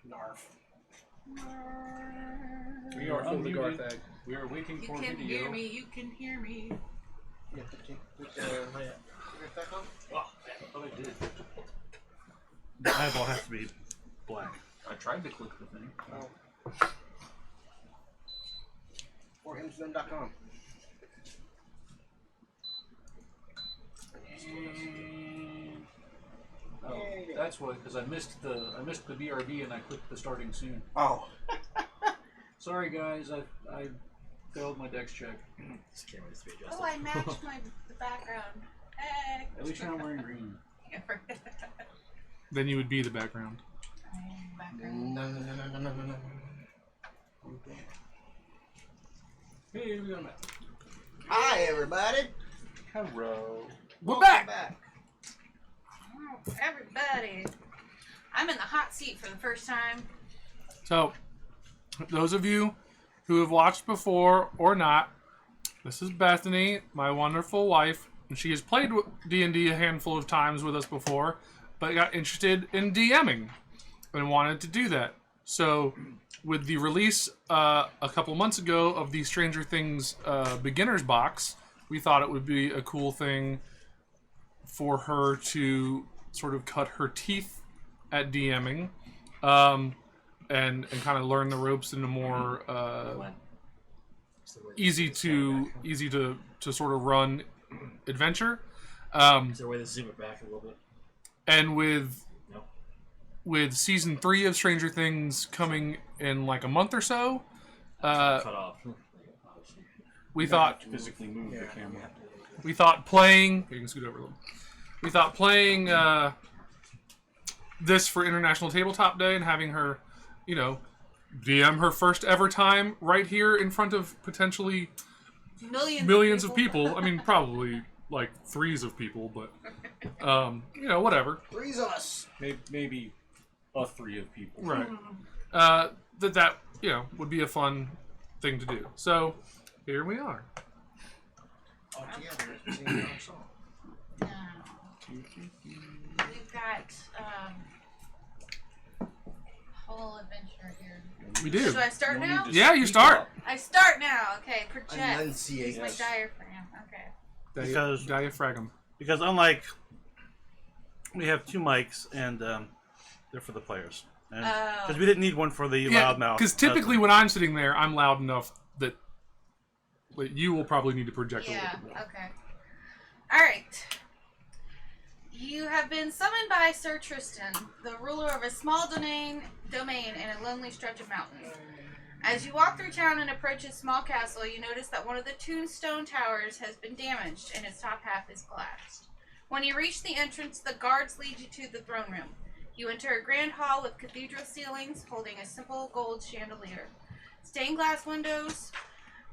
Narf. We are unmuted. We are waiting for video. video. You can hear me. Yeah, put back on? Oh, I thought I did. The eyeball has to be black. I tried to click the thing. Oh. forhimsmen.com. Oh, that's why, because I missed the BRB and I clicked the starting soon. Oh. Sorry guys, I failed my dex check. This camera needs to be adjusted. Oh, I matched the background. Hey. At least you're not wearing green. Then you would be the background. No. Hey, we got a map. Hi, everybody. Hello. We're back. Oh, everybody. I'm in the hot seat for the first time. So, those of you who have watched before or not, this is Bethany, my wonderful wife, and she has played D&D a handful of times with us before, but got interested in DMing and wanted to do that. So, with the release a couple months ago of the Stranger Things beginner's box, we thought it would be a cool thing for her to sort of cut her teeth at DMing, and kind of learn the ropes in a more easy to sort of run adventure. Is there a way to zoom it back a little bit? And with season 3 of Stranger Things coming in like a month or so, cut off. we thought Physically move the camera. we thought playing. You can scoot over a little. We thought playing this for International Tabletop Day and having her, DM her first ever time right here in front of potentially millions of people. I mean, probably like threes of people, but whatever. Three's us. Maybe a 3 of people. Right. That would be a fun thing to do. So here we are. All together. Singing our song. We've got whole adventure here. We do. Should I start now? Yeah, you start. I start now. Okay, project. Enunciate. Use my diaphragm. Okay. Diaphragm. Because unlike, we have 2 mics and they're for the players. Because we didn't need one for the loudmouth. Because typically when I'm sitting there, I'm loud enough that you will probably need to project a little bit more. Okay. All right. You have been summoned by Sir Tristan, the ruler of a small domain in a lonely stretch of mountain. As you walk through town and approach his small castle, you notice that one of the tombstone towers has been damaged and its top half is collapsed. When you reach the entrance, the guards lead you to the throne room. You enter a grand hall with cathedral ceilings holding a simple gold chandelier. Stained glass windows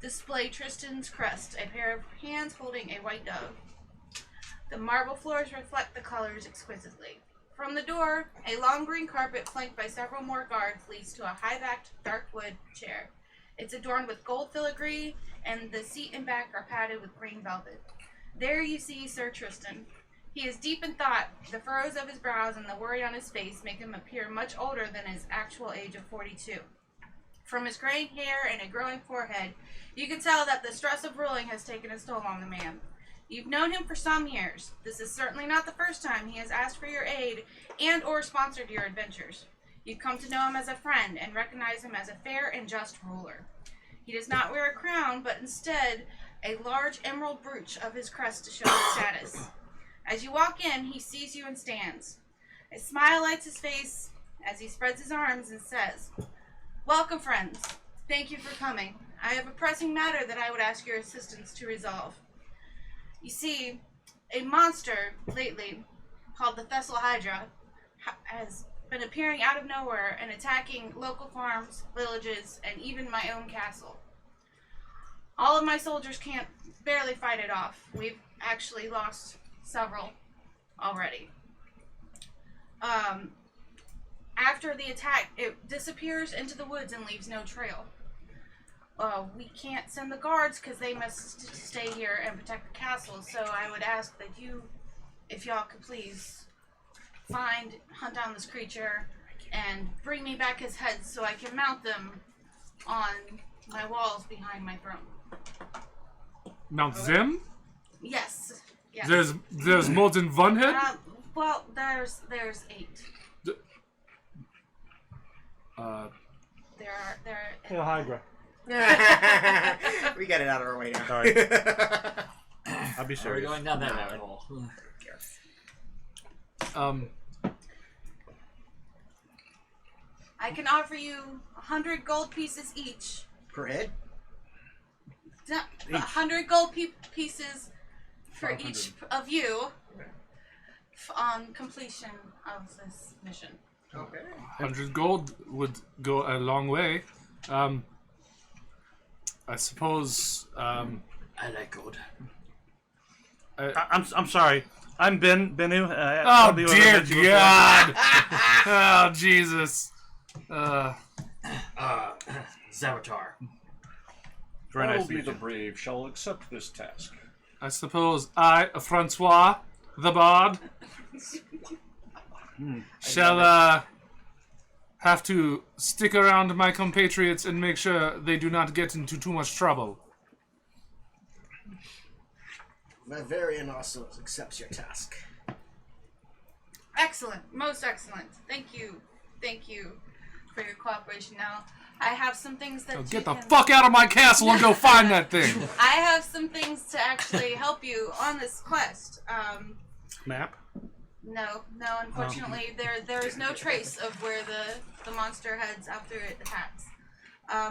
display Tristan's crest, a pair of hands holding a white dove. The marble floors reflect the colors exquisitely. From the door, a long green carpet flanked by several more guards leads to a high-backed dark wood chair. It's adorned with gold filigree, and the seat and back are padded with green velvet. There you see Sir Tristan. He is deep in thought. The furrows of his brows and the worry on his face make him appear much older than his actual age of 42. From his graying hair and a growing forehead, you can tell that the stress of ruling has taken its toll on the man. You've known him for some years. This is certainly not the first time he has asked for your aid and or sponsored your adventures. You've come to know him as a friend and recognize him as a fair and just ruler. He does not wear a crown, but instead a large emerald brooch of his crest to show his status. As you walk in, he sees you and stands. A smile lights his face as he spreads his arms and says, "Welcome, friends. Thank you for coming. I have a pressing matter that I would ask your assistance to resolve. You see, a monster lately called the Thessal Hydra has been appearing out of nowhere and attacking local farms, villages, and even my own castle. All of my soldiers can't barely fight it off. We've actually lost several already. After the attack, it disappears into the woods and leaves no trail. We can't send the guards because they must stay here and protect the castle, so I would ask that you, if y'all could please hunt down this creature and bring me back his heads so I can mount them on my walls behind my throne. Mount Zim? Yes. Yes. There's more than one head? Well, there's 8. There Hail Hydra. We got it out of our way now. Sorry. I'll be We're serious. going down that rabbit hole. I can offer you 100 gold pieces each. Per head? 100 gold pieces for each of you on completion of this mission. Okay. 100 gold would go a long way. I suppose. I like gold. I'm sorry. I'm Benu. Oh dear God! Oh Jesus! Zavatar. Very nice to Only meet the you. brave shall accept this task. I suppose I, Francois, the Bard, shall have to stick around my compatriots and make sure they do not get into too much trouble. Valerian also accepts your task. Excellent, most excellent. Thank you for your cooperation. Now, I have some things that So you get the can... fuck out of my castle and go find that thing. I have some things to actually help you on this quest. Map. No, unfortunately, there is no trace of where the monster heads after it attacks.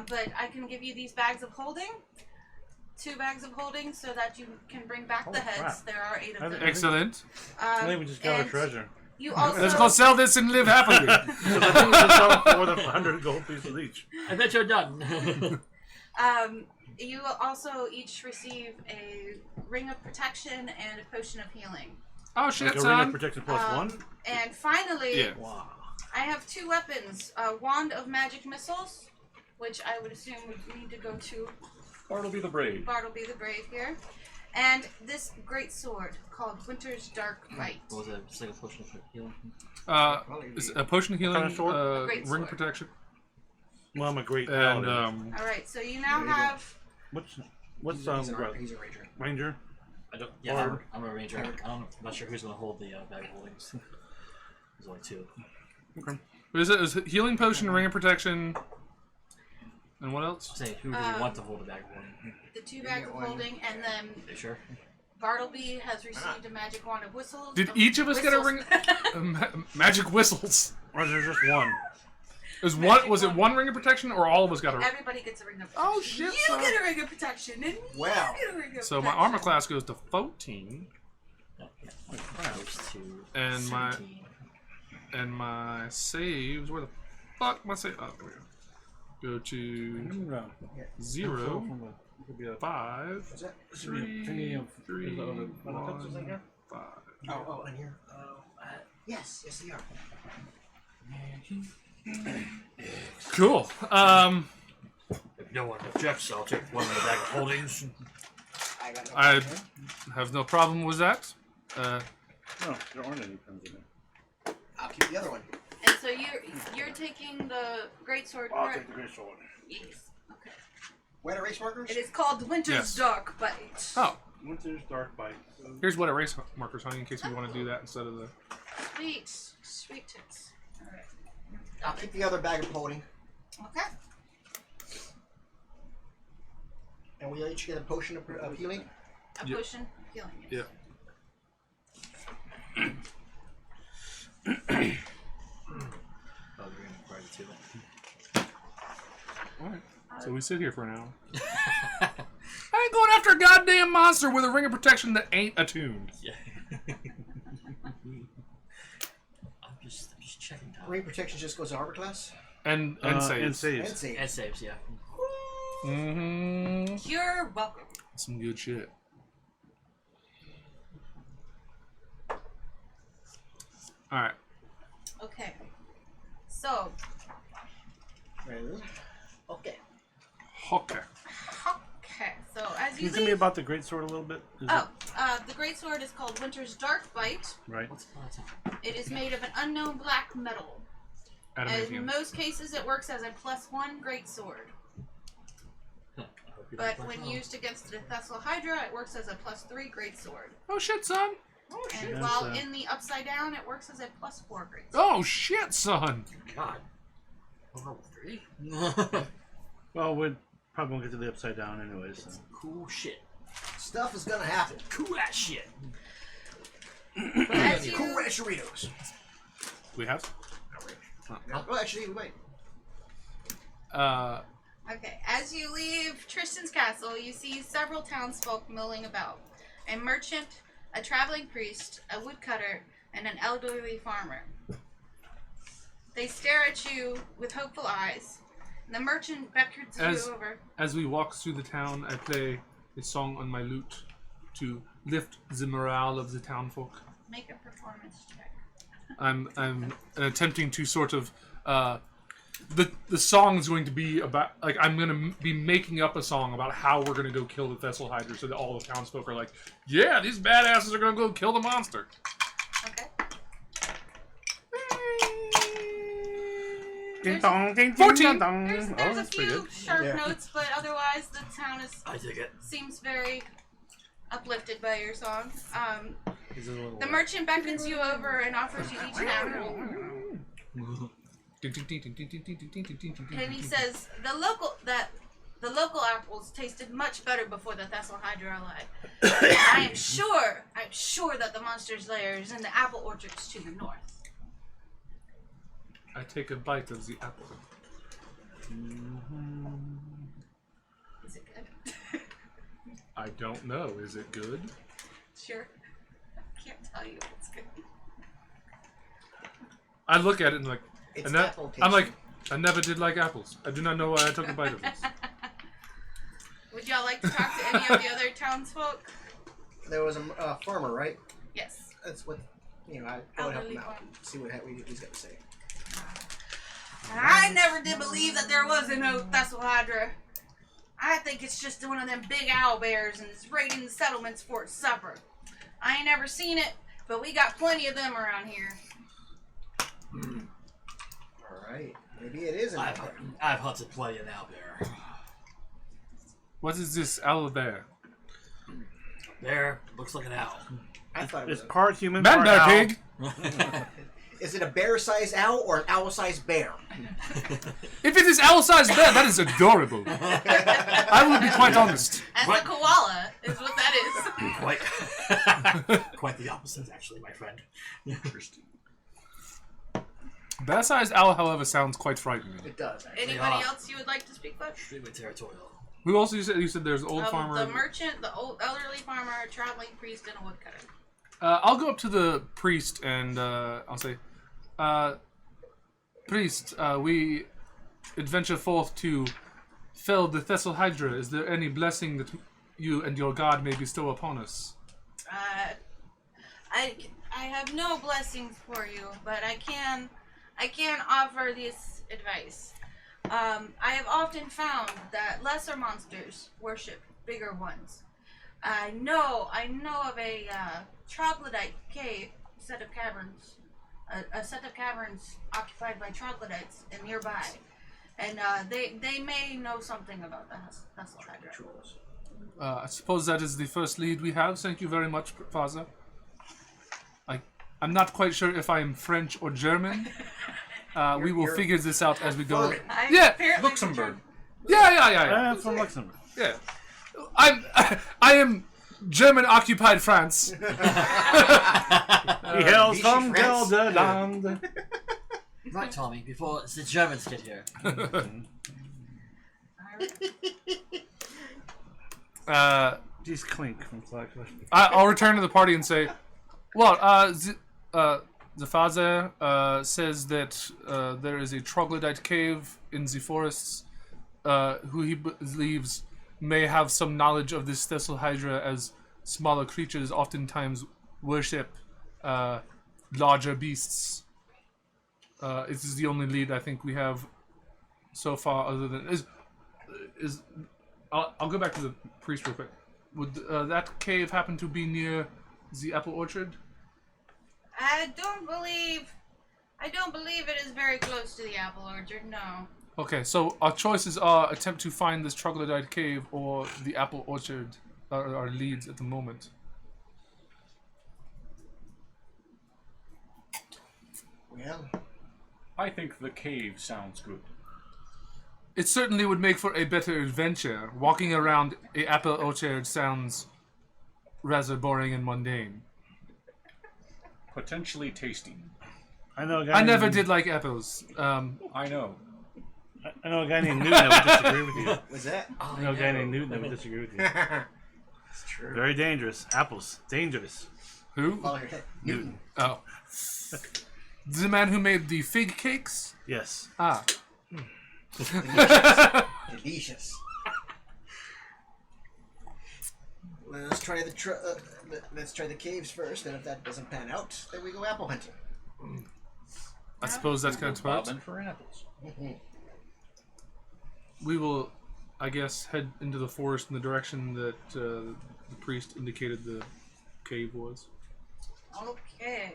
But I can give you these bags of holding. 2 bags of holding so that you can bring back the heads. crap. There are 8 of them. Excellent. I think we just got our and treasure. You also... Let's go sell this and live happily. Because I think we just got more than 100 gold pieces each. I bet you're done. You will also each receive a ring of protection and a potion of healing. Oh shit, Like a ring of son. protection plus 1. And finally, Yeah. Wow. I have 2 weapons. A wand of magic missiles, which I would assume would need to go to Bartleby the brave. Bartleby the Brave here. And this great sword called Winter's Dark Bite. What was it? Just like a potion of healing? Is a potion of healing, kind of sword? Great ring sword. of protection, Well, I'm a great and paladin. Alright, so you now have... What's He's a ranger. Ranger? I don't. Yeah, I'm a ranger. I'm not sure who's going to hold the bag of holdings. There's only 2. Okay. is it healing potion, ring of protection, and what else? Say, who do you want to hold the bag of holding? The 2 bags of holding, and then Are you sure? Bartleby has received a magic wand of whistles. Did each of us get a ring? Magic whistles. Or is there just one? Was it one ring of protection, or all of us got a? Everybody gets a ring of protection. Oh shit! You son. get a ring of protection, and Wow. you get a ring of So my protection. armor class goes to 14, No. Yeah. Goes to and my 17. saves. Where the fuck my save? Oh, there we go. Go to 0, 5, What's that? 3, 3, 1, 5. Oh, and here. Yes, they are. Cool. If no one objects, I'll take one of the bag of holdings. I got no I problem. have no problem with that. No, there aren't any pens in there. I'll keep the other one. And so you're taking the greatsword. I'll correct? take the great sword. Yes. Okay. Where are race markers? It is called Winter's Yes. Dark Bite. Oh, Winter's Dark Bite. here's what erase markers, honey, in case you want to do that instead of the. Sweet tits. All right. I'll keep the other bag of holding. Okay. And we each get a potion of healing. A Yep. potion of healing. Yeah. Oh, we're going to require the 2. Alright. So we sit here for an hour. I ain't going after a goddamn monster with a ring of protection that ain't attuned. Yeah. I'm just checking time. Ring protection just goes to armor class. And And saves. saves. And save. And saves, yeah. Mm-hmm. You're welcome. Some good shit. Alright. Okay. So, Okay. Okay. okay. So as Can you you tell me leave, about the great sword a little bit? Is the greatsword is called Winter's Dark Bite. it right? What's the time? It is made of an unknown black metal. In Adamantium. most cases, it works as a +1 greatsword. But when used against the Thessal Hydra, it works as a +3 greatsword. Oh shit, son! And while in the upside down, it works as a +4 greatsword. Oh shit, son! God. Level 3? Well, we probably won't get to the upside down anyways. So. Cool shit. Stuff is gonna happen. Cool ass shit. As Cool you, Ranch Doritos. We have. Well, actually, we might. okay, as you leave Tristan's castle, you see several townsfolk milling about. A merchant, a traveling priest, a woodcutter, and an elderly farmer. They stare at you with hopeful eyes. The merchant beckons you over. As we walk through the town, I play a song on my lute to lift the morale of the townfolk. Make a performance check. I'm attempting to sort of the song is going to be about, like, I'm going to be making up a song about how we're going to go kill the Thessal Hydra, so that all the townsfolk are like, yeah, these badasses are going to go kill the monster. Okay. Ding dong, ding 14. dong. There's a That's pretty few good. sharp Yeah. notes, but otherwise the town I dig it. seems very uplifted by your song. He's a little The merchant beckons you over and offers you each an apple. And he says the local apples tasted much better before the Thessal Hydra arrived. I'm sure that the monster's lair is in the apple orchards to the north. I take a bite of the apple. Is it good? I don't know. Is it good? Sure. I can't tell you if it's good. I look at it and like, It's and that, apple I'm like, tasting. I never did like apples. I do not know why I took a bite of this. Would y'all like to talk to any of the other townsfolk? There was a farmer, right? Yes. That's what, I go and help Elderly him out. farmer. See what he's got to say. I never did believe that there was no Thessal Hydra. I think it's just one of them big owl bears and it's raiding the settlements for its supper. I ain't never seen it, but we got plenty of them around here. Alright. Maybe it is an apple. I've hunted plenty of owlbear. What is this owl bear? Bear looks like an owl. I thought it was It's part human, Man part bear owl. pig! Is it a bear-sized owl or an owl-sized bear? If it is owl-sized bear, that is adorable. I will be quite honest. And What? the koala is what that is. Quite the opposite, actually, my friend. Bear-sized owl, however, sounds quite frightening. It does, actually. Anybody else you would like to speak with? Extremely territorial. Who else you said there's an old farmer? The merchant, the old elderly farmer, a traveling priest, and a woodcutter. I'll go up to the priest and I'll say, priest, we adventure forth to fell the Thessal Hydra. Is there any blessing that you and your god may bestow upon us? I have no blessings for you, but I can offer this advice. I have often found that lesser monsters worship bigger ones. I know of a troglodyte cave set of caverns, a set of caverns occupied by troglodytes and nearby, and they may know something about the Thessal Hydra. I suppose that is the first lead we have. Thank you very much, Father. I'm not quite sure if I am French or German. We will you're figure this out as we go. Furman. Yeah, Apparently Luxembourg. Yeah. I'm from Luxembourg. Yeah. I am German occupied France. He hails Vichy from France. Gelderland. Right, Tommy, before the Germans get here. He's Clink from Clash. I'll return to the party and say, well, the father says that there is a troglodyte cave in the forests who he believes may have some knowledge of this Thessal Hydra, as smaller creatures oftentimes worship larger beasts. This is the only lead I think we have so far, other than I'll go back to the priest real quick. Would that cave happen to be near the apple orchard? I don't believe I don't believe it is very close to the apple orchard, no. Okay, so our choices are attempt to find this troglodyte cave or the apple orchard are our leads at the moment. Well, I think the cave sounds good. It certainly would make for a better adventure. Walking around a apple orchard sounds rather boring and mundane. Potentially tasty. I know a guy. I never named- did like apples. I know. I know a guy named Newton that would disagree with you. what's that? I know a guy named Newton that would disagree with you. It's true. Very dangerous. Apples, dangerous. Who? Follow your head. Newton. Oh. The man who made the fig cakes? Yes. Ah. Delicious. Well, let's try let's try the caves first, and if that doesn't pan out, then we go apple hunting. I suppose that's kind of smart. Bobbing for apples. We will, I guess, head into the forest in the direction that the priest indicated the cave was. Okay.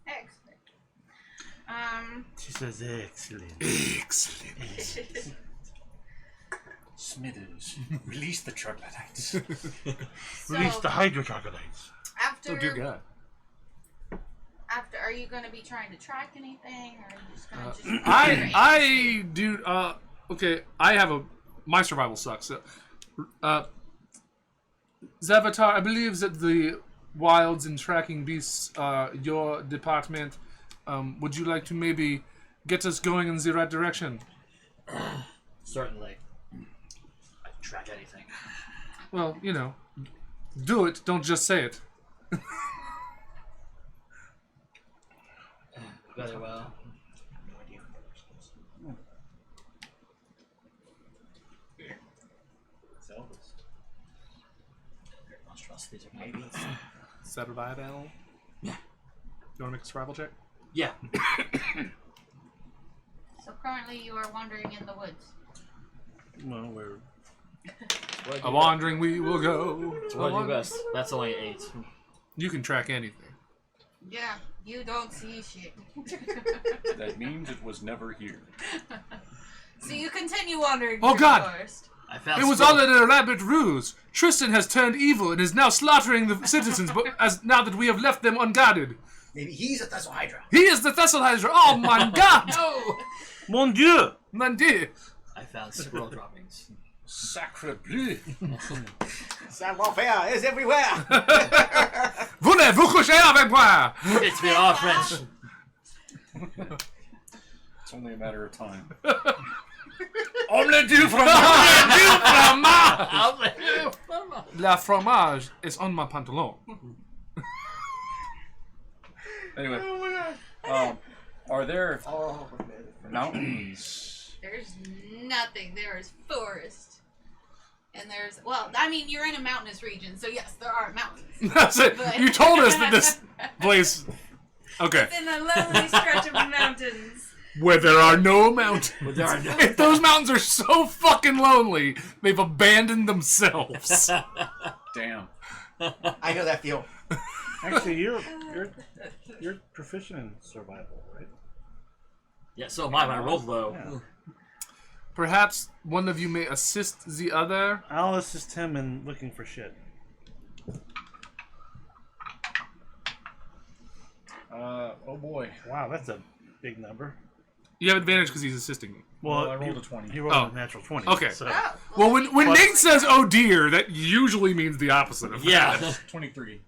Excellent. She says excellent. Excellent. Smithers, release the troglodytes. Release So, the hydrotroglodytes. after, are you going to be trying to track anything, or are you just going to I do. Okay, I have my survival sucks. So, Zavatar, I believe that the wilds and tracking beasts are your department. Would you like to maybe get us going in the right direction? Certainly. I can track anything. Well, you know, do it. Don't just say it. Very well. No idea. Zeldas. Monstrosities are Maybe. Survival. Yeah. You want to make a survival check? Yeah. So currently you are wandering in the woods. Well, we're A wandering we will go. What do you best? That's only 8. You can track anything. Yeah, you don't see shit. That means it was never here. So you continue wandering Oh, through God. the forest. I found It was scroll- all an elaborate ruse. Tristan has turned evil and is now slaughtering the citizens. But now that we have left them unguarded, Maybe he's a Thessal Hydra. he is the Thessalhydra. Oh my God! No! Mon Dieu! Mon Dieu! I found scroll droppings. Sacre bleu! Savoir-faire is everywhere. Voulez-vous coucher avec moi? It's me all French. It's only a matter of time. Omelette du fromage! Du fromage! La fromage is on my pantalon. Anyway, are there Oh, mountains? There's nothing. There is forest. And there's, well, I mean, you're in a mountainous region, so yes, there are mountains. That's it. You told us that this place. Okay. It's in a lovely stretch of mountains. Where there are no mountains. There are no- If those mountains are so fucking lonely, they've abandoned themselves. Damn. I know that feel. Actually, you're proficient in survival, right? Yeah, so am I. I rolled low. Yeah. Perhaps one of you may assist the other. I'll assist him in looking for shit. Oh boy. Wow, that's a big number. You have advantage because he's assisting you. Well, I rolled a 20. He rolled Oh. a natural 20. Okay. So. Oh, Well, when Plus- Nate says "oh dear," that usually means the opposite of that. Yeah. 23.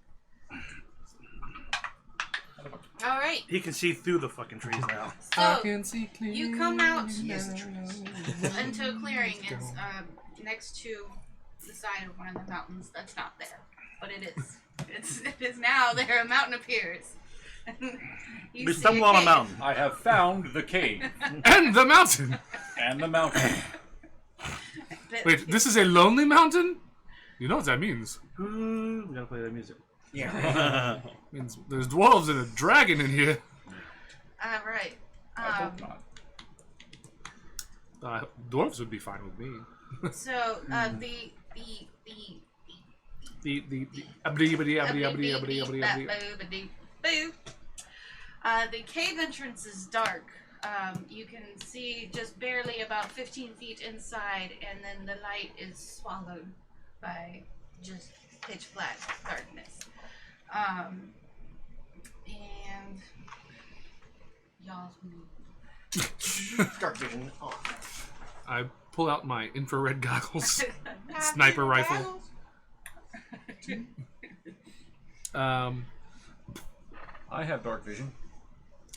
all right. He can see through the fucking trees now. So see clearly. you come out Yes, the trees. into a clearing. It's next to the side of one of the mountains that's not there, but it is. It is now there. A mountain appears. You We see stumble on a cave. mountain. I have found the cave And the mountain. and the mountain. But- Wait, this is a lonely mountain? You know what that means? Ooh, we gotta play that music. Yeah. It means there's dwarves and a dragon in here. All right. I hope not. Dwarves would be fine with me. So the The cave entrance is dark. You can see just barely about 15 feet inside, and then the light is swallowed by just pitch black darkness. And y'all's move. Dark vision on. I pull out my infrared goggles, sniper rifle. I have dark vision.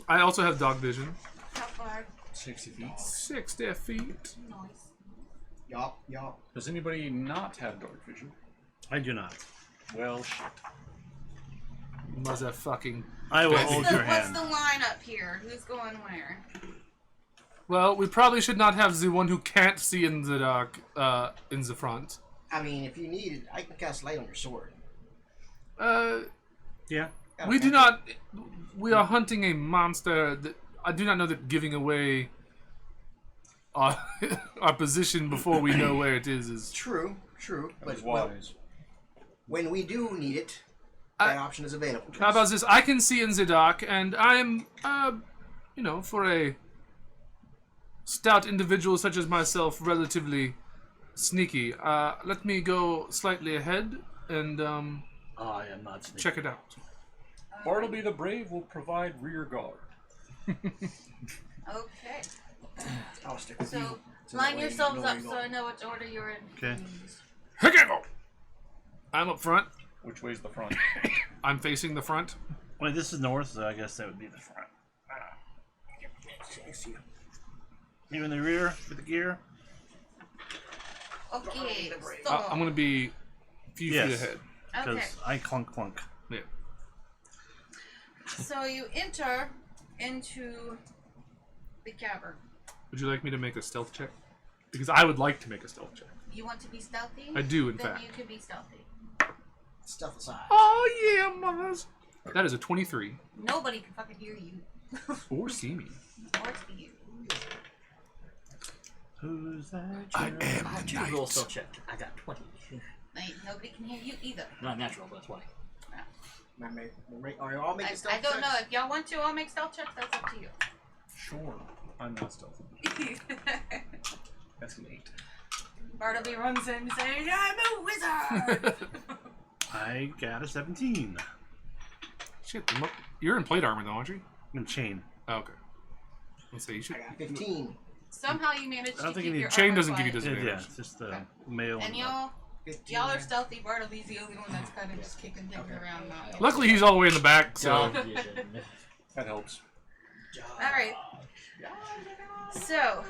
I also have dog vision. How far? 60 feet. 60 feet. Nice. Yup. Does anybody not have dark vision? I do not. Well, shit. Motherfucking. I will What's hold What's your hand. the line up here? Who's going where? Well, we probably should not have the one who can't see in the dark in the front. I mean, if you need it, I can cast light on your sword. Yeah. We do not. We are hunting a monster. That I do not know that giving away our, our position before we know where it is. True. That was But well, wise. when we do need it, that option is available. to How us. about this? I can see in the dark, and I am, for a stout individual such as myself, relatively sneaky. Let me go slightly ahead and I am not sneaky. check it out. Bartleby the Brave will provide rear guard. Okay. I'll stick with you. So So line that way you yourselves know up where so you're I going. know which order you're in. Okay. I'm up front. Which way's the front? I'm facing the front. Wait, this is north, so I guess that would be the front. I see you. You in the rear with the gear? Okay. I'm going to be a few feet Yes. ahead. Because Okay. I clunk. Yeah. So you enter into the cavern. Would you like me to make a stealth check? Because I would like to make a stealth check. You want to be stealthy? I do, in then fact. you can be stealthy. Stuff aside. Oh yeah, mothers. That is a 23. Nobody can fucking hear you Or see me. or see you. Who's that? I am I have the to roll knight. stealth check. I got 20. Like, nobody can hear you either. Not natural, but that's why. Are you all making stealth I don't know. checks? If y'all want to, I'll make stealth checks. That's up to you. Sure. I'm not stealthy. That's an 8. Bartleby runs in saying, I'm a wizard! I got a 17. Shit, you're in plate armor though, aren't you? I'm in chain. Oh, okay. Let's say you should. I got 15. Somehow you managed I don't to think keep you your need- Chain armor doesn't give you quiet. disadvantage. Yeah, it's just male. And y'all 15. are stealthy. Bartleby's the only one that's kind of just kicking things around now. Luckily, he's all the way in the back, so. That helps. Alright. So,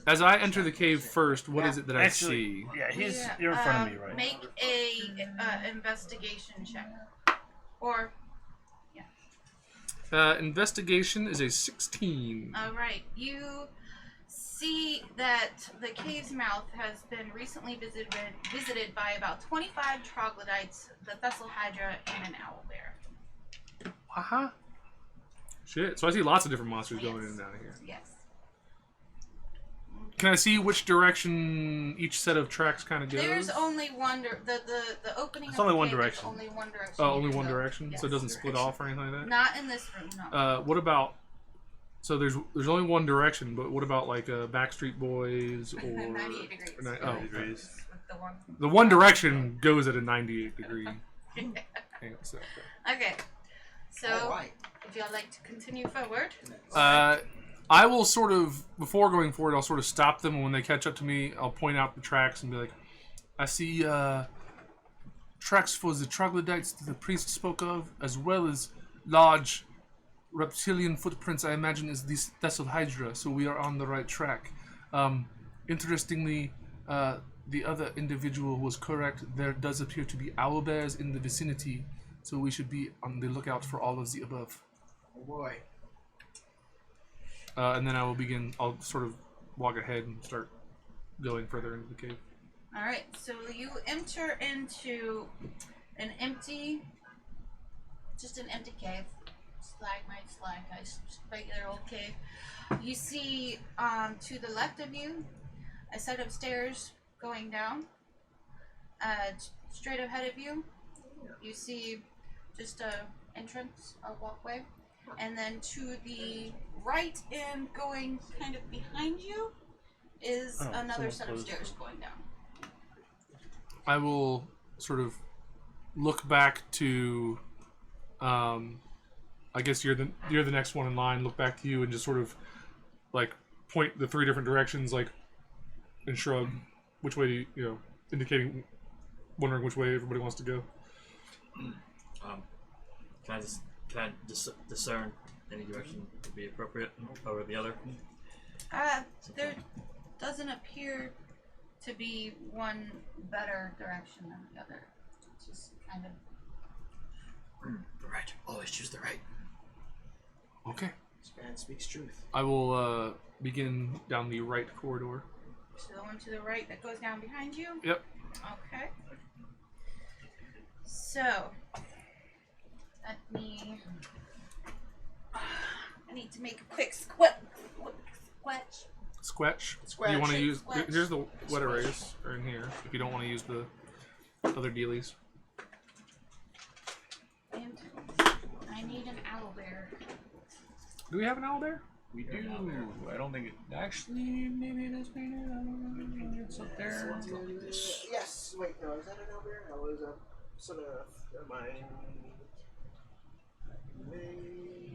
As I enter the cave first, what is it that I Actually, see? yeah, yeah, you're in front of me, right? Make a investigation check. Or, Investigation is a 16. alright, you see that the cave's mouth has been recently visited by about 25 troglodytes, the Thessal Hydra, and an owl bear. Uh-huh. Shit, so I see lots of different monsters going in Yes. and out of here. Yes. Can I see which direction each set of tracks kind of goes? There's only one. The opening. It's of only the one cave is direction. Only one direction. Oh, you only can one go. direction? Yes. So it doesn't split off or anything like that? Not in this room, no. What about... So there's only one direction, but what about like Backstreet Boys or... 98 degrees. Oh, Degrees. With the one. the one direction goes at a 98 degree. Hang on a sec. Okay. So, Alright. if y'all like to continue forward. I will sort of, before going forward, I'll sort of stop them, and when they catch up to me, I'll point out the tracks and be like, I see tracks for the troglodytes that the priest spoke of, as well as large reptilian footprints, I imagine is the Thessal Hydra, so we are on the right track. Interestingly, the other individual was correct. There does appear to be owlbears in the vicinity, so we should be on the lookout for all of the above. Oh boy. And then I'll sort of walk ahead and start going further into the cave. Alright, so you enter into an empty cave. Stalagmites, just regular old cave. You see to the left of you a set of stairs going down. Straight ahead of you, you see just a entrance, a walkway. And then to the right and going kind of behind you is another someone set of closed stairs it. going down. I will sort of look back to. I guess you're the next one in line. Look back to you and just sort of like point the 3 different directions, like and shrug. Which way do you indicating, wondering which way everybody wants to go. Can I discern any direction would be appropriate over the other? There doesn't appear to be one better direction than the other. It's just kind of. The right. Always choose the right. Okay. This man speaks truth. I will begin down the right corridor. So the one to the right that goes down behind you? Yep. Okay. So, let me. I need to make a quick squatch. Squetch. Squetch. You want to use? Squetch. Here's the wet erase are in here. If you don't want to use the other dealies. And I need an owlbear. Do we have an owl there? We do. I don't think it actually. Maybe it is painted. I don't know. It's up there. Yes. Wait. No. Is that an Albert? That was a sort of mine.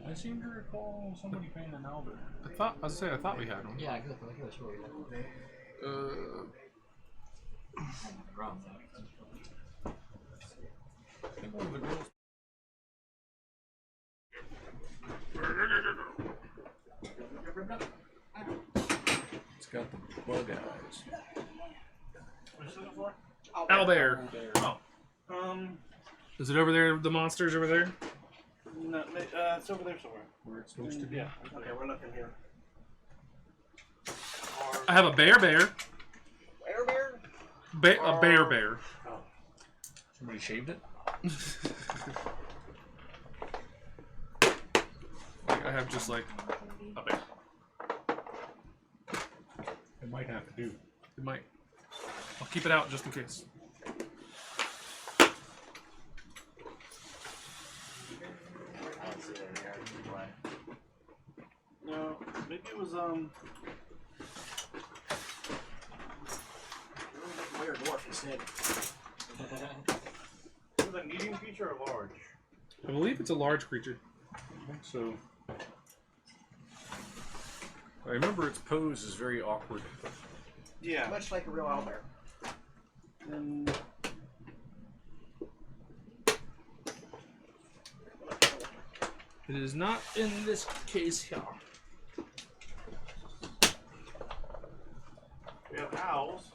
I seem to recall somebody painting an Albert. I thought we had one. Yeah, I could have sure we had. Wrong. I think one of the girls. It's got the bug eyes. What are you looking for? Owlbear. Oh. Is it over there? The monster's over there. No, it's over there somewhere. Where it's supposed to be. Yeah. Okay, we're looking here. I have a bear. Bear? A bear. Oh. Somebody shaved it? I have just like a bear. It might have to do. It might. I'll keep it out just in case. I don't see it in here. Why? No, maybe it was Weird dwarf instead. was it a medium creature or large? I believe it's a large creature. I think so. I remember its pose is very awkward. Yeah. Much like a real owlbear. And It is not in this case here. we have owls.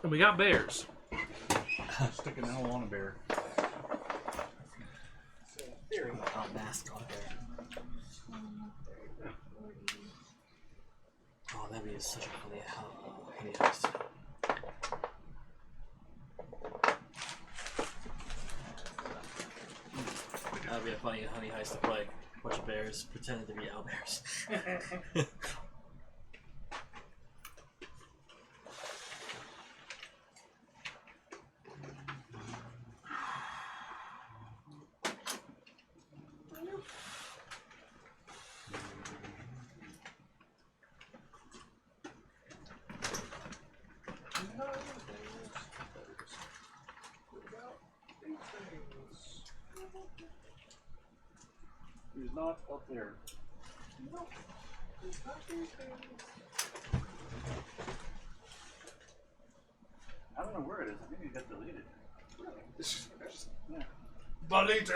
And we got bears. Stick an owl on a bear. Theory. Mask on there. Oh, that'd be such a funny honey heist. That'd be a funny honey heist to play. A bunch of bears pretending to be owlbears. He's not up there. I don't know where it is. I think it got deleted. Yeah. Deleted!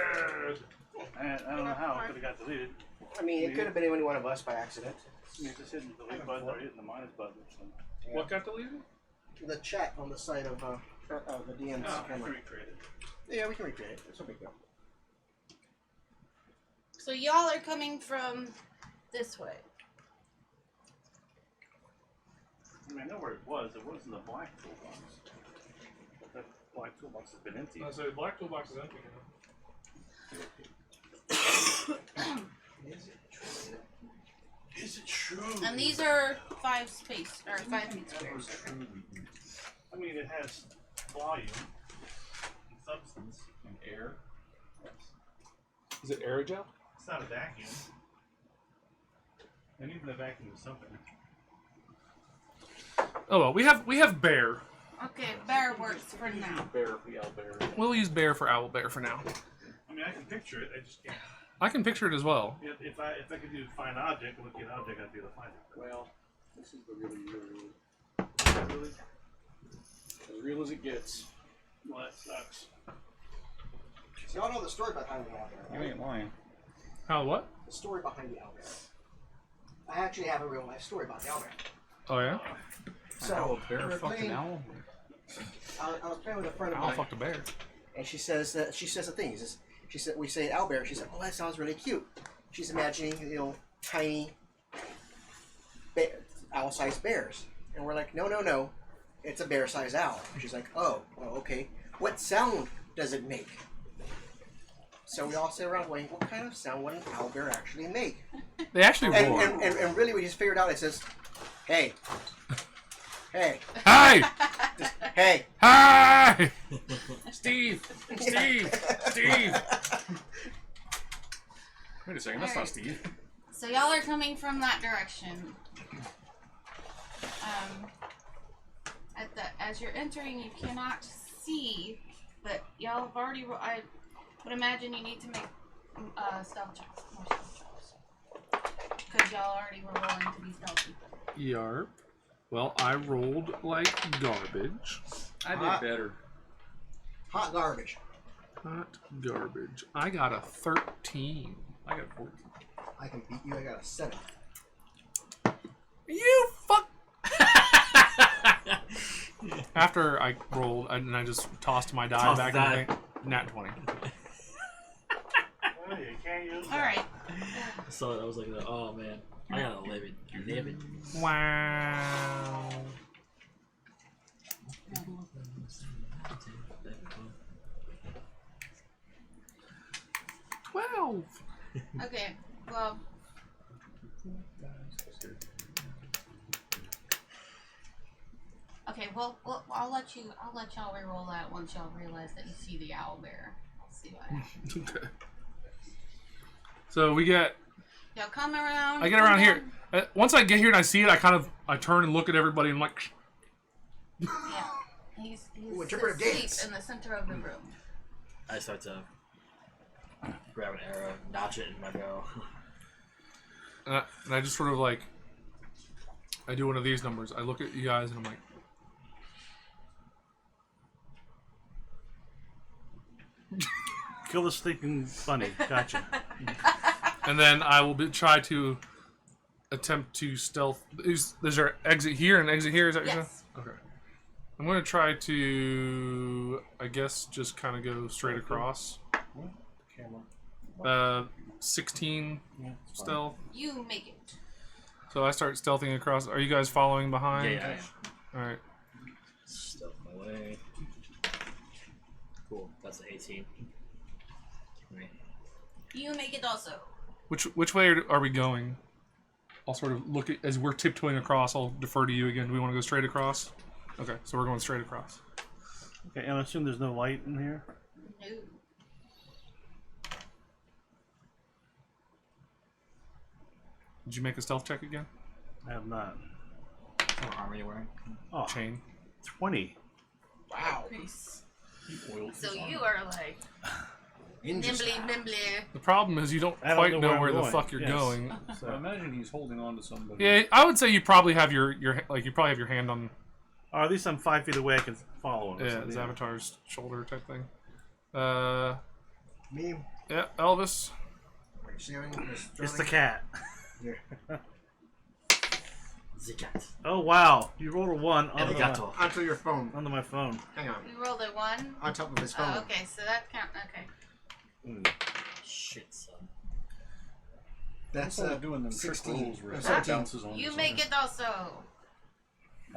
I don't know how it could have got deleted. I mean, it could have been any one of us by accident. I mean, just hitting the delete button or hitting the minus button or something. What got deleted? The chat on the site of the DM's Oh, I can camera. recreate it. Yeah, we can recreate it. It's no big deal. So y'all are coming from this way. I mean, I know where it was. It was in the black toolbox. But that black toolbox has been empty. So the black toolbox is empty now. Is it true? And these are 5 feet squares. I mean, it has volume and substance and air. Is it aerogel? It's not a vacuum. And even a vacuum is something. Oh well, we have bear. Okay, bear works for now. Bear, the owl bear. We'll use bear for owl bear for now. I mean, I can picture it. I just can't. I can picture it as well. If I could do find object, look at object, I'd be able to find it. Well, this is the really. Really? As real as it gets. Well, that sucks. So y'all know the story behind the owl bear, You right? ain't lying. How what? The story behind the owl bear. I actually have a real life story about the owl bear. Oh yeah? So bear we were fucking playing- owl. I was playing with a friend of Owl mine, fucked a bear. and she says a thing. She said we say owl bear. She said, "Oh, that sounds really cute." She's imagining tiny owl-sized bears, and we're like, "No, it's a bear-sized owl." And she's like, "Oh, well, okay. What sound does it make?" So we all sit around going, "What kind of sound would an owl bear actually make?" They actually roar. And really, we just figured out it says, "Hey, hey, Hi! hey." Hi! Steve! Wait a second, that's not Steve. So y'all are coming from that direction. As you're entering, you cannot see, but y'all have already. I would imagine you need to make stealth checks, more stealth checks, because y'all already were rolling to be stealthy. Yarp. Well, I rolled like garbage. I did better. Hot garbage. Hot garbage. I got a 13. I got 14. I can beat you. I got a 7. You fuck. After I rolled, and I just tossed my die Toss back the die. in the thing. Nat 20. Well, you can't use All right. So I was like, oh man, I got 11. 11. Wow. Twelve. Okay. Well. Okay. Well, I'll let y'all reroll that once y'all realize that you see the owl bear. I'll see what happens. Okay. So we get. Y'all come around. I get around here. Once I get here and I see it, I turn and look at everybody and I'm like. Yeah. He's Ooh, interpretive asleep dance. in the center of the room. I start to grab an arrow, notch it in my bow. And I just sort of like. I do one of these numbers. I look at you guys and I'm like. Kill the sleeping bunny. Gotcha. And then I will try to attempt to stealth. Is there exit here and exit here? Is that what you're Yes. saying? Okay. I'm going to try to, I guess, just kind of go straight across. Camera. 16 stealth. You make it. So I start stealthing across. Are you guys following behind? Yeah. All right. Stealth my way. Cool. That's an 18. Right. You make it also. Which way are we going? I'll sort of look at, as we're tiptoeing across, I'll defer to you again. Do we want to go straight across? Okay, so we're going straight across. Okay, and I assume there's no light in here. No. Did you make a stealth check again? I have not. What armor are you wearing? Oh, Chain. 20. Wow. Nice. Oiled So his you armor. are like Ninja nimbly style. nimbly. The problem is you don't I don't quite know know where I'm where the going. fuck you're Yes. going. So I imagine he's holding on to somebody. Yeah, I would say you probably have your like you probably have your hand on Or at least I'm 5 feet away. I can follow him. yeah, So, his avatar's shoulder type thing. Me. Yeah, Elvis. It's the cat. The cat. Oh wow! You rolled a 1 El onto gato. Onto your phone. onto my phone. Hang on. You rolled a 1. On top of his phone. Oh, okay, so that count. Okay. Shit, son. That's That's doing them trick 16. rolls where Or it 17. bounces on You each make other. it also.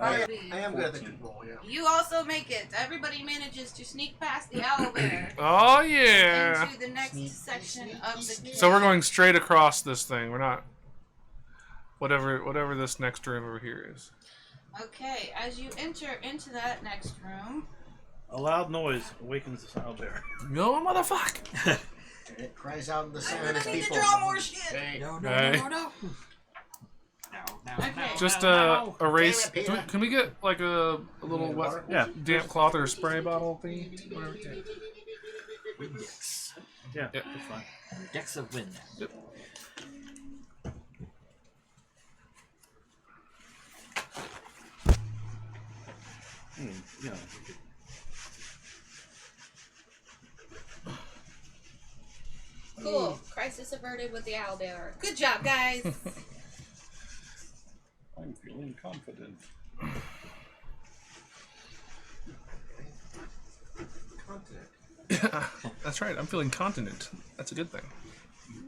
I Barbie. am good at the 14. trick roll, yeah. You also make it. Everybody manages to sneak past the owl bear Oh yeah. into the next section of the cave. So we're going straight across this thing. We're not whatever this next room over here is. Okay, as you enter into that next room, A loud noise awakens the owl bear. No motherfucker. And it cries out in the I'm sound of gonna its need people. to draw more shit. Hey. No, Hey. no. Okay. Just no. erase. Damn it, Peter. Can we get like a little water? Yeah. damp cloth or a spray bottle thing? Whatever. Windex. Yeah, Yep. that's fine. Decks of wind. Yep. You know, Cool. Crisis averted with the owlbear. Good job, guys. I'm feeling confident. Continent. That's right. I'm feeling continent. That's a good thing.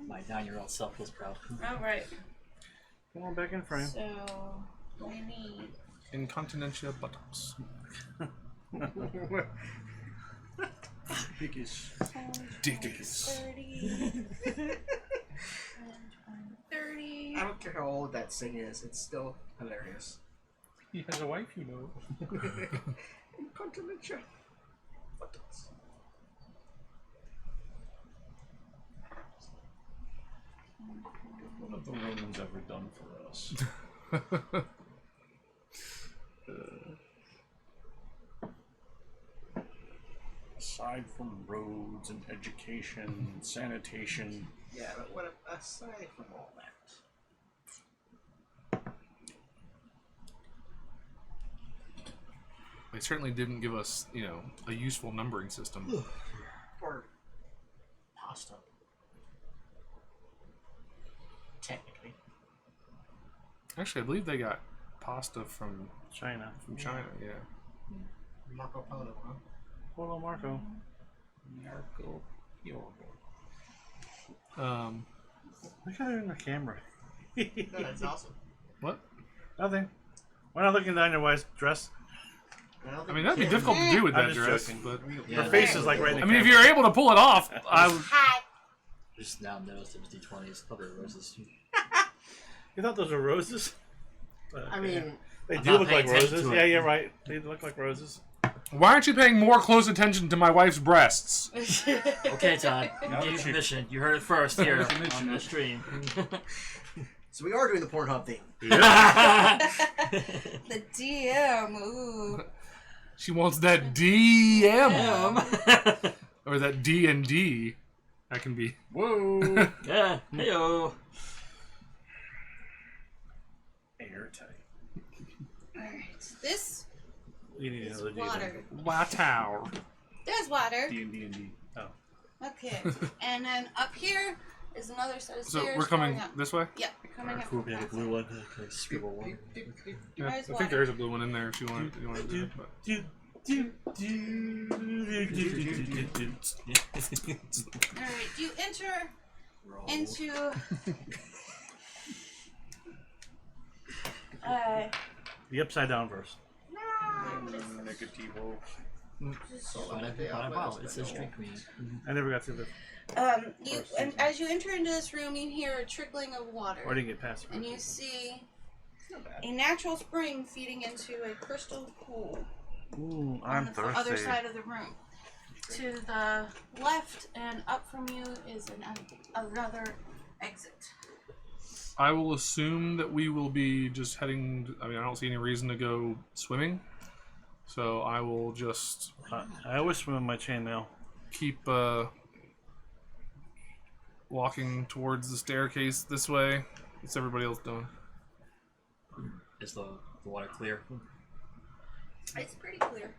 My 9-year-old self was proud. All right. come on back in frame. So we need. Incontinentia buttocks. Dickies. Dickies. 30. 30. I don't care how old that thing is, it's still hilarious. He has a wife, you know. Incontinentia. Buttocks. What have the Romans ever done for us? Aside from roads and education and sanitation, Yeah, but what aside from all that? They certainly didn't give us, a useful numbering system. Or pasta. Technically. Actually, I believe they got pasta from China. China. Yeah. Marco Polo, huh? Polo Marco. Marco Polo. Look at her in the camera. No, that's awesome. What? Nothing. We're not looking down your wife's dress. I mean, that'd be difficult to do with I'm that just dress. joking. But Yeah, Her face is like right in the I mean, if camera. you're able to pull it off, I would. Hi. Just now noticed it was D20s. Other roses. You thought those were roses? I mean, They I'm do not look paying like attention roses. to it. Yeah, you're right. They look like roses. Why aren't you paying more close attention to my wife's breasts? Okay, Todd. You Now gave that me you- permission. You heard it first here Now that you mention on the it. stream. so we are doing the Pornhub thing. The DM. Ooh. She wants that DM or that D&D. That can be. Whoa! Yeah. Heyo. Airtight. Alright. This You need is another water. Wow. There's water. D&D. Okay. And then up here is another set of So stairs. we're coming going up. this way? Yep, you're coming up. Cool, we have a blue one. Can I scribble one? Yeah, I There's think water. there is a blue one in there if you want to do it. But... Alright, you enter into The upside down verse. Negativo. Wow, it says drink me. I never got through this. and as you enter into this room, you hear a trickling of water, Or I didn't get past it. and you see a natural spring feeding into a crystal pool Ooh, on I'm the thirsty. other side of the room. To the left and up from you is another exit. I will assume that we will be just heading. I don't see any reason to go swimming. So I will just I always swim in my chainmail. keep walking towards the staircase this way. What's everybody else doing? Is the water clear? It's pretty clear.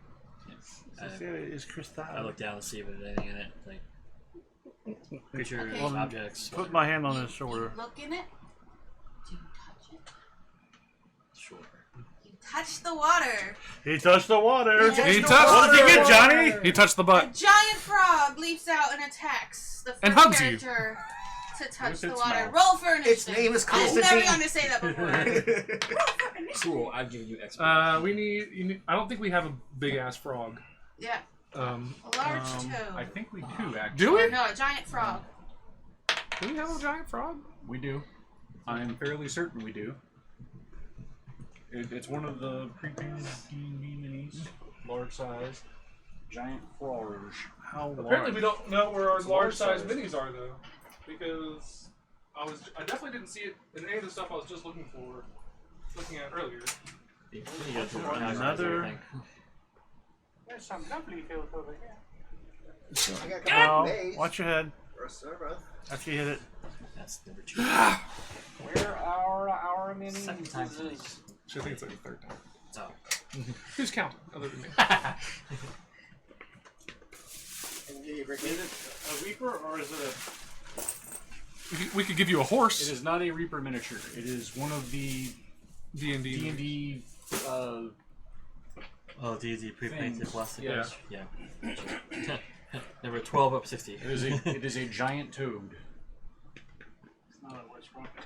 It's crystal. I look down to see if there's anything in it, like creatures, Okay. objects. Put my hand on his shoulder. You look in it. Do you touch it? Sure. You touch the water. He touched the water. He He touched touched What did you get, Johnny? He touched the A butt. giant frog leaps out and attacks the first And hugs you. character to touch With the its water. mouth. Roll for initiative. Its name is I was never Constantine. going to say that before. Roll for initiative. Cool. I've given you XP. We need. I don't think we have a big ass frog. Yeah, a large I toad. think we do, actually. Do we? No, a giant frog. Do we have a giant frog? We do. I'm fairly certain we do. It's one of the creeping D&D minis, large size. giant forge. How large? Apparently, we don't know where our It's large size large-sized. minis are though, because I definitely didn't see it in any of the stuff I was just looking at earlier. Another. There's some lovely filth over here. I got a couple Oh, of bays. watch your head. For a server. After you hit it. That's number 2. Where are our minis? Second time Is tonight. this- Actually, I think it's like the third time. Oh. Who's counting other than me? And you Rick, Is it a Reaper or is it We could give you a horse. It is not a Reaper miniature. It is one of the D&D. D&D. Oh, D&D pre-painted Things. plastic. Yeah. Yeah. Number 12 up 60. It is a giant toad. It's not a West Rocket.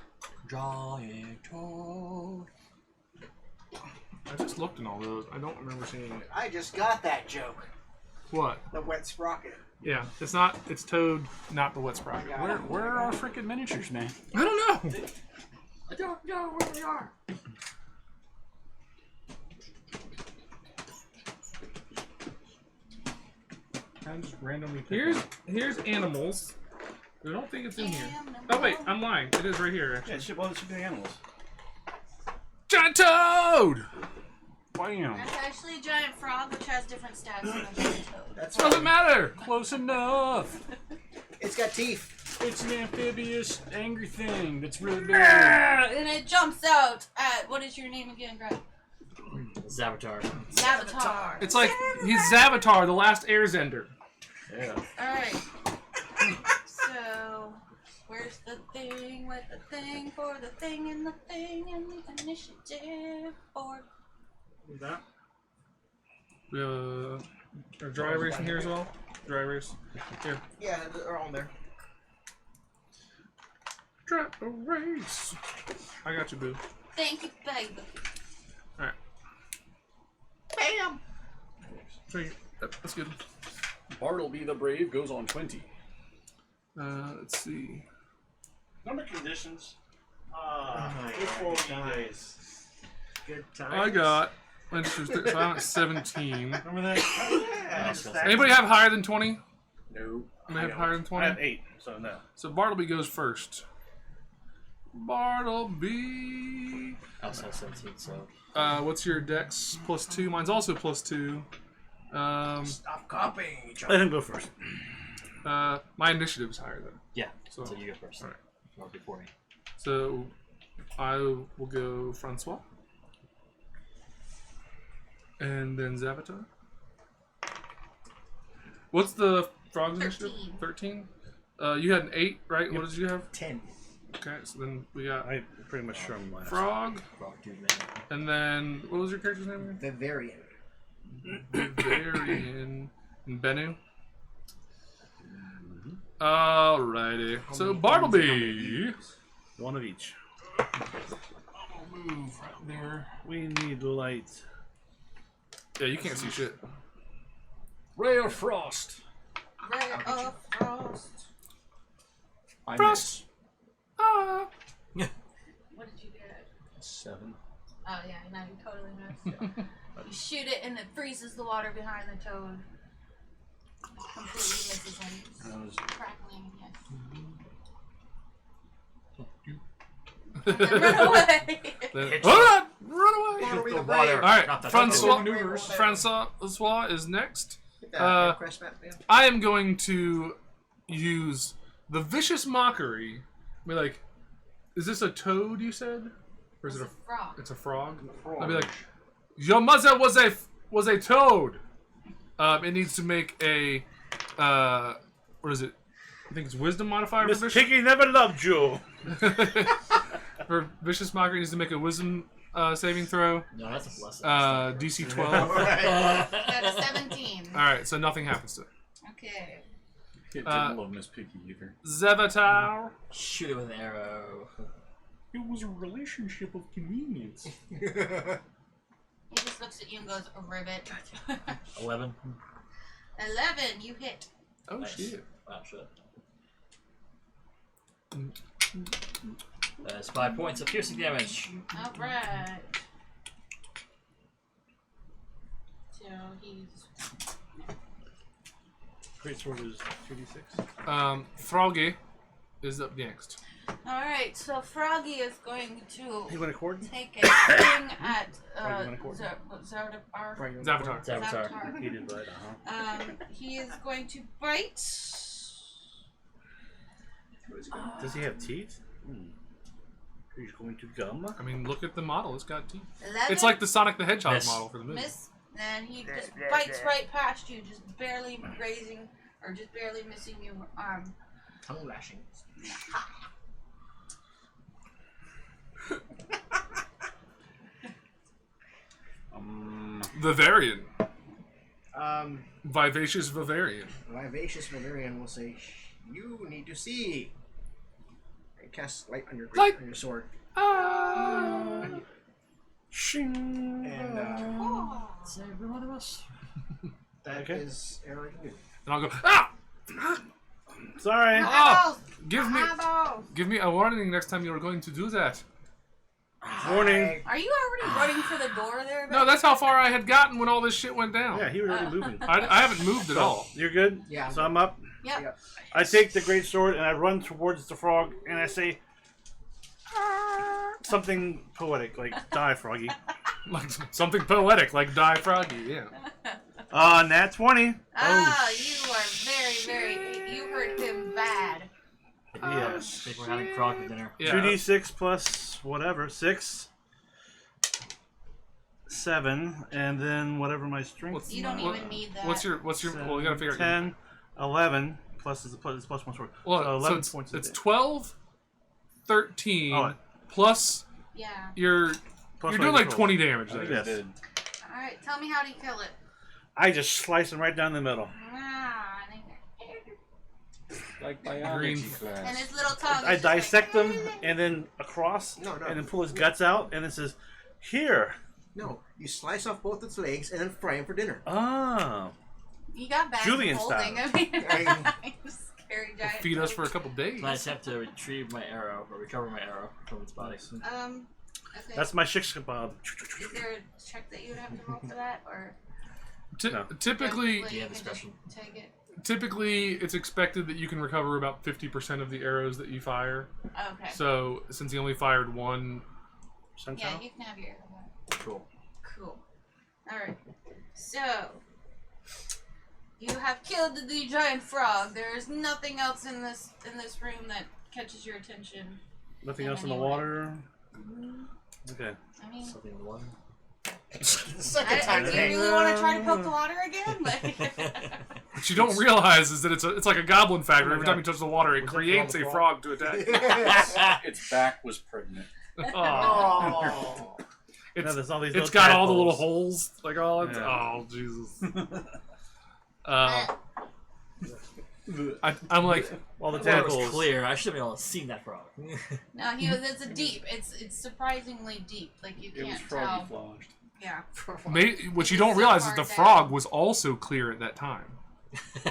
Giant toad. I just looked in all those. I don't remember seeing it. I just got that joke. What? The wet sprocket. Yeah, it's not. It's Toad, not the wet sprocket. Where are our freaking miniatures, man? I don't know. I don't know where they are. I'm just randomly picking. Here's animals. I don't think it's in here. Oh wait, I'm lying. It is right here. Actually. Yeah, it should be animals. Giant Toad. Bam! That's actually a giant frog, which has different stats than a giant toad. That's Doesn't fine. matter. Close enough. It's got teeth. It's an amphibious, angry thing that's really big. And it jumps out at, what is your name again, Greg? Zavatar. Zavatar. It's like he's Zavatar, the last Airbender. Yeah. Alright. So, where's the thing with the thing for the thing and the thing and the initiative board? That. We have a dry erase in here as well. Dry erase. Here. Yeah, they're all in there. Dry erase. I got you, boo. Thank you, baby. Alright. Bam! Thank you. Yep, that's good. Bartleby the Brave goes on 20. Let's see. Number conditions. Good for you guys. Good I got. So I'm at 17. Remember that? Yeah. Anybody have higher than 20? No. Anybody have higher than I 20? have 8, so no. So Bartleby goes first. Bartleby. I also have 17, so. What's your dex? +2. Mine's also +2. Stop copying each Let other. him go first. My initiative is higher than. Yeah, So- so you go first. alright. Or before me. So I will go Francois. And then Zavatar. What's the frog's initiative? 13. You had an 8, right? What did you have? 10. Okay, so then we got I'm pretty much sure I'm last. Frog, Rock dude, man. and then what was your character's name again? Vivarian. Vivarian and Bennu. Alrighty. So Bartleby. One of each. I'll move right there. We need light. Yeah, you can't see shit. Ray of Frost. Ray of Frost. I Frost. Ah. What did you get? miss 7. Oh yeah, no, you totally missed. You shoot it and it freezes the water behind the toad. Completely misses him. That was Crackling, yes. And then run away. Then, hold on! Run away! Bartleby the the water. Brave. Alright, Not that Francois, maneuvers. Francois is next. Get that crest map, man. I am going to use the vicious mockery. Be like, is this a toad you said? Or is it It's a a frog. it's a frog? frog. I'll be like, your mother was a toad. It needs to make a what is it? I think it's wisdom modifier Miss for vicious. Piggy never loved you. For vicious mockery needs to make a wisdom saving throw. No, that's a blessing. DC 12. All Got a 17. right, so nothing happens to it. Okay. It didn't love Miss Piggy either. Zevatar. Shoot it with an arrow. It was a relationship of convenience. He just looks at you and goes, a rivet. 11. 11, you hit. Oh Nice. shit. Wow, shit. That's 5 points of piercing damage. Alright. So he's Great sword is 2d6. Froggy is up next. Alright, so Froggy is going to You want a cord? take a swing at Right, you want a cord? Zavatar. Zavatar. Zavatar. He did right, He is going to bite. Does he have teeth? He's going to gum? I mean, look at the model. It's got teeth. 11. It's like the Sonic the Hedgehog Miss. model for the movie. Miss, and he just bites right past you, just barely grazing, or just barely missing your arm. Tongue lashing. Bavarian. Um, Vivacious Bavarian. Vivacious Bavarian will say, "You need to see." And cast light on your Light. on your sword. Shing. And Is that every one of us? that is all I can do. And I'll go, ah! Sorry. Eyeballs! Give me a warning next time you are going to do that. Warning. Are you already running for the door there? No, that's how far I had gotten when all this shit went down. Yeah, he was already moving. I haven't moved at all. You're good? Yeah. So I'm up. Yep. Yep. I take the great sword and I run towards the frog and I say something poetic, like "Die, froggy." Like something poetic, like Die Froggy, yeah. Nat 20. Ah, you are very, you hurt him bad. I Yes. think we're having frog for dinner. Yeah. 2d6 plus whatever, 6, 7, and then whatever my strength. What's- You don't what- even need that. What's your, well, we gotta figure out. 10, 11, plus is plus 1 sword. Well, so 11 so points. it's a day. 12, 13, Oh, plus Yeah. you're Plus you're my doing like control. 20 damage there. Yes. Alright, tell me how do you kill it? I just slice him right down the middle. Ah, Like Green. biology and class. his little tongue. I is just dissect like, him and then across, No. and then pull his guts out, and it says, "Here." No, you slice off both its legs and then fry them for dinner. Oh. You got back Julian holding. style. I mean, scary giant. Feed us for a toad. couple days. I just have to retrieve my arrow, or recover my arrow from its body. Okay. That's my shish kebab. Is there a check that you would have to roll for that, or No. Typically, like, Yeah, you the can special. just take it? typically it's expected that you can recover about 50% of the arrows that you fire. Okay. So since he only fired one, Yeah, Sunshine? you can have your arrow back. Cool. Cool. Alright. So you have killed the giant frog. There is nothing else in this room that catches your attention. Nothing Yeah, else in the anyway. water? Okay. I mean, Something in the water. The second time do you today. really want to try to poke the water again? what you don't realize is that it's like a goblin factory. Oh my Every time God. you touch the water, it Was that creates from a the frog to attack. Its back was pregnant. Oh. Oh. No, there's all these It's little got all the little tadpoles. holes, like all. It's, Yeah. Oh Jesus! I'm like, All the The water was tadpoles. clear. I should have been able to see that frog. No, it's a deep. It's surprisingly deep. Like you It was can't froggy tell. flanged. Yeah. what you don't realize is the frog was also clear at that time.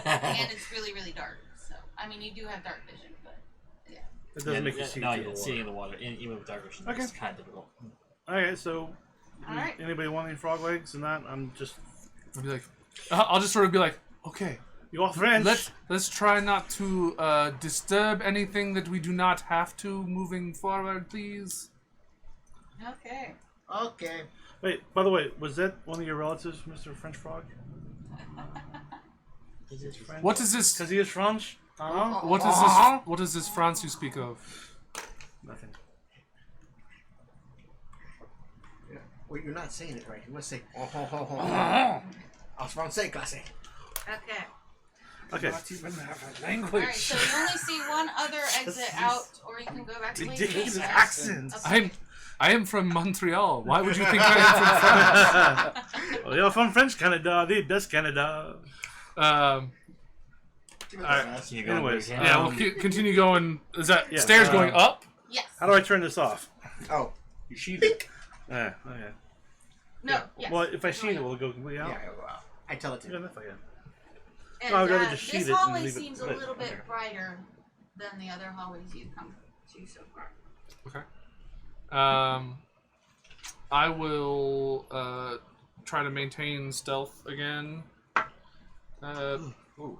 And it's really, really dark. So I mean, you do have dark vision, but yeah. It doesn't make you see no, through yeah, the seeing water. the water, even with dark vision, Okay. it's kind of difficult. Alright, so All right. anybody want any frog legs? And that I'm just I'll be like, I'll just sort of be like, okay, you all French. let's try not to disturb anything that we do not have to moving forward, please. Okay. Okay. Wait, by the way, was that one of your relatives, Mr. French Frog? Is it French? What is this? Because he is French? What is this? What is this France you speak of? Nothing. Yeah. Well, you're not saying it right. You must say, En français, classe. Okay. Okay. Not even have a All language. right. So you only see one other exit out, or you can go back to where you Ridiculous came. accents. I am from Montreal. Why would you think I am from France? Well, you're from French Canada, the best Canada. Alright. Can you go Anyways, and Yeah, we'll continue going. Is that Yeah, stairs going up? Yes. How do I turn this off? Oh. You sheathe it. Okay. No. Yes. Well, if I sheet it, will it go completely out? Yeah, well, I tell it to Yeah, you. that's fine. And, I would rather just sheet this it and hallway leave it seems a lit. little bit Okay. brighter than the other hallways you've come to so far. Okay. I will try to maintain stealth again. Ooh.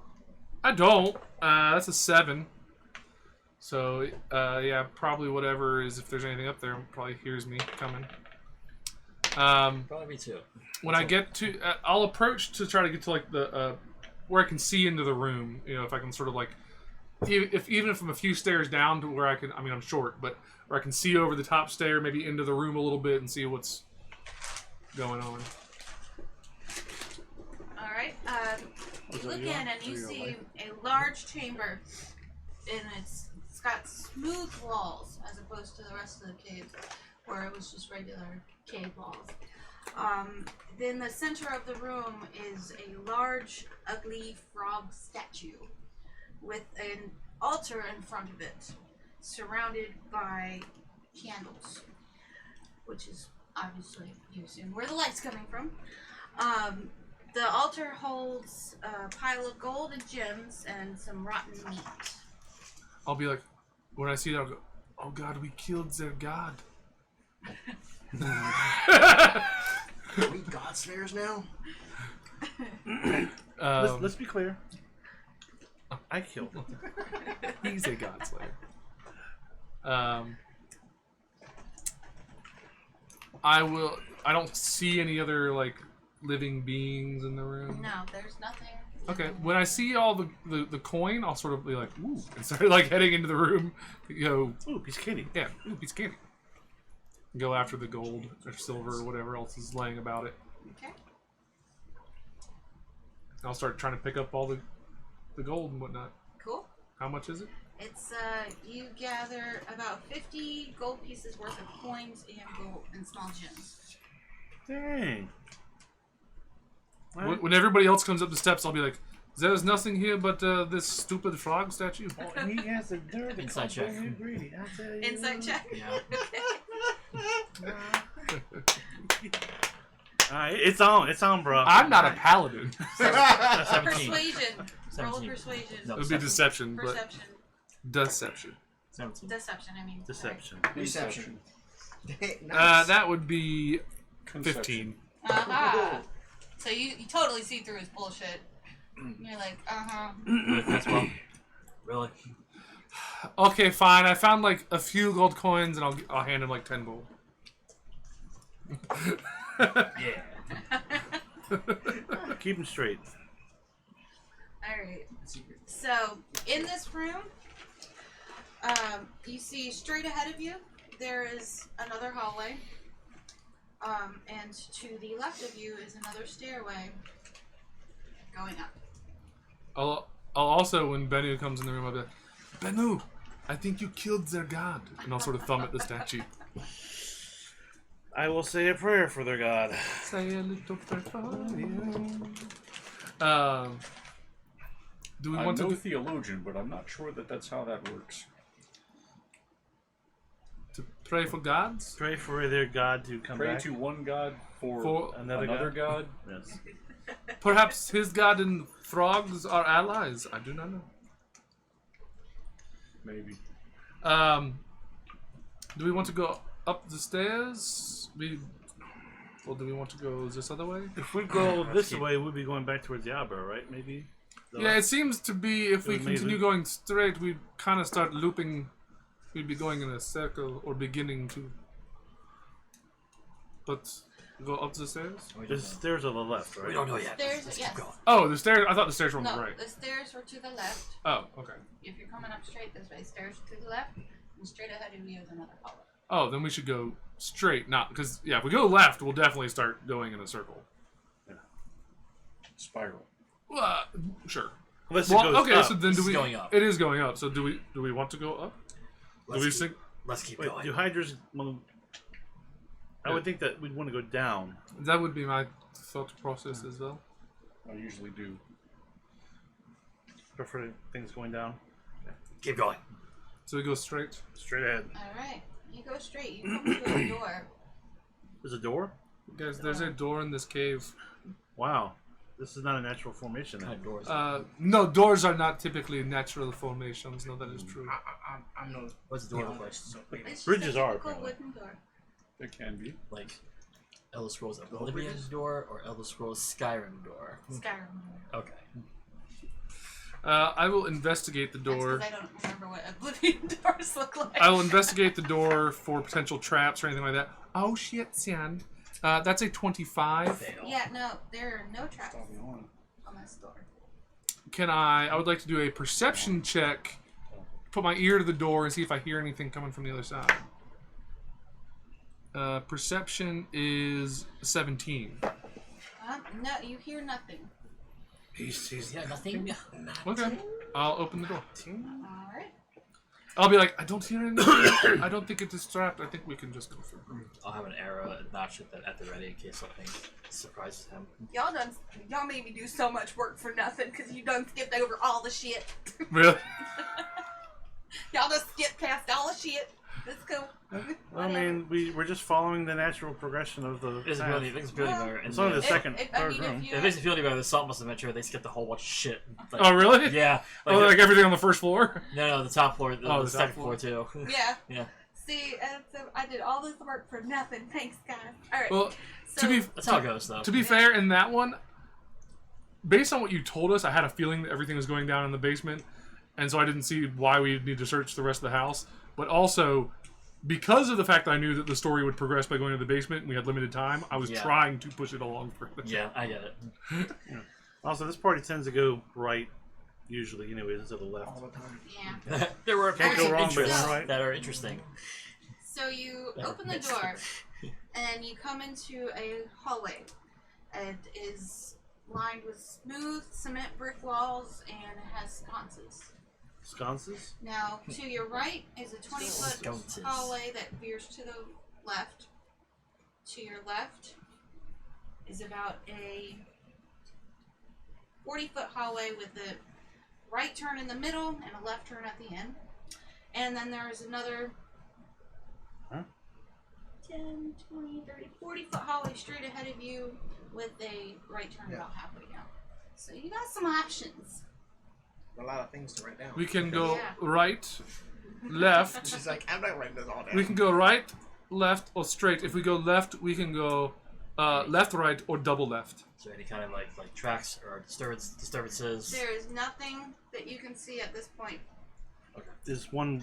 I don't. That's a 7. So, yeah, probably whatever is, if there's anything up there, probably hears me coming. Probably me too. When I get to, I'll approach to try to get to like the where I can see into the room. You know, if I can sort of like, even if I'm a few stairs down to where I can. I mean, I'm short, but where I can see over the top stair, maybe into the room a little bit and see what's going on. All right. You look in and you see a large chamber, and it's got smooth walls as opposed to the rest of the cave, where it was just regular cave walls. Then the center of the room is a large, ugly frog statue with an altar in front of it, surrounded by candles, which is obviously, you assume, where the light's coming from. The altar holds a pile of gold and gems and some rotten meat. I'll be like, when I see it, I'll go, "Oh God, we killed their god." Are we god slayers now? Let's be clear. I killed him. He's a god slayer. I don't see any other like living beings in the room. No, there's nothing. Okay, when I see all the coin, I'll sort of be like, "Ooh," and start like heading into the room. Go, Ooh, piece of candy. yeah, ooh, piece of candy. Go after the gold or silver or whatever else is laying about it. Okay. I'll start trying to pick up all the gold and whatnot. Cool. How much is it? It's you gather about 50 gold pieces worth of coins and gold and small gems. Dang. When everybody else comes up the steps, I'll be like, "There's nothing here but this stupid frog statue." Oh, and he has a dirt. Inside check. Greedy. I tell you. Inside check. Yeah. It's on. It's on, bro. I'm not a paladin. 17. Persuasion. Roll 17. persuasion. No. It would be deception, but Perception. deception. 17. Deception, I mean. Deception. Deception. That would be 15. Uh-huh. So you totally see through his bullshit. You're like, uh-huh. That's well. Really? Okay, fine. I found like a few gold coins, and I'll hand him like 10 gold. Yeah. Keep him straight. Alright. So, in this room, you see straight ahead of you, there is another hallway. And to the left of you is another stairway going up. I'll also, when Bennu comes in the room, I'll be like, "Bennu, I think you killed their god," and I'll sort of thumb at the statue. I will say a prayer for their god. Say a little prayer for you. Do we I'm want no to theologian, but I'm not sure that that's how that works. pray for gods? Pray for their god to come Pray back. to one god for For another god. Yes. Perhaps his god and frogs are allies. I do not know. Maybe. Do we want to go up the stairs? Or do we want to go this other way? If we go this way, we'll be going back towards the Abra, right? Maybe. Yeah, it seems to be if we Maybe. continue going straight, we kind of start looping. We'd be going in a circle or beginning to. But go up the stairs? The stairs are the left, right? We don't know yet. Stairs, Let's yes. keep going. Oh, the stairs. I thought the stairs were on No, the right. the stairs were to the left. Oh, okay. If you're coming up straight this way, stairs to the left, and straight ahead of you is another hallway. Oh, then we should go straight. Not because if we go left, we'll definitely start going in a circle. Spiral. Sure. Unless it Well, goes okay. up. So then This do is we? going up. It is going up. So do we want to go up? Let's keep Wait, going. do Hydras? Well, I would think that we'd want to go down. That would be my thought process as well. I usually do. Prefer things going down. Keep going. So we go straight. Straight ahead. Alright, you go straight. You come to a door. There's a door? Guys, there's a door in this cave. Wow. This is not a natural formation. Kind Then. of doors. No, doors are not typically natural formations. No, that is true. I'm no. What's the door look like? It's just Bridges a are, typical apparently. wooden door. There can be. Like Elder Scrolls Oblivion door or Elder Scrolls Skyrim door? Skyrim door. Okay. I will investigate the That's door. because I don't remember what oblivion doors look like. I will investigate the door for potential traps or anything like that. Oh shit, Sian. That's a 25. Fail. Yeah, no, there are no traps on this door. I would like to do a perception check. Put my ear to the door and see if I hear anything coming from the other side. Perception is 17. No, you hear nothing. Yeah, nothing. Okay. I'll open the door. Alright. I'll be like, I don't hear anything. I don't think it's trapped. I think we can just go through. I'll have an arrow notch at the ready in case something surprises him. Y'all made me do so much work for nothing because you done skipped over all the shit. Really? Y'all just skipped past all the shit. Let's go. I mean, we're just following the natural progression of the It's path. really better. It's only the second, I third mean, room. if you It makes me feel any better. The SaltMarsh adventure, they skipped a whole bunch of shit. Like, Oh, really? Yeah. Like everything on the first floor? No, the top floor, the the second top floor too. Yeah. Yeah. See, so I did all this work for nothing. Thanks, guys. All right. Well, so, to be That's how it goes, though. To be fair, in that one, based on what you told us, I had a feeling that everything was going down in the basement, and so I didn't see why we need to search the rest of the house. But also, because of the fact that I knew that the story would progress by going to the basement and we had limited time, I was trying to push it along further. Yeah, I get it. Also, this party tends to go right, usually, anyways, instead of left. All the time. Yeah. There were Can't go some wrong by interests going right. that are interesting. So you That open the missed. door, and you come into a hallway. It is lined with smooth cement brick walls, and it has sconces. Sconces? Now, to your right is a 20-foot Sconces. hallway that veers to the left. To your left is about a 40-foot hallway with a right turn in the middle and a left turn at the end. And then there is another 10, 20, 30, 40-foot hallway straight ahead of you with a right turn about halfway down. So you got some options. A lot of things to write down. We can go Yeah. right, left. She's like, I'm not writing this all down. We can go right, left, or straight. If we go left, we can go left, right, or double left. Is there any kind of like tracks or disturbances? There is nothing that you can see at this point. Is one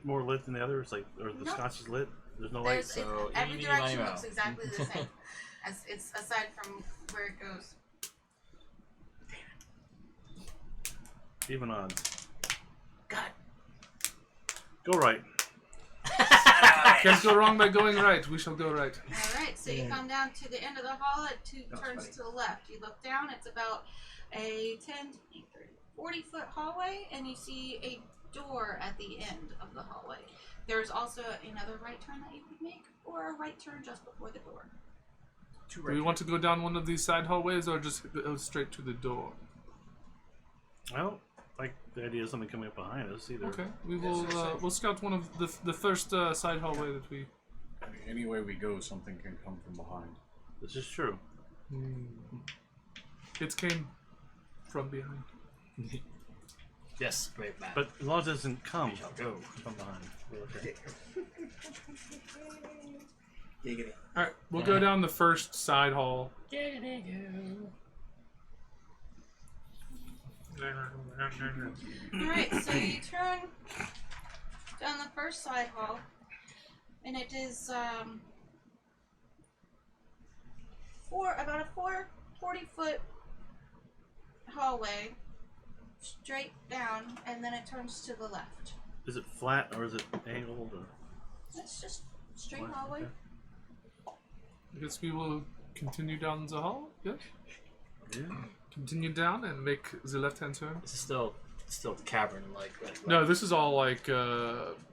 more lit than the other? It's like, or the Nope. scotch is lit? There's no There's light. So, every eeny, direction meeny, looks moe. exactly the same. As it's aside from where it goes. Even odds. God. Go right. Can't go wrong by going right. We shall go right. Alright, so you come down to the end of the hall, it That's turns funny. to the left. You look down, it's about a 10, 20, 30, 40-foot hallway, and you see a door at the end of the hallway. There's also another right turn that you could make, or a right turn just before the door. Two Do we want to go down one of these side hallways or just go straight to the door? I don't like the idea of something coming up behind us either. Okay, we will. We'll scout one of the first side hallway that we. Any way we go, something can come from behind. This is true. It came from behind. Yes, brave man. But as long as it doesn't come We shall go. from behind. we're okay. Giggity. All right, we'll go down the first side hall. Alright, so you turn down the first side hall, and it is about a 40-foot hallway straight down, and then it turns to the left. Is it flat or is it angled? Or? It's just straight What? hallway. I guess we will continue down the hall. Yes. Yeah. Continue down and make the left-hand turn. This is still cavern like. No, this is all like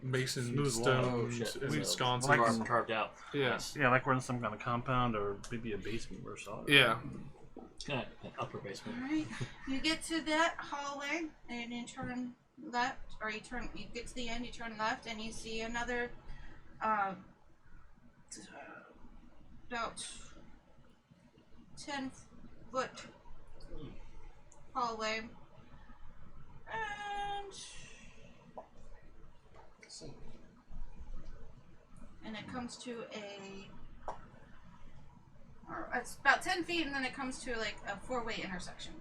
mason Smooth stones wall. Oh, shit. and So, sconces. carved out. Yeah. Nice. Yeah, like we're in some kind of compound or maybe a basement or something. Yeah. An upper basement. Alright, you get to that hallway, and you turn left, or you get to the end, you turn left, and you see another about 10-foot hallway, and it comes to it's about 10 feet, and then it comes to like a 4-way intersection.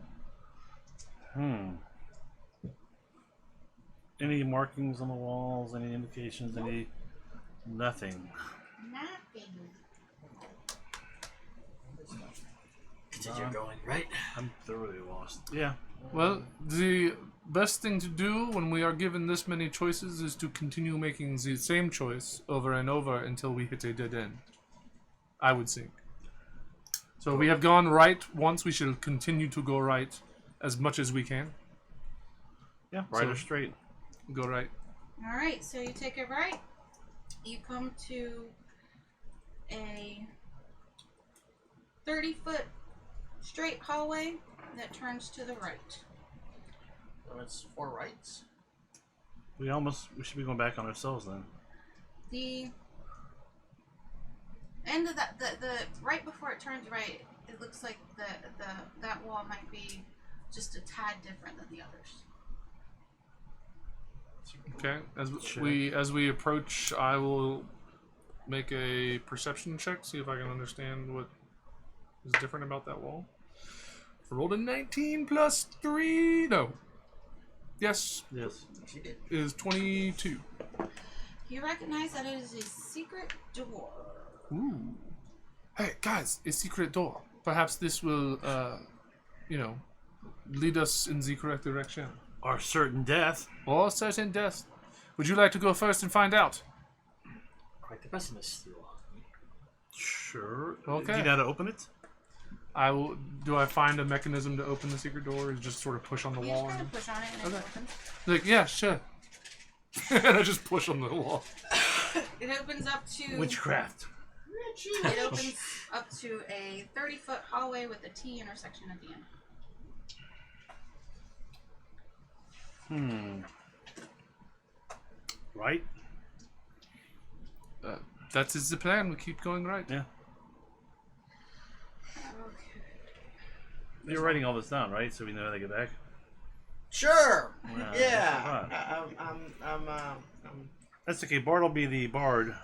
Any markings on the walls? Any indications? Any nothing? Nothing. Continue going, right? I'm thoroughly lost. Yeah. Well, the best thing to do when we are given this many choices is to continue making the same choice over and over until we hit a dead end. I would think. So we have gone right once, we should continue to go right as much as we can. Yeah. Right So- or straight. Go right. All right, so you take it right. You come to a 30-foot straight hallway that turns to the right. So it's 4 rights. We should be going back on ourselves then. The end of that, the right before it turns right, it looks like that wall might be just a tad different than the others. Okay. As we approach, I will make a perception check, see if I can understand what is different about that wall. Rolled a 19 plus 3. No. Yes, Yes. She did. is 22. You recognize that it is a secret door. Ooh. Hey, guys, a secret door. Perhaps this will, lead us in the correct direction. Or certain death. Or certain death. Would you like to go first and find out? Quite the pessimist you are. Sure. Okay. Do you know how to open it? I will. Do I find a mechanism to open the secret door, or just sort of push on the You wall? just kind of push on it and Okay. it opens. Like, yeah, sure. And I just push on the wall. It opens up to Witchcraft. It opens up to a 30-foot hallway with a T intersection at the end. Right? That is the plan. We keep going right. Yeah. Okay. You're writing all this down, right? So we know how to get back. Sure. Wow, Yeah. that's That's okay. Bard will be the bard.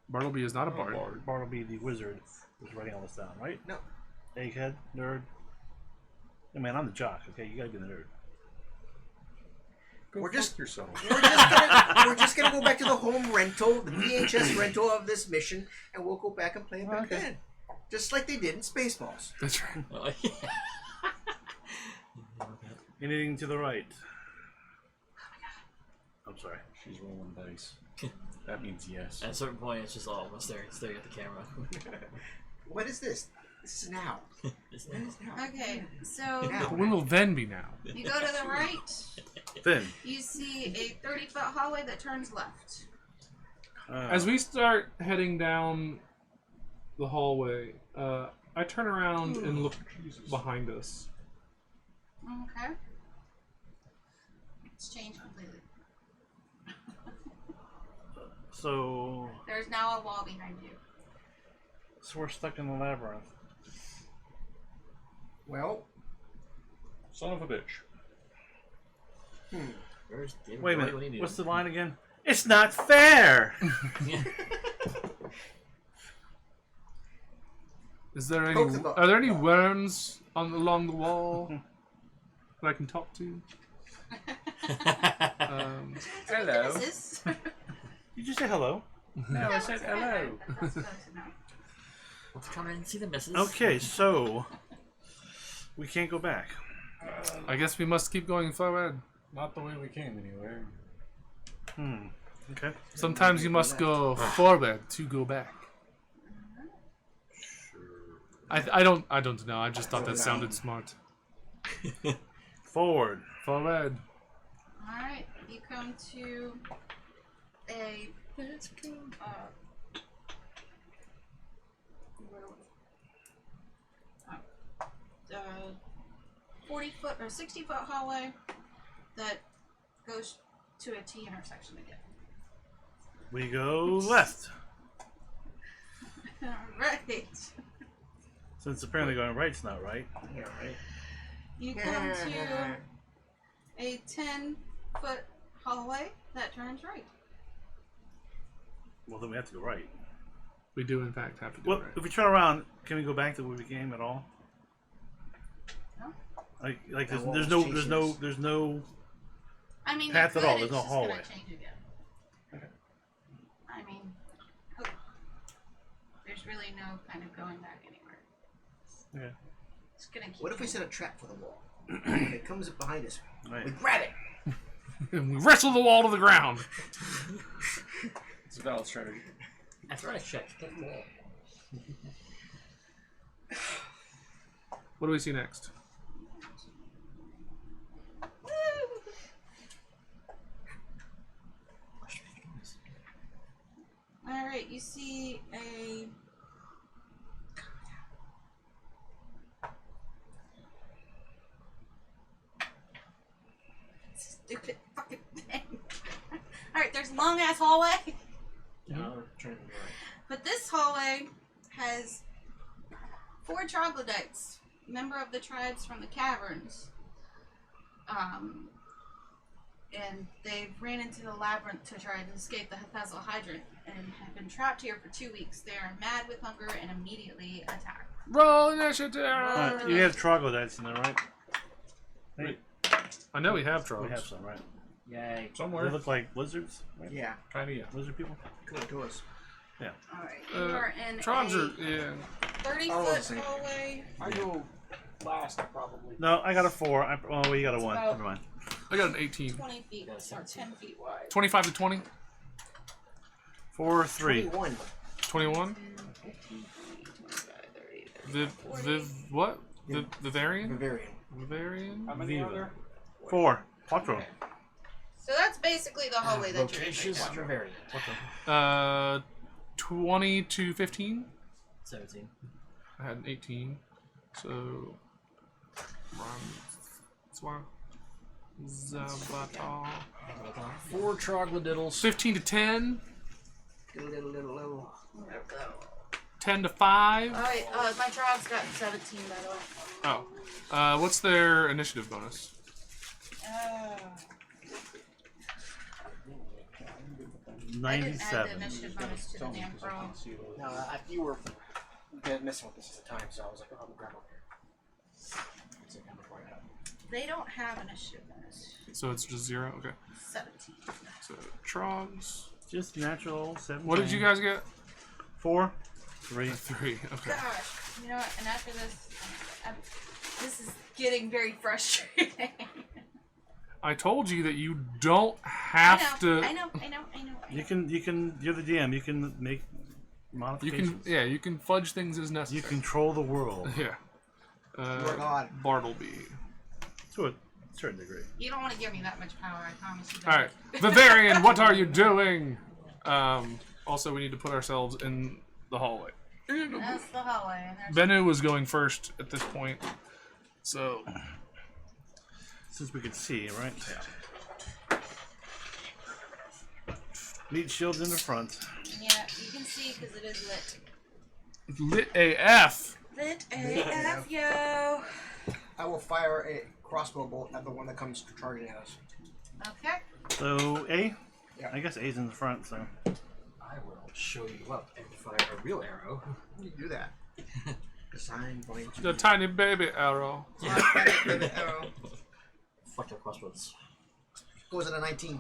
Bartleby is not a bard. Bard will be the wizard who's writing all this down, right? No. Egghead, nerd. Hey man, I'm the jock. Okay, you gotta be the nerd. Go We're fuck just- yourself. We're just gonna go back to the home rental, the VHS rental of this mission, and we'll go back and play it back then, just like they did in Spaceballs. That's right. Oh, yeah. Anything to the right? I'm sorry. She's rolling dice. That means yes. At a certain point, it's just all of us staring at the camera. What is this? This is now. Isn't What it? is now? Okay, so Now. When will then be now? you go to the right. Then, You see a 30-foot hallway that turns left. As we start heading down the hallway, I turn around and look behind us. Okay. It's changed completely. so There's now a wall behind you. we're stuck in the labyrinth. Well, Son of a bitch. Where's David Wait a Bowie minute. when you need What's him? the line again? It's not fair. Is there any? Poke the ball. Are there any worms along the wall that I can talk to? Hello. This is. You just say hello. No, I said hello. That's close enough. Let's come in and see the missus. Okay, so we can't go back. I guess we must keep going forward. Not the way we came, anyway. Okay. Sometimes you must go forward to go back. I don't know. I just thought that sounded smart. Forward. Forward. Alright, you come to a. Let's go. 40-foot or 60-foot hallway that goes to a T intersection again. We go left. Right. Since apparently going right's not right. yeah, right. You come to a 10-foot hallway that turns right. Well, then we have to go right. We do in fact have to do Well, it right. if we turn around, can we go back to where we came at all? No. Like That wall there's was no chasing us. there's no I mean, path you at all. could, There's no it's just hallway. gonna change again. I mean, there's really no kind of going back anywhere. Okay. It's gonna keep. What if we set a trap for the wall? It comes up behind us. Right. We grab it. And we wrestle the wall to the ground. It's a valid strategy. After I checked, get the wall. What do we see next? All right, you see a. Stupid fucking thing. All right, there's a long ass hallway, but this hallway has 4 troglodytes, member of the tribes from the caverns. And they've ran into the labyrinth to try and escape the Hephaesal hydrant and have been trapped here for 2 weeks. They are mad with hunger and immediately attack. Roll initiative! You have troglodytes in there, right? Hey, I know we have we trolls. have some, right? Yay. They Somewhere. look like lizards, right? Yeah. Kinda, yeah. Lizard people. Come on, to us. All right, you are in Trogs a are, yeah. 30-foot hallway. I go last, probably. No, I got a 4. Oh, well, you got a 1. about- Never mind. I got an 18. 20 feet or 10 feet wide. 25 to 20? 4, 3. 21. 21? 30, What? Vivarian? Bavarian. Vivarian? How many are there? 4. Quattro. So that's basically the hallway that you're in. Vocations right now. Bavarian. 20 to 15? 17. I had an 18. So. Zabata. 4 troglodytals. 15 to 10? Little. 10 to 5? Alright, my trog's got 17 by the way. Oh. What's their initiative bonus? I didn't add the 97. initiative bonus to the damn frog. No, you were messing with this at the time, so I was like, oh, I'm gonna grab it. They don't have initiative bonus. So it's just 0? Okay. 17. So, Trogs. Just natural 7. What did you guys get? 4, 3. 3. Okay. Gosh, you know what? And after this, this is getting very frustrating. I told you that you don't have to. I know. You can. You're the DM. You can make You modifications. can, yeah, you can fudge things as You necessary. control the world Yeah. You're God. Bartleby. to a certain degree. You don't want to give me that much power, I promise you. All right, Vivarian, what are you doing? Also, we need to put ourselves in the hallway. That's the hallway. And there's Bennu was going first at this point, so Since we can see, right? Yeah. Meat shields in the front. yeah, you can see because it is lit. lit AF. Lit AF, yo. I will fire a crossbow bolt at the one that comes charging at us. Okay. So A. Yeah. I guess A's in the front. So I will show you up and fire a real arrow. How do you do that? Design blank. The tiny baby arrow. Arrow. Fuck your crossbows. Goes at a 19.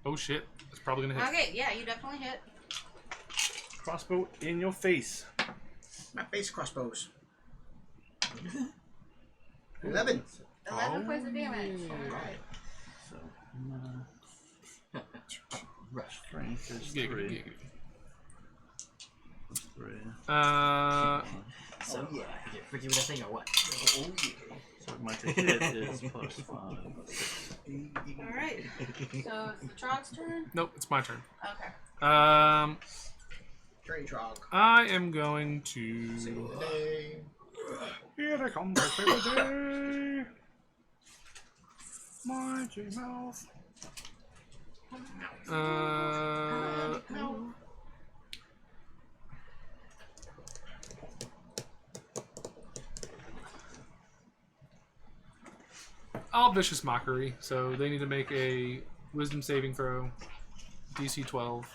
Oh shit, it's probably gonna hit. Okay, yeah, you definitely hit. crossbow in your face. My face crossbows. 11. 11 points of damage. Alright. So Rush. strength is Giggity, 3. giggity. 3. So, yeah. you get freaky with that thing or what? Oh yeah. So my to hit is plus 5. Alright. So it's the Trog's turn? Nope, it's my turn. Okay. Train trog. I am going to. Hey. Here they come, my favorite day. Mighty mouth. No. I'll vicious mockery. So they need to make a wisdom saving throw, DC 12.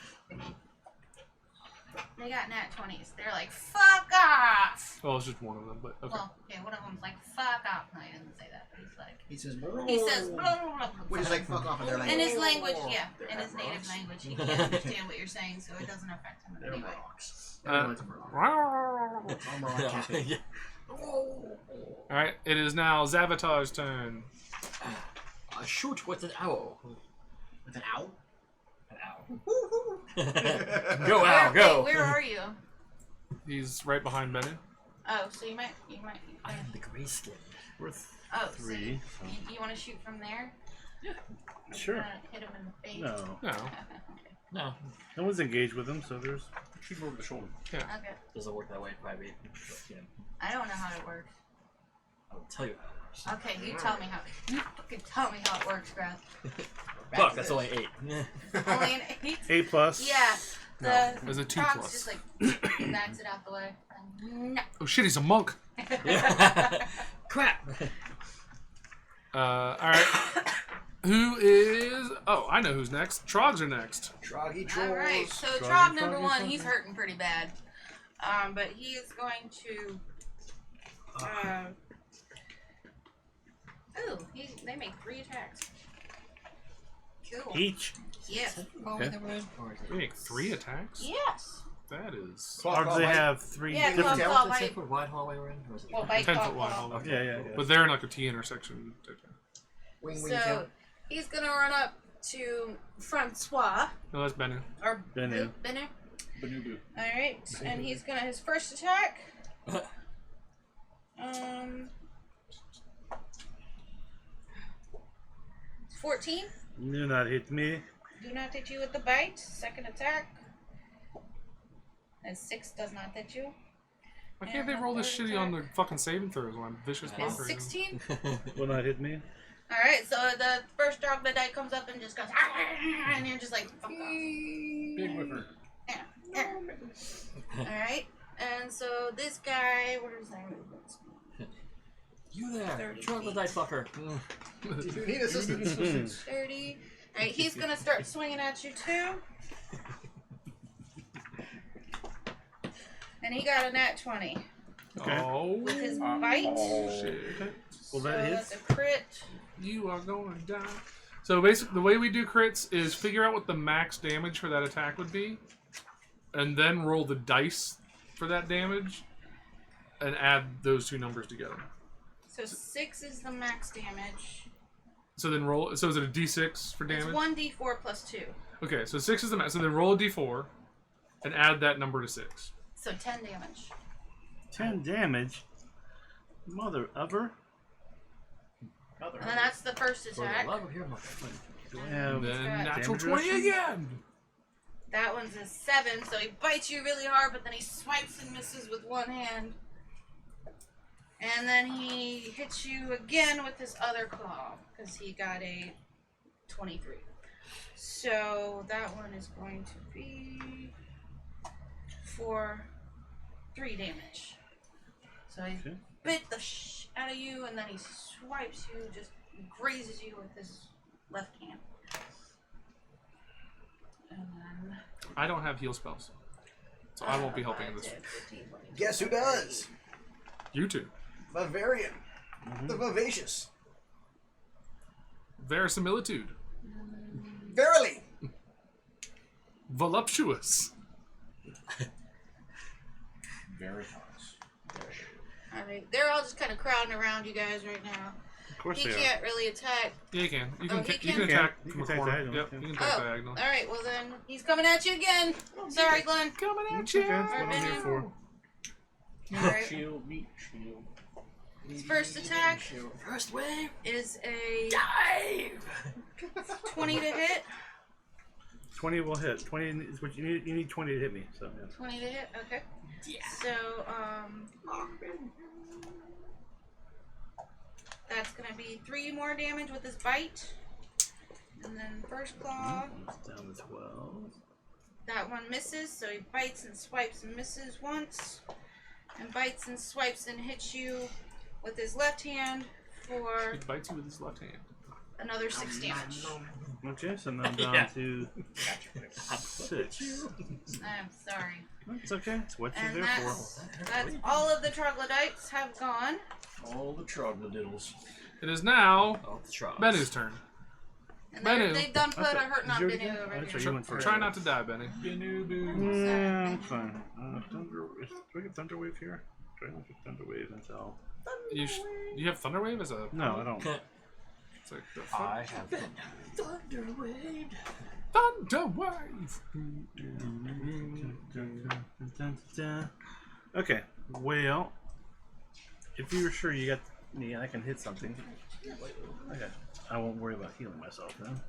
They got nat 20s. They're like, fuck off! Well, it's just one of them, but okay. Well, yeah, one of them's like, fuck off. No, he doesn't say that, but he's like... He says, He says, blah, blah, blah, which is like fuck off in their in language. his language, yeah. In his native language. He can't understand what you're saying, so it doesn't affect him in any way. Alright, it is now Zavatar's turn. Shoot with an owl. With an owl? An owl. Go, owl, go. Wait, where are you? He's right behind Benny. Oh, so you might... I am the gray skin. Worth Oh, 3. so you want to shoot from there? Sure. Hit him in the face? No. No. No, No one's engaged with him, so there's. Shoot over the shoulder. Yeah. Okay. doesn't work that way, probably. Yeah. I don't know how it works. I will tell you how it works. Okay, you tell me how. You fucking tell me how it works, Grant. Fuck, that's only 8. Only an 8? 8 plus. Yeah. The There's a 2 Frog's plus. just like backs it out the way. No. Oh shit, he's a monk. Crap. Alright. Who is... Oh, I know who's next. Trogs are next. Troggy trolls. Alright, so Froggy, Trog number froggy, 1, froggy. he's hurting pretty bad. But he is going to... Ooh, they make 3 attacks. Cool. Each. Yes. Okay. We make 3 attacks? Yes. That is... Or do they have 3 Yeah, different? claw, What's bite. that 10-foot wide hallway we're in? Or is it Well, bite, 10 claw, foot wide claw. hallway. Yeah, yeah, yeah. But they're in like a T intersection. Wing, wing, So tail. he's gonna run up to Francois No, that's Benny. or Benu. Benu. Banubu. All right, and he's gonna his first attack. 14. Do not hit me. Do not hit you with the bite. Second attack. And 6 does not hit you. Why can't they roll this shitty on the fucking saving throws when I'm vicious Is monster? 16. Will not hit me. All right, so the first troglodyte comes up and just goes, "Ah," and you're just like, fuck off. Big whiffer. All right, and so this guy, what is that movement? You there, 30 troglodyte fucker. Do you need assistance? 30. All right, he's gonna start swinging at you too. And he got a nat 20 Okay. Oh, with his bite. shit. Well, So that that's hits. a crit. You are gonna die. So basically, the way we do crits is figure out what the max damage for that attack would be, and then roll the dice for that damage, and add those 2 numbers together. So 6 is the max damage. So then roll. So is it a D6 for It's damage? 1d4 plus 2. Okay, so 6 is the max. So then roll a D4, and add that number to 6. So 10 damage. 10 damage. Mother ever. And then that's the first For the attack. love of your mother. Do I have And then got natural damage 20 reduction? again. That one's a 7, so he bites you really hard, but then he swipes and misses with one hand. And then he hits you again with his other claw, because he got a 23. So that one is going to be for 3 damage. So he Okay. bit the out of you, and then he swipes you, just grazes you with his left hand. And then... I don't have heal spells, so I won't be helping in this. 5, 10, 15, 20, Guess who does? You two. Bavarian. The vivacious. Verisimilitude. Verily. Voluptuous. Veritas. Alright, they're all just kind of crowding around you guys right now. Of course He they are. can't really attack. Yeah, you can. You Oh, can, he you can can? attack You from a can attack corner. diagonal, Yep, yeah. you can attack Oh, diagonal. alright, well then, he's coming at you again. Sorry, Glenn. Coming at It's you. okay. That's what I'm here for. Alright, Shield, meat, shield. his first attack First wave. is a Dive. 20 to hit. 20 will hit. 20 is what you need. You need 20 to hit me. So yeah. 20 to hit, okay. Yeah. So, that's gonna be 3 more damage with his bite. And then first claw, It's down to 12. that one misses, so he bites and swipes and misses once. And bites and swipes and hits you with his left hand for He bites you with his left hand. another 6 damage. Okay, so now I'm down Yeah. to 6. I'm sorry. It's okay. It's what you're And there that's all of the troglodytes have gone. All the troglodytes. It is now Oh, the Trogs. Benny's turn. And Bennu. they've done put a That's hurting on you Bennu again? over That's here. right, you went first. Try not to die, Benny. for. Yeah, I'm fine. Do I get Thunderwave here? Try not to get Thunderwave until. You have Thunderwave as a... No, I don't. It's like, the fuck? I have Thunderwave. Thunderwave! Okay, well, if you were sure you got me and I can hit something, okay, I won't worry about healing myself then.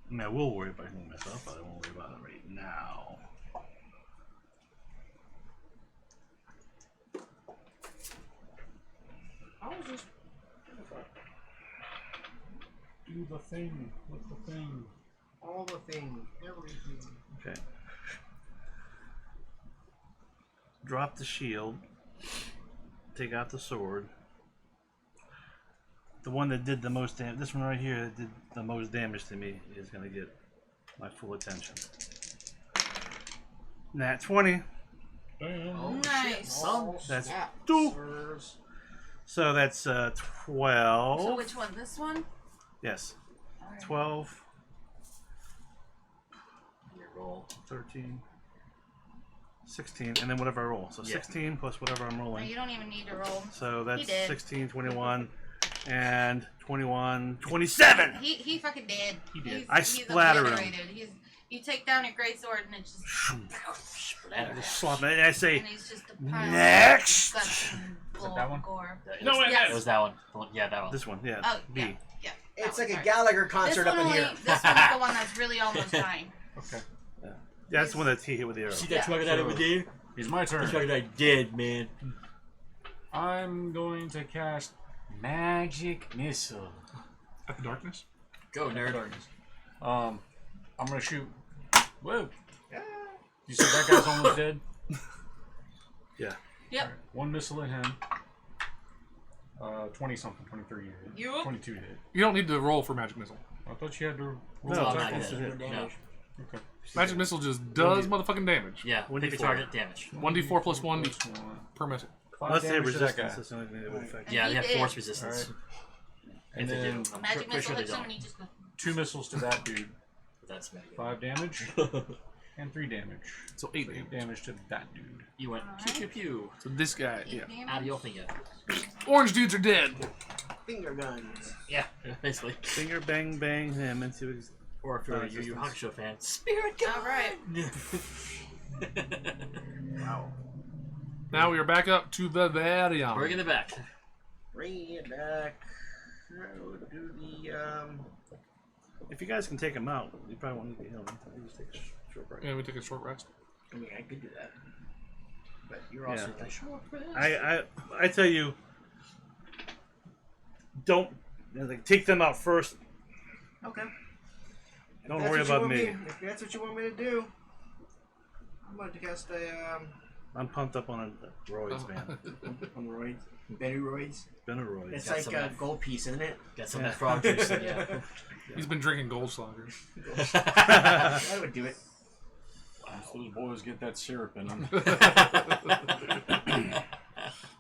I mean, I will worry about healing myself, but I won't worry about it right now. I was just do the thing. What's the thing? All the things, everything. Okay. Drop the shield. Take out the sword. The one that did the most damage, this one right here that did the most damage to me, is going to get my full attention. Nat 20. Bam. Nice. That's Yeah. 2. Sirs. So that's 12. So which one? This one? Yes. Alright. 12, Your roll. 13, 16, and then whatever I roll. So Yeah. 16 plus whatever I'm No, rolling. you don't even need to roll. So that's He did. 16, 21, and 21, 27! He fucking did. He did. He's, I he's splatter him. obliterated. You take down your great sword and it's just Slap it, and I say, and he's just a pile next! of guts and blood that one? gore. No, wait, Yes. It was that one. The one- Yeah, that one. This one, yeah. Oh, B. yeah. Yeah. It's that like one, a sorry. Gallagher concert this up in one here. only, this one's the one that's really almost dying. Okay. Yeah, that's the one that he hit with the arrow. See Yeah. that troglodyte over there? It's my That turn. troglodyte dead, man. I'm going to cast Magic Missile. At the darkness? Go, nerd. Darkness. I'm gonna shoot. Whoa. You said that guy's almost dead? Yeah. Yep. One missile at him. 20 something, 23 hit. You? 22 hit. You don't need to roll for Magic Missile. I thought you had to roll No, attack not roll. yet. it. No. Okay. Magic Missile just does motherfucking damage. Yeah, pick a 1d4. target damage. 1d4 plus 1 Plus one. per missile. 5 Let's say damage to that resistance, guy. that's the only thing that would affect. Yeah, he they have did. force resistance. Alright. If And they then do, I'm Magic pretty missile sure they hits him don't. and he just goes. 2 missiles to that dude. That's maybe. 5 damage. And 3 damage. So 8 8 damage. damage to that dude. You went pew pew pew. So this guy, yeah. Out of your finger. Orange dudes are dead. Finger guns. Yeah, basically. Finger bang bang him into his. Or if you're a Yu Yu Hakusho fan, Spirit Guide! Alright. Wow. Now we are back up to the Varian. Bring in the back. Bring it back. I'll do the If you guys can take him out, you probably won't need to heal him. You just take a short break. Yeah, we take a short rest. I mean, I could do that. But you're also I tell you, don't like take them out first. okay. If Don't that's worry what you about want me. If that's what you want me to do, I'm going to cast a I'm pumped up on roids, man. on roids, Benny roids. Been a roid. It's Got like some a left. gold piece, isn't it? Got some of that frog juice in ya. He's been drinking Goldschlager. I would do it. Those boys get that syrup in them.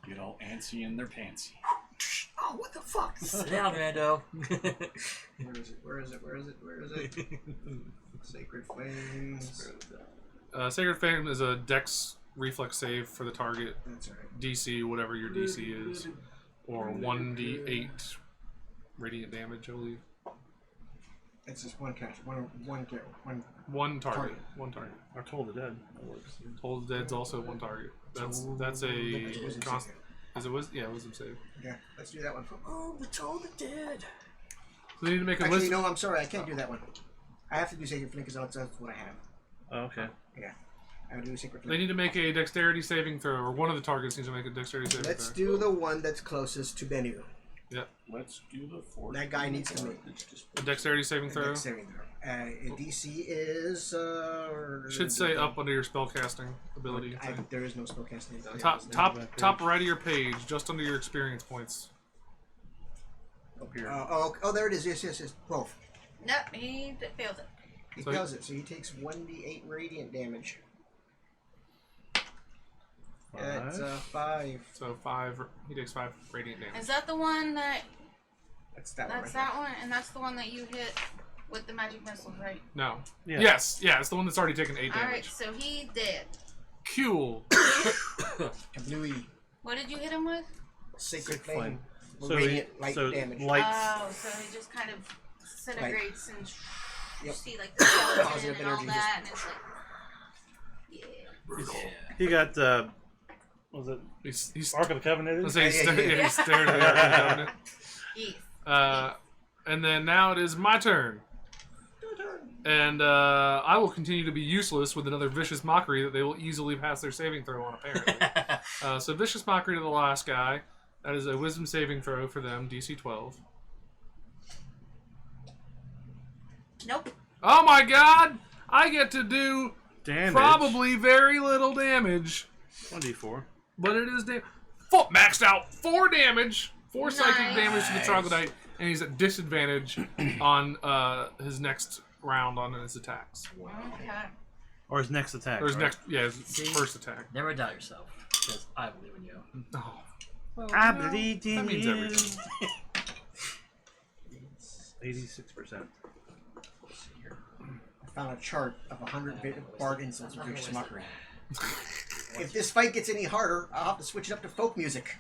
Get all antsy in their pantsy. Oh, what the fuck? Sit down, Rando. Where is it? Where is it? Where is it? Where is it? Sacred Flames. Sacred Flame is a Dex reflex save for the target. That's right. DC, whatever your DC is. Or 1d8 radiant damage, I believe. It's just one catch. One One target. Target. One target. Or Toll the Dead. That works. Toll the Dead's also one target. That's a Wisdom const. save. Is it wisdom save? Yeah, let's do that one. Oh, the Toll the Dead. So they need to make a Actually, list. no, I'm sorry. I can't do that one. I have to do Sacred Flame because that's what I have. Oh, okay. Yeah. I would do Sacred They Flame. need to make a dexterity saving throw, or one of the targets needs to make a dexterity saving Let's throw. do the one that's closest to Bennu. Yep. Let's do the force. That guy needs to make A dexterity saving throw. Next saving throw. DC is Should say up under your spellcasting ability. There is no spellcasting. Top right of your page, just under your experience points. up here. Oh, there it is. Yes. 12. Nope, he fails it. He So does it, so he takes 1d8 radiant damage. It's 5. So 5. He takes 5 radiant damage. Is that the one that? That's that one. That's right that one, and that's the one that you hit with the magic missiles, right? No. Yeah. Yes. Yeah. It's the one that's already taken 8 All right, damage. so he dead. Cool. Bluey. What did you hit him with? Sacred Flame. Flame. So Radiant light so damage. lights. Oh, so he just kind of disintegrates and you Yep. see like the skeleton Positive and all energy that, and it's like, yeah. He got was it He's Ark of the Covenant? let's say he's Yeah, yeah, he's staring at it. Yes. And then now it is my turn. And I will continue to be useless with another Vicious Mockery that they will easily pass their saving throw on, apparently. So Vicious Mockery to the last guy. That is a Wisdom saving throw for them, DC 12. Nope. Oh my god! I get to do Damage. probably very little damage. 1d4. But it is maxed out 4 damage. 4 psychic damage to the troglodyte. And he's at disadvantage on his next round on his attacks. Okay. Or his next attack. Or his right? next, his first attack. Never doubt yourself, because I believe in you. Oh. Well, I you know, believe in that means you. everything. 86%. I found a chart of 100 bargains with Vicious Mockery. If this fight gets any harder, I'll have to switch it up to folk music.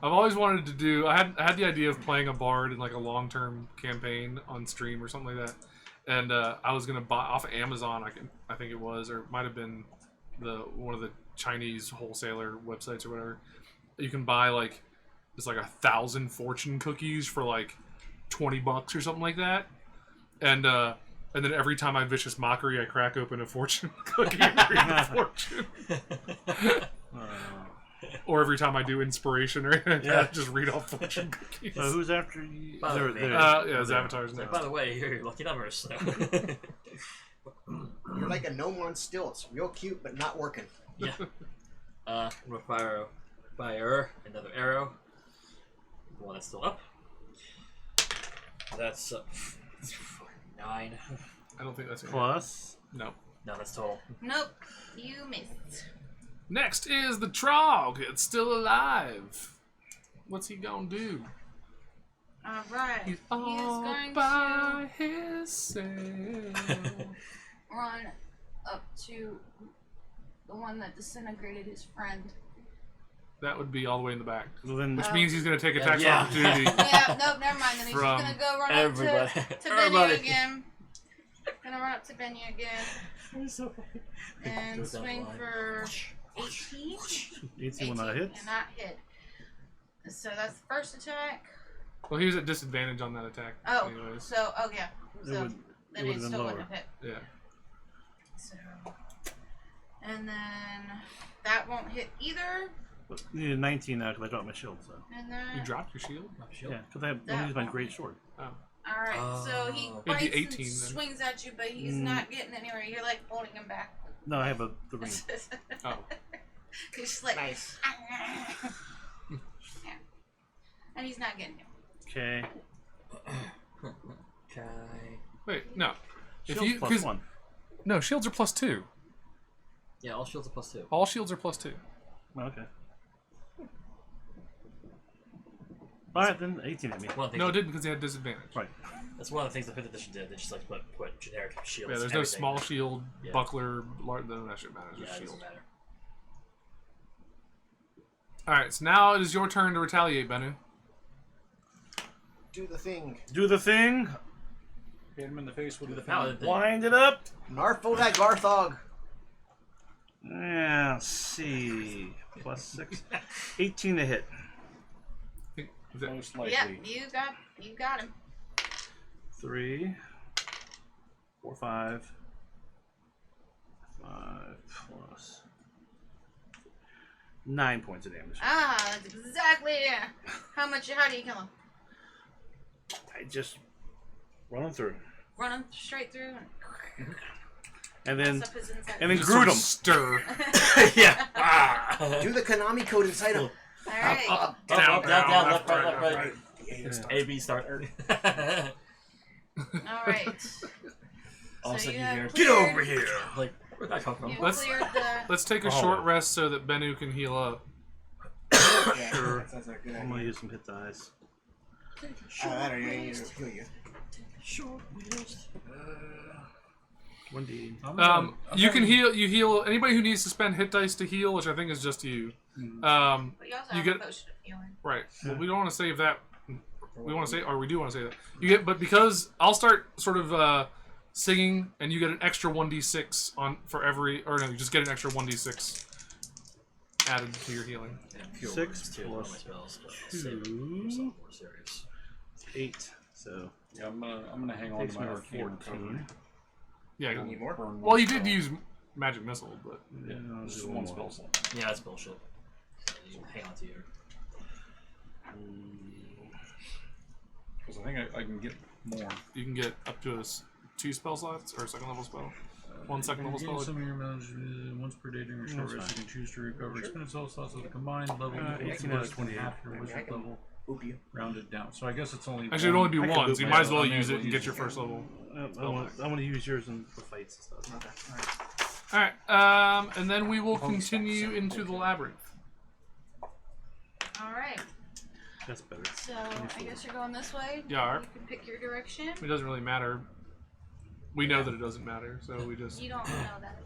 I've always wanted to do. I had the idea of playing a bard in like a long-term campaign on stream or something like that, and I was gonna buy off of Amazon. I think it was, or it might have been one of the Chinese wholesaler websites or whatever. You can buy like it's like 1,000 fortune cookies for like $20 or something like that, and then every time I Vicious Mockery, I crack open a fortune cookie and read the fortune. Or every time I do inspiration or anything like that, just read off fortune cookies. So who's after you? By the way, His avatar's So, next. by the way, you're your lucky numbers. So. You're like a gnome on stilts. Real cute, but not working. Yeah. I'm gonna fire another arrow. The one that's still up. That's 9. I don't think that's it. Plus. No. No, that's total. Nope. You missed. Next is the Trog. It's still alive. What's he gonna do? All right. He's He's all going by himself. to run up to the one that disintegrated his friend. That would be all the way in the back. So then, Which means he's gonna take attacks of Yeah. opportunity. Yeah, nope, never mind. Then he's just From gonna go run everybody. up to Benny Everybody. again. Gonna run up to Benny again and Goes down the swing line. for 18. 18 will not hit. And not hit. So that's the first attack. Well, he was at disadvantage on that attack. Oh, Anyways. so yeah. So It would then have it been still lower. wouldn't have hit. Yeah. So, and then that won't hit either. But you needed 19 now because I dropped my shield. So And You then dropped your shield? yeah, because I don't use my great sword. Oh. all right. So he Oh. bites It'd be and 18 then. swings at you, but he's not getting anywhere. You're like holding him back. No, I have the ring. Oh. He's just like, Nice. yeah. And he's not getting him. Okay. Okay. Wait, no. If Shield's you plus 'cause- 1. No, shields are +2. Yeah, all shields are +2. All shields are +2. Oh, okay. Alright, then 18 hit me. One of the No, it things didn't because they had disadvantage. Right. that's one of the things the 5th edition did. They just like put generic shields. Yeah, there's and no everything. small shield, Yeah. buckler, none of that shit matters. Yeah, Just it shield. doesn't matter. Alright, so now it is your turn to retaliate, Bennu. Do the thing. Do the thing. Hit him in the face with Do the the paladin thing. Wind it up. Narfo that Garthog. Yeah, let's see. +6. 18 to hit. Is that- Most likely. Yep, you got him. 3, 4, 5. 5 plus 9 points of damage. Ah, that's exactly. How do you kill him? I just run him through. Run him straight through. and then Mess up his inside. and then Just sort Groot of him. stir. Yeah. Ah. Do the Konami code inside him. All right. Up, Down, up, down, down, left, right, left, left, right. right. A, B, start. All right. All of a So sudden you you hear, have get cleared- over here. Like, where'd that come from? You Let's- cleared the. Let's take a Oh. short rest so that Bennu can heal up. Yeah, Sure. that sounds like a good I'm gonna idea. use some hit dice. That or you need to heal you. Short rest. 1D. You can heal. You heal anybody who needs to spend hit dice to heal, which I think is just you. But you also You have get- a potion of healing. Right. Well, we don't want to save that. We want to say, or we do want to say that. You get, but because I'll start sort of singing, and you get an extra 1d6 on for every, or no, you just get an extra 1d6 added to your healing. And pure 6 words, too, plus all my spells, but 2. save yourself more serious. 8. So Yeah, I'm gonna hang on takes to me my to arcane 14. recovery. Yeah. You need more? Burn Well, one you did spell. use magic missile, but Yeah, I'll just do one one spell more. slot. Yeah, that's bullshit. You hang on to your. Because I think I can get more. you can get up to 2 spell slots or a second level spell. 1 second level Gain spell. some of your damage once per day during your short rest. You can choose to recover expended spell slots with a combined level equal 18 to out less of than 28. half your wizard level, Oop you. rounded down. So I guess it's only. Actually, it'd only be I can 1, do so you my might as own. well I may use as it well and get use your it. first level. I want to use yours in the fights and stuff. Okay. Alright, and then we will continue into the labyrinth. All right. That's better. So I guess you're going this way. Yeah. You can pick your direction. It doesn't really matter. We know that it doesn't matter, so we just. You don't know that.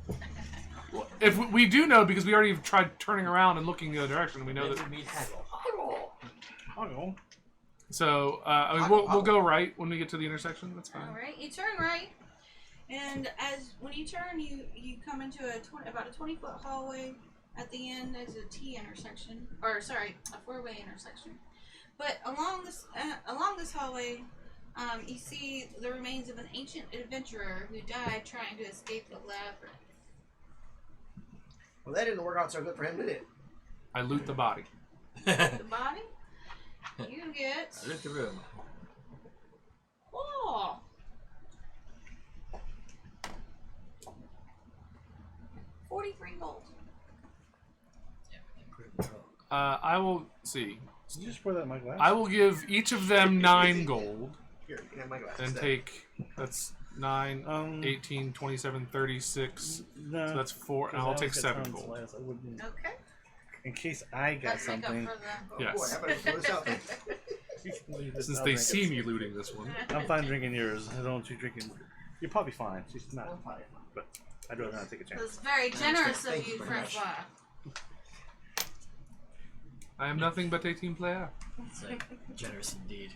If we do know, because we already tried turning around and looking the other direction, we know that. Never meet Haggle. Oh, So I mean, we'll go right when we get to the intersection. That's fine. All right. You turn right, and when you turn, you come into about a 20-foot hallway. At the end, there's a T intersection, or sorry, a 4-way intersection. But along this hallway, you see the remains of an ancient adventurer who died trying to escape the labyrinth. Well, that didn't work out so good for him, did it? I loot the body. The body, you get. I looked the room. Oh. $43 gold. I will see. did you just pour that in my glass? I will give each of them 9 gold Here, you can have my glass. and instead. take. That's 9, 18, 27, 36. No. So that's 4. And because I'll I take always got 7 tons gold. last. I wouldn't, Okay. in case I got Let's make up something. for the. Oh, Yes. boy, I better throw this out there. You can leave this, Since I'll they drink see it. me looting this one. I'm fine drinking yours. I don't want you drinking. You're probably fine. She's not. I'm fine. But I'd rather not take a chance. That's very generous of Thank you you, very much. Francois. I am nothing but a team player. It's like generous indeed.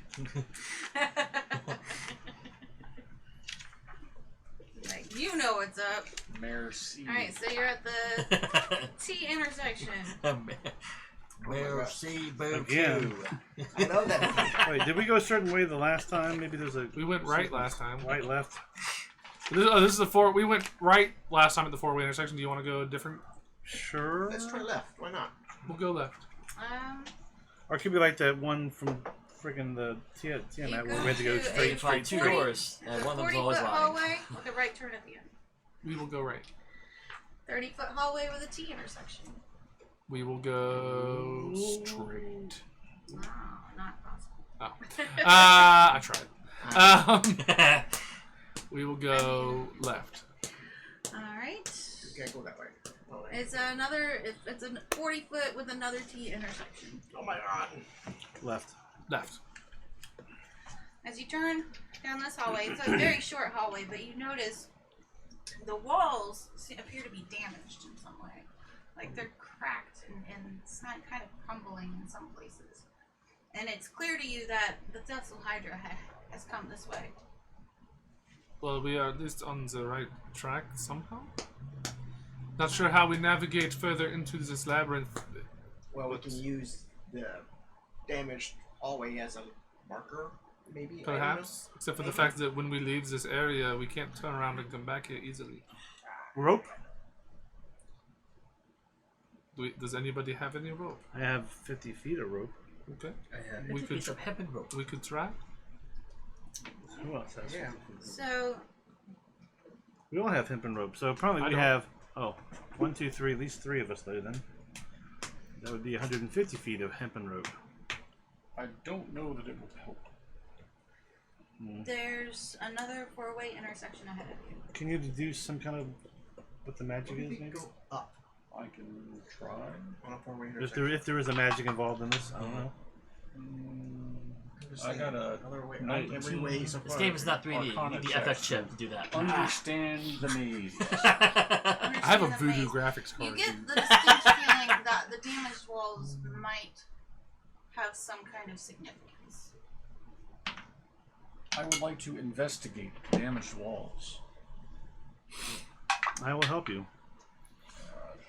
Like, you know what's up. Merci. Alright, so you're at the T intersection. Merci Again. beaucoup. I know that. Wait, did we go a certain way the last time? Maybe there's a We went right last time. right, left. This is the 4. We went right last time at the 4-way intersection. Do you want to go a different? Sure. Let's try left. Why not? We'll go left. Or it could be like that one from friggin' the Tiamat where we had to go You straight. Find two 40 doors, and one of them's 40-foot always lying. hallway with a right turn at the end. We will go right. 30-foot hallway with a T intersection. We will go straight. Wow, not possible. Oh. I tried. We will go left. Alright. You can't go that way. Oh, It's a 40-foot with another T intersection. oh my god. Left. Left. As you turn down this hallway, it's a very short hallway, but you notice the walls appear to be damaged in some way. Like they're cracked and kind of crumbling in some places. And it's clear to you that the Thessal Hydra has come this way. Well, we are at least on the right track somehow. Not sure how we navigate further into this labyrinth. Well, we can use the damaged hallway as a marker, maybe. Perhaps, except for the fact that when we leave this area, we can't turn around and come back here easily. Rope. Does anybody have any rope? I have 50 feet of rope. Okay, We we could could piece of hempen rope. we could try. Who else has Yeah. 50 feet? So We all have hempen rope, so probably I we don't. have 1, 2, 3, at least 3 of us there then. That would be 150 feet of hempen rope. I don't know that it will help. There's another 4-way intersection ahead of you. Can you deduce some kind of what the magic is? Maybe? Go up I can try. on a four-way If there is a magic involved in this, I don't know. I got a another way. 19. Every way so This far. game is not 3D. You Arcana need the check. FX chip to do that. Understand the maze. I have a Understand the voodoo maze. graphics You card. get the distinct feeling that the damaged walls might have some kind of significance. I would like to investigate damaged walls. I will help you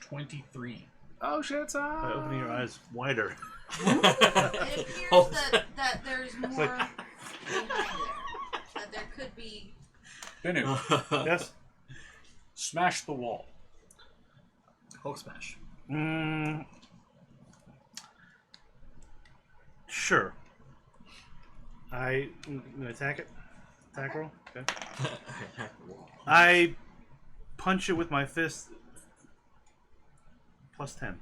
23. Oh shit! by opening your eyes wider. It appears that there's more behind there. That there could be. Benu, Yes. smash the wall. Hulk smash. Sure. I'm gonna attack it. Attack roll. Okay. I punch it with my fist. Plus 10.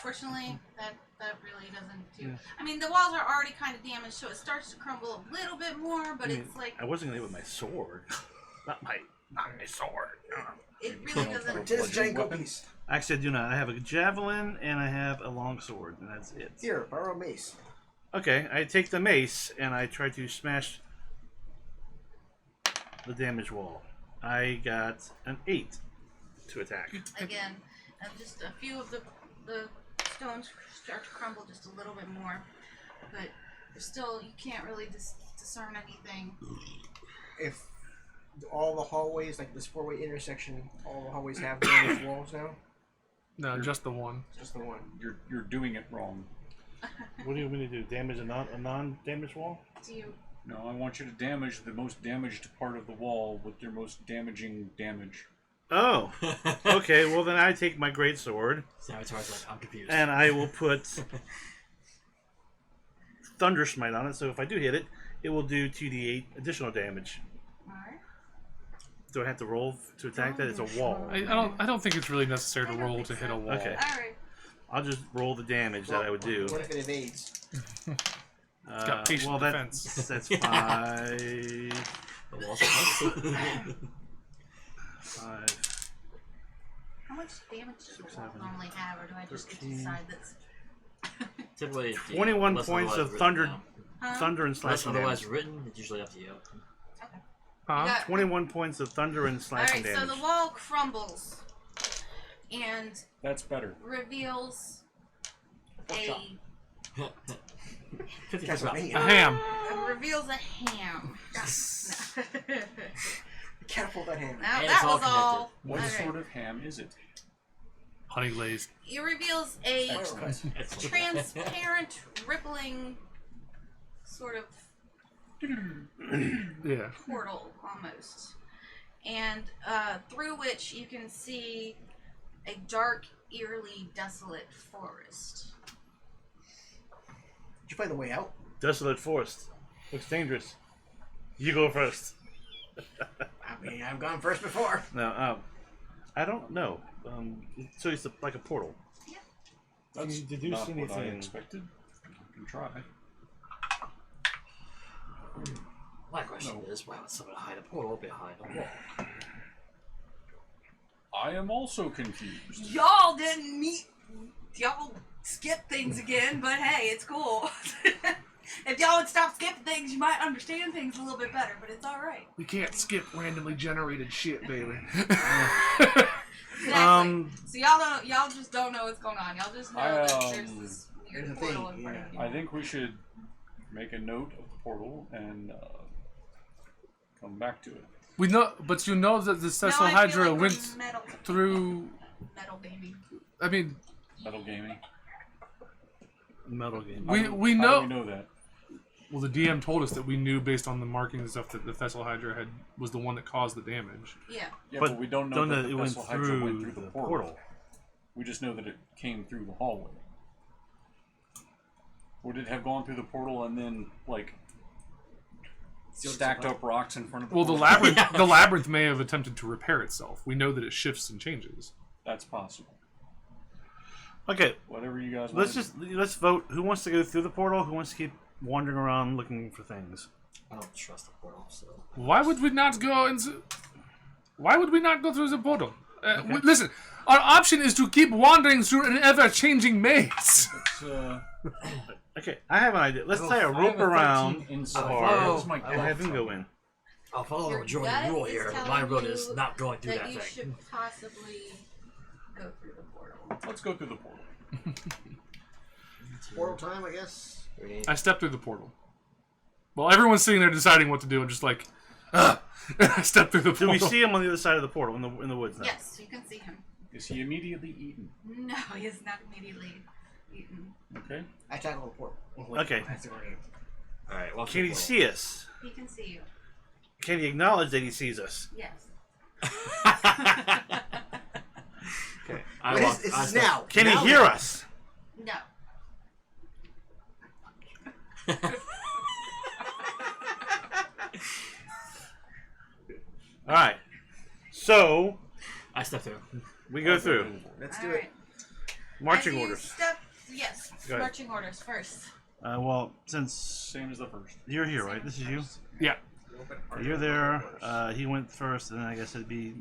Fortunately, that really doesn't do. I mean, the walls are already kind of damaged, so it starts to crumble a little bit more. But I mean, it's like I wasn't gonna hit it with my sword. Not my sword. it really doesn't. Tis Django piece. Actually, I do not. I have a javelin and I have a long sword, and that's it. Here, borrow mace. Okay, I take the mace and I try to smash the damaged wall. I got an 8 to attack. Again, just a few of the stones start to crumble just a little bit more, but still you can't really discern anything. If all the hallways, like this four-way intersection, all the hallways have damaged walls now, No, just the one. just the one. You're doing it wrong. What do you want me to do? Damage a non-damaged wall? Do you? No, I want you to damage the most damaged part of the wall with your most damaging damage. Oh, okay. Well, then I take my great sword Savitar's like, I'm confused. and I will put Thunder Smite on it. So if I do hit it, it will do 2d8 additional damage. Alright. Do I have to roll to attack that? It's a wall. I don't think it's really necessary to roll to hit a wall. Okay. Alright. I'll just roll the damage that I would do. What if it evades? got patient well, defense. That's 5. The walls are 5. How much damage does the wall 7, normally have, or do I just get to 13. decide this? Typically, 21 unless points otherwise of written thunder, down. thunder and Unless slashing otherwise damage. written, it's usually up to you. Okay. Huh? You got- 21 points of thunder and slashing Alright, so damage. the wall crumbles and That's better. reveals a 50%. A ham. reveals a ham. No. Catapult that hand. Now And that it's all was all. What Alright. sort of ham is it? Honey glazed. It reveals a Excellent. It's transparent, rippling sort of Yeah. portal almost, and through which you can see a dark, eerily desolate forest. Did you find the way out? Desolate forest. Looks dangerous. You go first. I mean, I've gone first before. No, I don't know. So it's like a portal. That's you deduce not what I anything? expected. I can try. My question is, why would someone hide a portal behind a wall? I am also confused. Y'all didn't meet. Y'all skip things again, but hey, it's cool. If y'all would stop skipping things, you might understand things a little bit better. But it's all right. We can't skip randomly generated shit, baby. Exactly. So y'all just don't know what's going on. Y'all just know that there's this weird There's a portal thing, in front of you. I think we should make a note of the portal and come back to it. We know, but you know that the Now Cecil I feel Hydra like we're went metal, through. metal baby. I mean, Metal gaming. Metal game. we How do know. we know that? Well, the DM told us that we knew based on the markings and stuff that the Cecil Hydra was the one that caused the damage. Yeah. Yeah, But but we don't know don't that know the it went vessel Hydra through went through the the portal. portal. We just know that it came through the hallway. Would it have gone through the portal and then, like, stacked up rocks in front of the Well, the portal. labyrinth, Yeah. the labyrinth may have attempted to repair itself. We know that it shifts and changes. That's possible. Okay, Whatever you guys want. let's vote. Who wants to go through the portal? Who wants to keep wandering around looking for things? I don't trust the portal, so. Why would we not go Why would we not go through the portal? Listen, our option is to keep wandering through an ever-changing maze. It's, Okay, I have an idea. Let's tie a I have rope a around 13 inside. or Where's my and have him glove go from? in. I'll follow the Your majority gut rule is here. telling My road you is not going through that that you thing. should possibly go through the portal. Let's go through the portal. Portal time, I guess. I step through the portal. While everyone's sitting there deciding what to do, I'm just like, I step through the Do portal. we see him on the other side of the portal in the woods now? Yes, you can see him. Is he immediately eaten? No, he is not immediately eaten. Okay. I tackle the portal. Okay. Alright, well, Can he see us? He can see you. Can he acknowledge that he sees us? Yes. Okay. What is this now? Can Now he hear then. us? No. All right. So I step through. we go through Let's All do right. it. marching As you orders. Yes, Go ahead. marching orders first. Well, since Same as the first. you're here, right? This is you. Yeah. You're there. He went first, and then I guess it'd be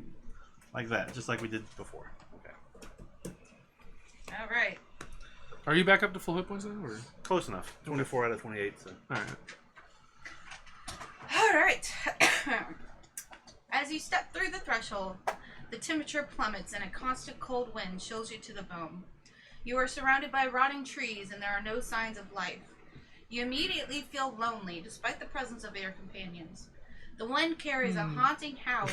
like that, just like we did before. Okay. All right. Are you back up to full hit points then? Or? Close enough. 24 out of 28. So. Alright. All right. As you step through the threshold, the temperature plummets and a constant cold wind chills you to the bone. You are surrounded by rotting trees and there are no signs of life. You immediately feel lonely despite the presence of your companions. The wind carries a haunting howl.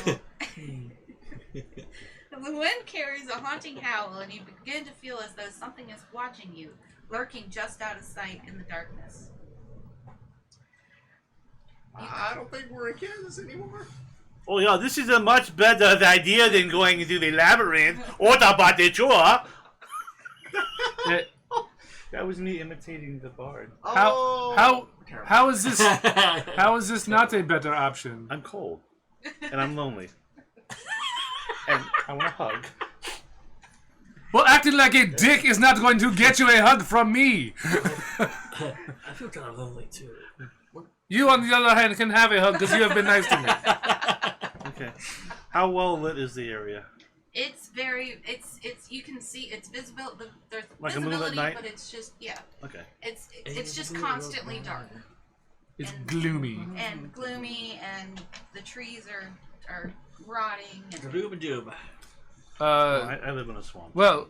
The wind carries a haunting howl and you begin to feel as though something is watching you, lurking just out of sight in the darkness. I don't think we're in Kansas anymore. Oh yeah, this is a much better idea than going into the labyrinth or the Batichua. That was me imitating the bard. How is this? How is this not a better option? I'm cold, and I'm lonely, and I want a hug. Well, acting like a dick is not going to get you a hug from me. I feel kind of lonely too. You, on the other hand, can have a hug because you have been nice to me. Okay, how well lit is the area? It's you can see it's visible. There's Like a moon at visibility, night? but it's just Okay. it's just constantly dark It's And- gloomy. and gloomy, and the trees are rotting. And Doob and doob. I live in a swamp. Well,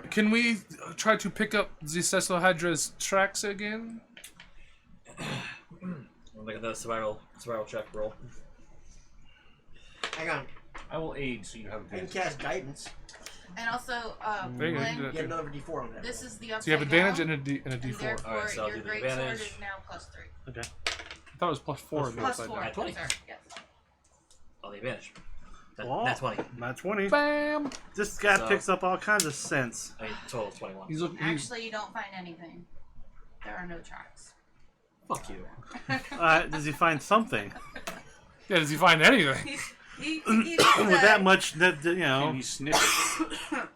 can we try to pick up the Cestohydra's tracks again? I'm making that survival check roll. Hang on. I will aid so you have I can advantage. cast guidance. And also, There you go, you Glenn, do that Get too. another D4 on that. this is the upside So you have advantage down, and a D4. therefore Alright, so I'll your do the great sword advantage. is now +3. Okay. I thought it was +4. on the Plus upside 4. down. 20. Sorry, yes. Oh, the advantage. Well, That's 20. Not 20. Bam! This guy So- picks up all kinds of sense. I mean, total is 21. He's looking. Actually, you don't find anything. There are no tracks. Fuck you. Does he find something? Yeah, does he find anything? He With that much, that you Can know. he sniff it?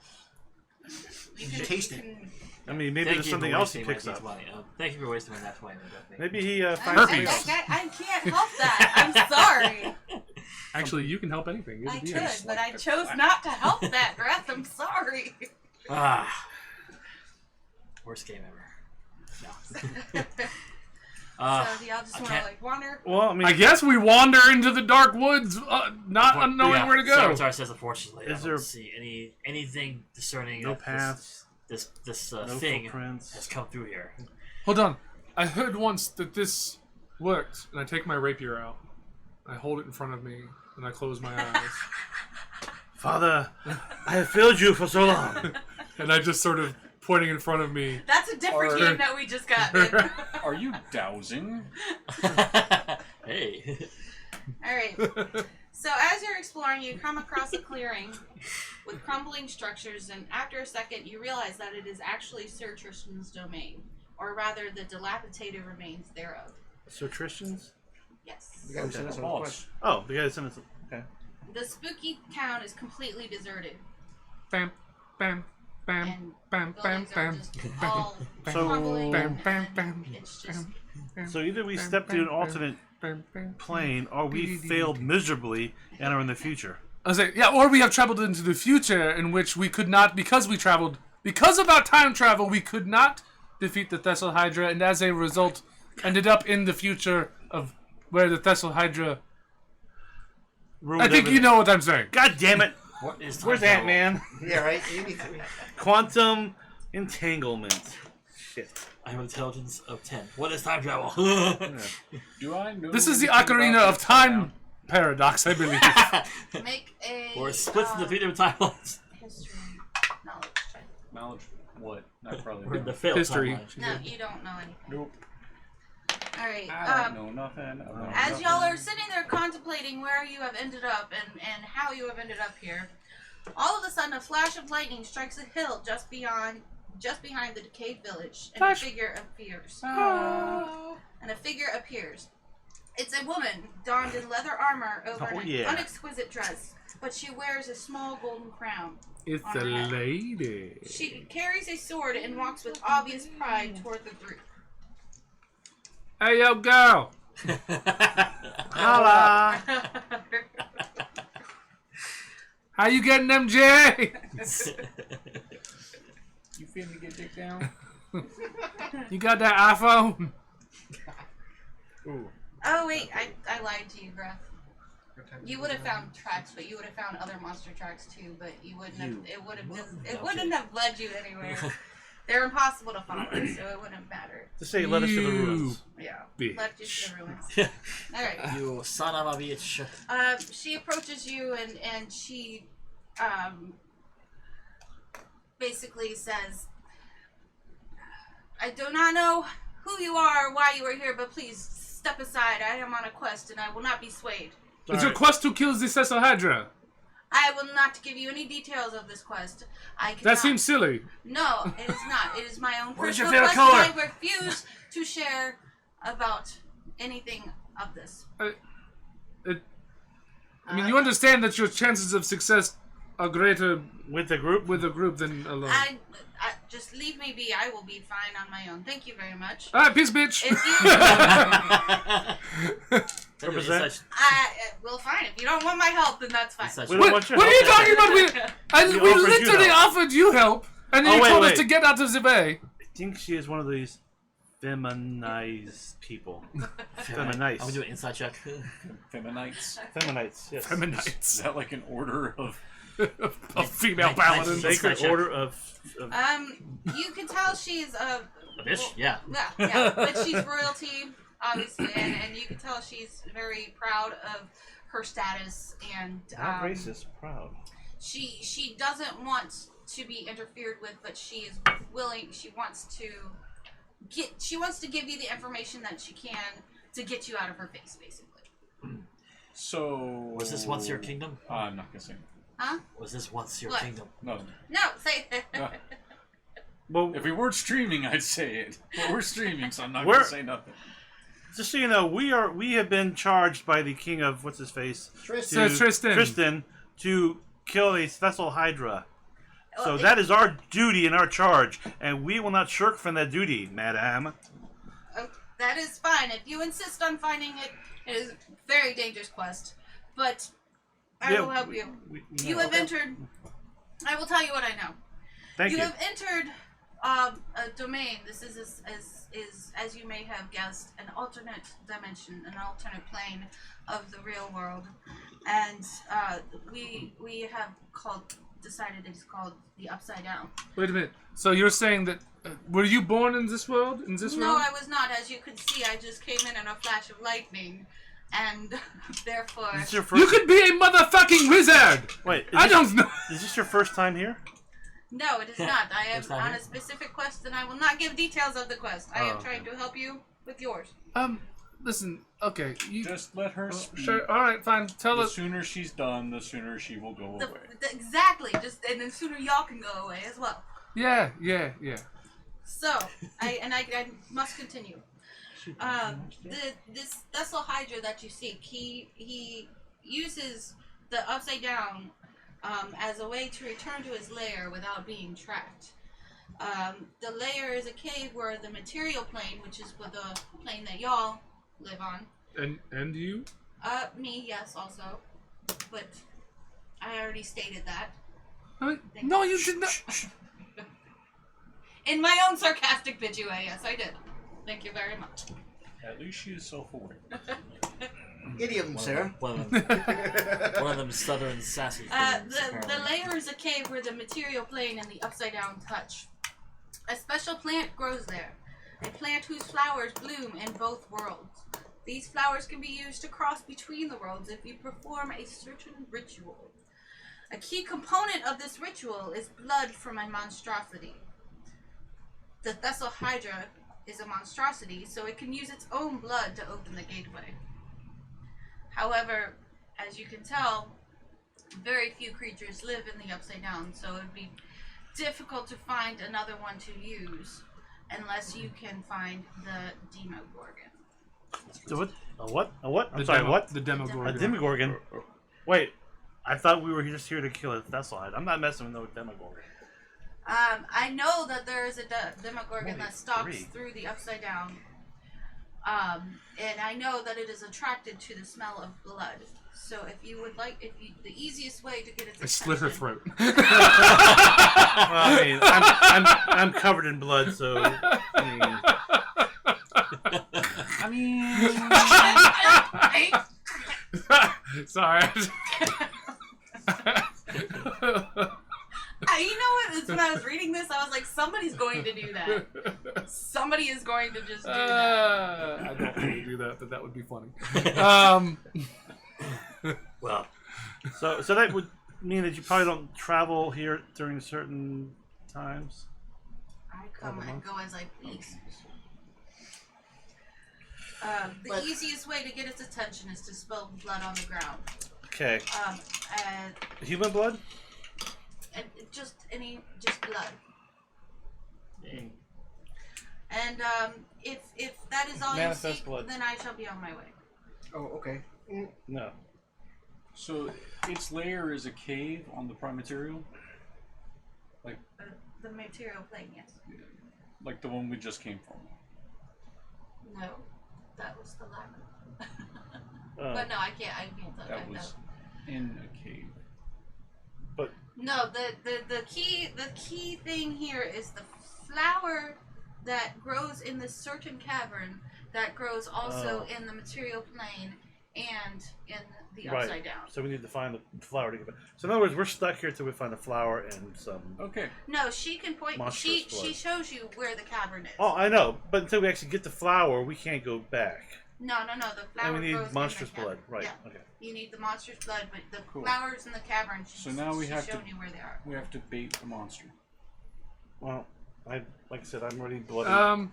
you can Taste it. you can- I mean, maybe Thank there's you something for else he wasting picks my up. money. Thank you for wasting my that 20. Maybe he finds I Herpes. can't help that. I'm sorry. Actually, you can help anything. You're I the could, DM. but I chose not to help that, Breath. I'm sorry. Ah. Worst game ever. No. So do y'all just I want to can't- like wander? Well, I mean, I guess we wander into the dark woods, not knowing Yeah, where to go. Saboteur says, unfortunately, I Is don't there- see anything discerning. no that paths, This no thing has footprints. come through here. Hold on. I heard once that this worked, and I take my rapier out. I hold it in front of me, and I close my eyes. Father, I have failed you for so long. And I just sort of pointing in front of me. That's a different Or- game that we just got. In. Are you dowsing? Hey. All right. So as you're exploring, you come across a clearing with crumbling structures, and after a second, you realize that it is actually Sir Tristan's domain, or rather, the dilapidated remains thereof. Sir Tristan's? Yes. You gotta send us a Boss. request. Oh, the guy that sent us. Okay. The spooky town is completely deserted. Bam, bam, bam, And bam, bam, buildings are bam. just all So- crumbling. Bam, bam, and bam, It's just So either we step to an alternate plane, or we failed miserably and are in the future. I was like, yeah, or we have traveled into the future in which we could not, because of our time travel, we could not defeat the Thessal Hydra, and as a result, ended up in the future of where the Thessal Hydra. Ruined I think everything. you know what I'm saying. God damn it! What is time Where's travel? Ant-Man? Yeah, right? You need to... Quantum entanglement. Shit. I have intelligence of 10. What is time travel? Do I know? This is the anything Ocarina about of this Time now? paradox, I believe. make a or it splits into 3 different timelines. history knowledge check. Knowledge? What? I probably Or in the don't. failed History. timeline. No, you don't know anything. Nope. All right. I don't know nothing. About As nothing. y'all are sitting there contemplating where you have ended up and how you have ended up here, all of a sudden a flash of lightning strikes a hill just behind the decayed village, and Flash. a figure appears. Oh. And a figure appears. It's a woman donned in leather armor over Oh, an yeah. unexquisite dress, but she wears a small golden crown. It's a lady. She carries a sword and walks with obvious pride toward the group. Hey, yo, girl. Holla! How you getting them, Jay? You feel me get dick down? You got that iPhone? Ooh. Oh wait, I lied to you, Graf. You would have found tracks, but you would have found other monster tracks too. But you wouldn't have. It wouldn't have led you anywhere. They're impossible to follow, so it wouldn't matter. Just say, let us to the ruins. Yeah, Bitch. led you to the ruins. All right. You son of a bitch. She approaches you and she basically says, "I do not know who you are or why you are here, but please step aside. I am on a quest and I will not be swayed. It's your quest to kill the Thessal Hydra. I will not give you any details of this quest. I cannot." That seems silly. No, it is not. It is my own Where's your personal favorite quest, and color? I refuse to share about anything of this. I mean, you understand that your chances of success are greater With the group? with a group than alone. I just leave me be. I will be fine on my own. Thank you very much. Alright, peace, bitch. If you, Represent. well, fine. If you don't want my help, then that's fine. We don't What, want your what are you help. talking about? We We we offered you literally help. offered you help, and then Oh, you wait, told us wait. to get out of the bay. I think she is one of these feminized people. Feminized. I'm gonna do an inside check. Feminites. Feminites, yes. Is Feminites. that like an order of? A female Nice. paladin. Sacred Check. Order of You can tell she's A bitch? Yeah. yeah, but she's royalty, obviously, and you can tell she's very proud of her status, and not racist, proud. she doesn't want to be interfered with, but she is willing. She wants to give you the information that she can to get you out of her face, basically. So. Was this once your kingdom? I'm not gonna say. Huh? Was this once your What? kingdom? No. No, say Well, If we weren't streaming, I'd say it. But we're streaming, so I'm not We're- gonna say nothing. just so you know, we have been charged by the king of what's his face, Tristan. So Tristan. to kill a Thessal Hydra. So Well, that is our duty and our charge, and we will not shirk from that duty, madam. that is fine. If you insist on finding it, it is a very dangerous quest. But I will help you. You have entered. I will tell you what I know. Thank you. have entered a domain. This is as you may have guessed, an alternate dimension, an alternate plane of the real world, and we have decided it's called the Upside Down. Wait a minute. So you're saying that were you born in this world? In this No, world? I was not. As you could see, I just came in a flash of lightning, and therefore. Is this your You first? could be a motherfucking wizard. Wait, I don't know. Is this your first time here? No, it is not. I am It's not on here? a specific quest, and I will not give details of the quest. I am Oh, trying to help you with yours. Listen. Okay. You. Just let her speak. Sure. All right. Fine. Tell The us. sooner she's done, the sooner she will go away. Exactly. Just and then sooner y'all can go away as well. Yeah. So I must continue. This Thessal Hydra that you seek, he uses the upside down as a way to return to his lair without being tracked. The lair is a cave where the material plane, which is the plane that y'all live on. And you? Me, yes, also. But I already stated that. No, you did not. In my own sarcastic bitchy way, yes, I did. Thank you very much. At least she is self-aware. Idiom, sir. One of them southern sassy The layer is a cave where the material plane and the upside down touch. A special plant grows there. A plant whose flowers bloom in both worlds. These flowers can be used to cross between the worlds if you perform a certain ritual. A key component of this ritual is blood from a monstrosity. The Thessal Hydra is a monstrosity, so it can use its own blood to open the gateway. However, as you can tell, very few creatures live in the Upside Down, so it would be difficult to find another one to use unless you can find the Demogorgon. What? I'm sorry, what? The Demogorgon. A Demogorgon? Wait, I thought we were just here to kill a Thessal Hydra. I'm not messing with no Demogorgon. I know that there is a Demogorgon that stalks through the Upside Down. And I know that it is attracted to the smell of blood. So if you would like, the easiest way to get its attention... Slit her throat. Well, I mean, I'm covered in blood, so... I mean... Sorry. You know what? It's when I was reading this, I was like, somebody's going to do that. Somebody is going to just do that. I don't really do that, but that would be funny. Well, So that would mean that you probably don't travel here during certain times? I come and go as I please. The easiest way to get its attention is to spill blood on the ground. Okay. And Human blood? just blood. And if that is all Manifest you seek, blood. then I shall be on my way. Oh, okay. No. So its lair is a cave on the prime material? The material plane, yes. Like the one we just came from? No, that was the labyrinth. Oh. But no, I can't tell That you. was in a cave. But No, the key thing here is the flower that grows in this certain cavern that grows also in the material plane and in the upside down. So we need to find the flower to get back. So in other words, we're stuck here till we find a flower and some... Okay. No, she can point. Monstrous She blood. shows you where the cavern is. Oh, I know. But until we actually get the flower, we can't go back. No. The flower And we grows need monstrous in the blood. cavern. Right. Yeah. Okay. You need the monstrous blood, but the Cool. flowers in the cavern. So now we have she's to- shown you where they are. We have to bait the monster. Well, like I said, I'm already bloody.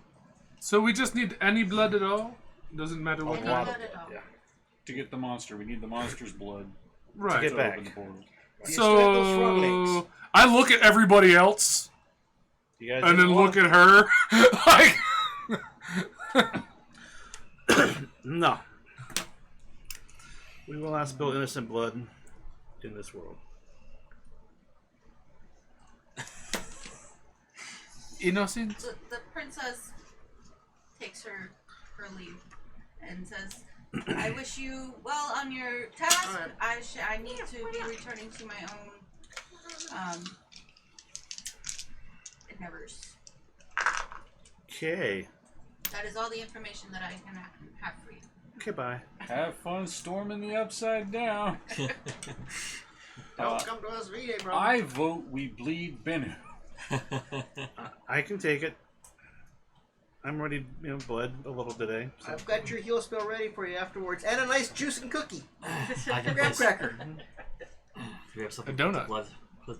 So we just need any blood at all? Doesn't matter what Any kind. blood at all. Yeah. To get the monster, we need the monster's blood Right. Get to back. open the portal. You still have those frog legs. So I look at everybody else You guys and didn't then want look at her like No. We will not spill innocent blood in this world. innocent. The princess takes her leave and says, "I wish you well on your task. I need to be returning to my own endeavors." Okay. That is all the information that I can have for you. Okay, bye. Have fun storming the upside down. Don't come to us, VA, bro. I vote we bleed Bennu. I can take it. I'm already, bled a little today. So. I've got your heal spell ready for you afterwards, and a nice juice and cookie. I can Graham place, cracker. do we have something A to put donut. the blood?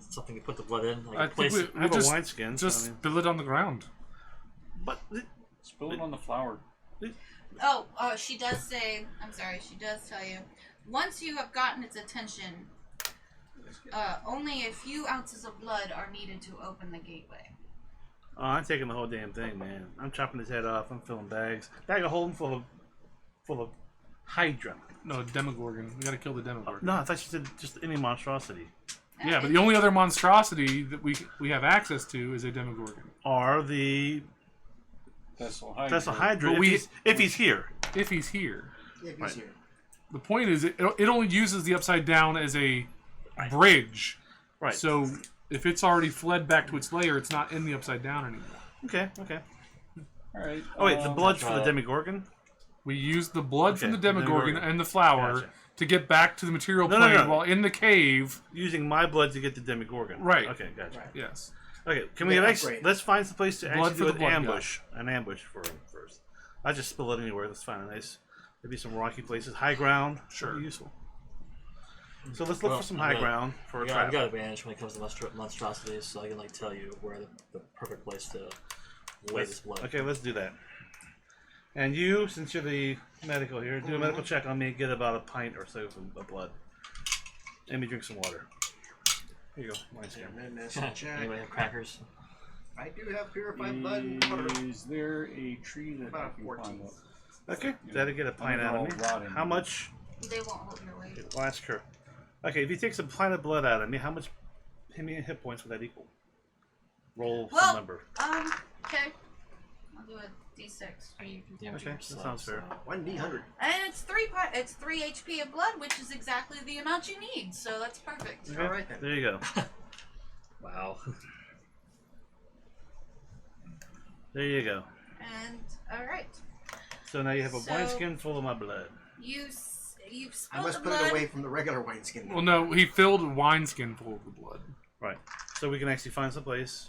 Something to put the blood in? Like I place think it. I have just, a wineskin. So, just spill it on the ground. but Spill it on the flower. Oh, she does say, I'm sorry, she does tell you, once you have gotten its attention, only a few ounces of blood are needed to open the gateway. Oh, I'm taking the whole damn thing, man. I'm chopping his head off. I'm filling bags. Bag of holding full of Hydra. No, Demogorgon. We gotta kill the Demogorgon. No, I thought you said just any monstrosity. Yeah, but the only other monstrosity that we have access to is a Demogorgon. Or the Vessel Hydra. Vessel Hydra. But If he's here. If he's here. Yeah, he's Right. here. The point is, it only uses the Upside Down as a bridge. Right. So if it's already fled back to its lair, it's not in the Upside Down anymore. Okay. Okay. All right. Oh wait, the blood for the try it. Demogorgon. We use the blood from Okay, the Demogorgon Demogorgon. and the flower Gotcha. to get back to the material No, plane no. while in the cave. Using my blood to get the Demogorgon. Right. Okay, gotcha. Right. Yes. Okay, can Yeah, we upgrade. let's find some place to Blood actually for do the an blood ambush. An ambush for him first. I just spill it anywhere. That's fine. Nice. Maybe some rocky places, high ground. Sure. That'd be useful. So let's look Well, for some I high got- ground for a Yeah, trap. I've got advantage when it comes to monstrosities, so I can like tell you where the perfect place to lay this blood. Okay, let's do that. And you, since you're the medical here, do a medical check on me. Get about a pint or so of blood. And me drink some water. Here you go. Mine's here. Anybody have crackers? I do have purified blood and water. Is there a tree that I About can 14. climb up? Okay, that'll get a pint out of me. Rotting. How much? They won't hold your weight. We'll ask her. Okay, if he takes a pint of blood out of me, how many hit points would that equal? Roll Well, some number. Okay. I'll do a D6 for you. Damage Okay, that sounds fair. 1d100. And it's 3 HP of blood, which is exactly the amount you need. So that's perfect. Okay, All right then. there you go. Wow. There you go. And all right, So now you have a So- wineskin full of my blood. you've I spilled must the put blood. it away from the regular wineskin. Well, no, he filled a wineskin full of the blood. Right. So we can actually find some place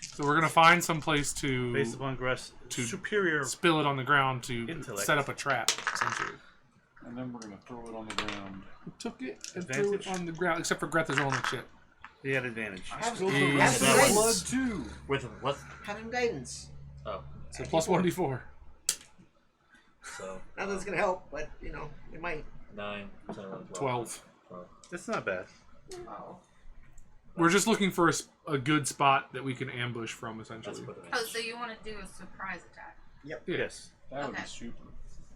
So we're gonna find some place to based upon Gress to superior. spill it on the ground to Intellect. set up a trap, essentially. And then we're gonna throw it on the ground. We took it and threw it Advantage? on the ground, except for Greth is rolling the shit. He had advantage. Have Spilled Easy. the rest of Have the some blood guidance. too. With what? Have him guidance. Oh, So plus 1d4. so Not that it's gonna help, but you know, it might. 9, 10, 11, 12. That's not bad. Oh. We're just looking for a good spot that we can ambush from, That's essentially. with Oh, so you want to do a surprise attack? Yes. That would Okay. be super.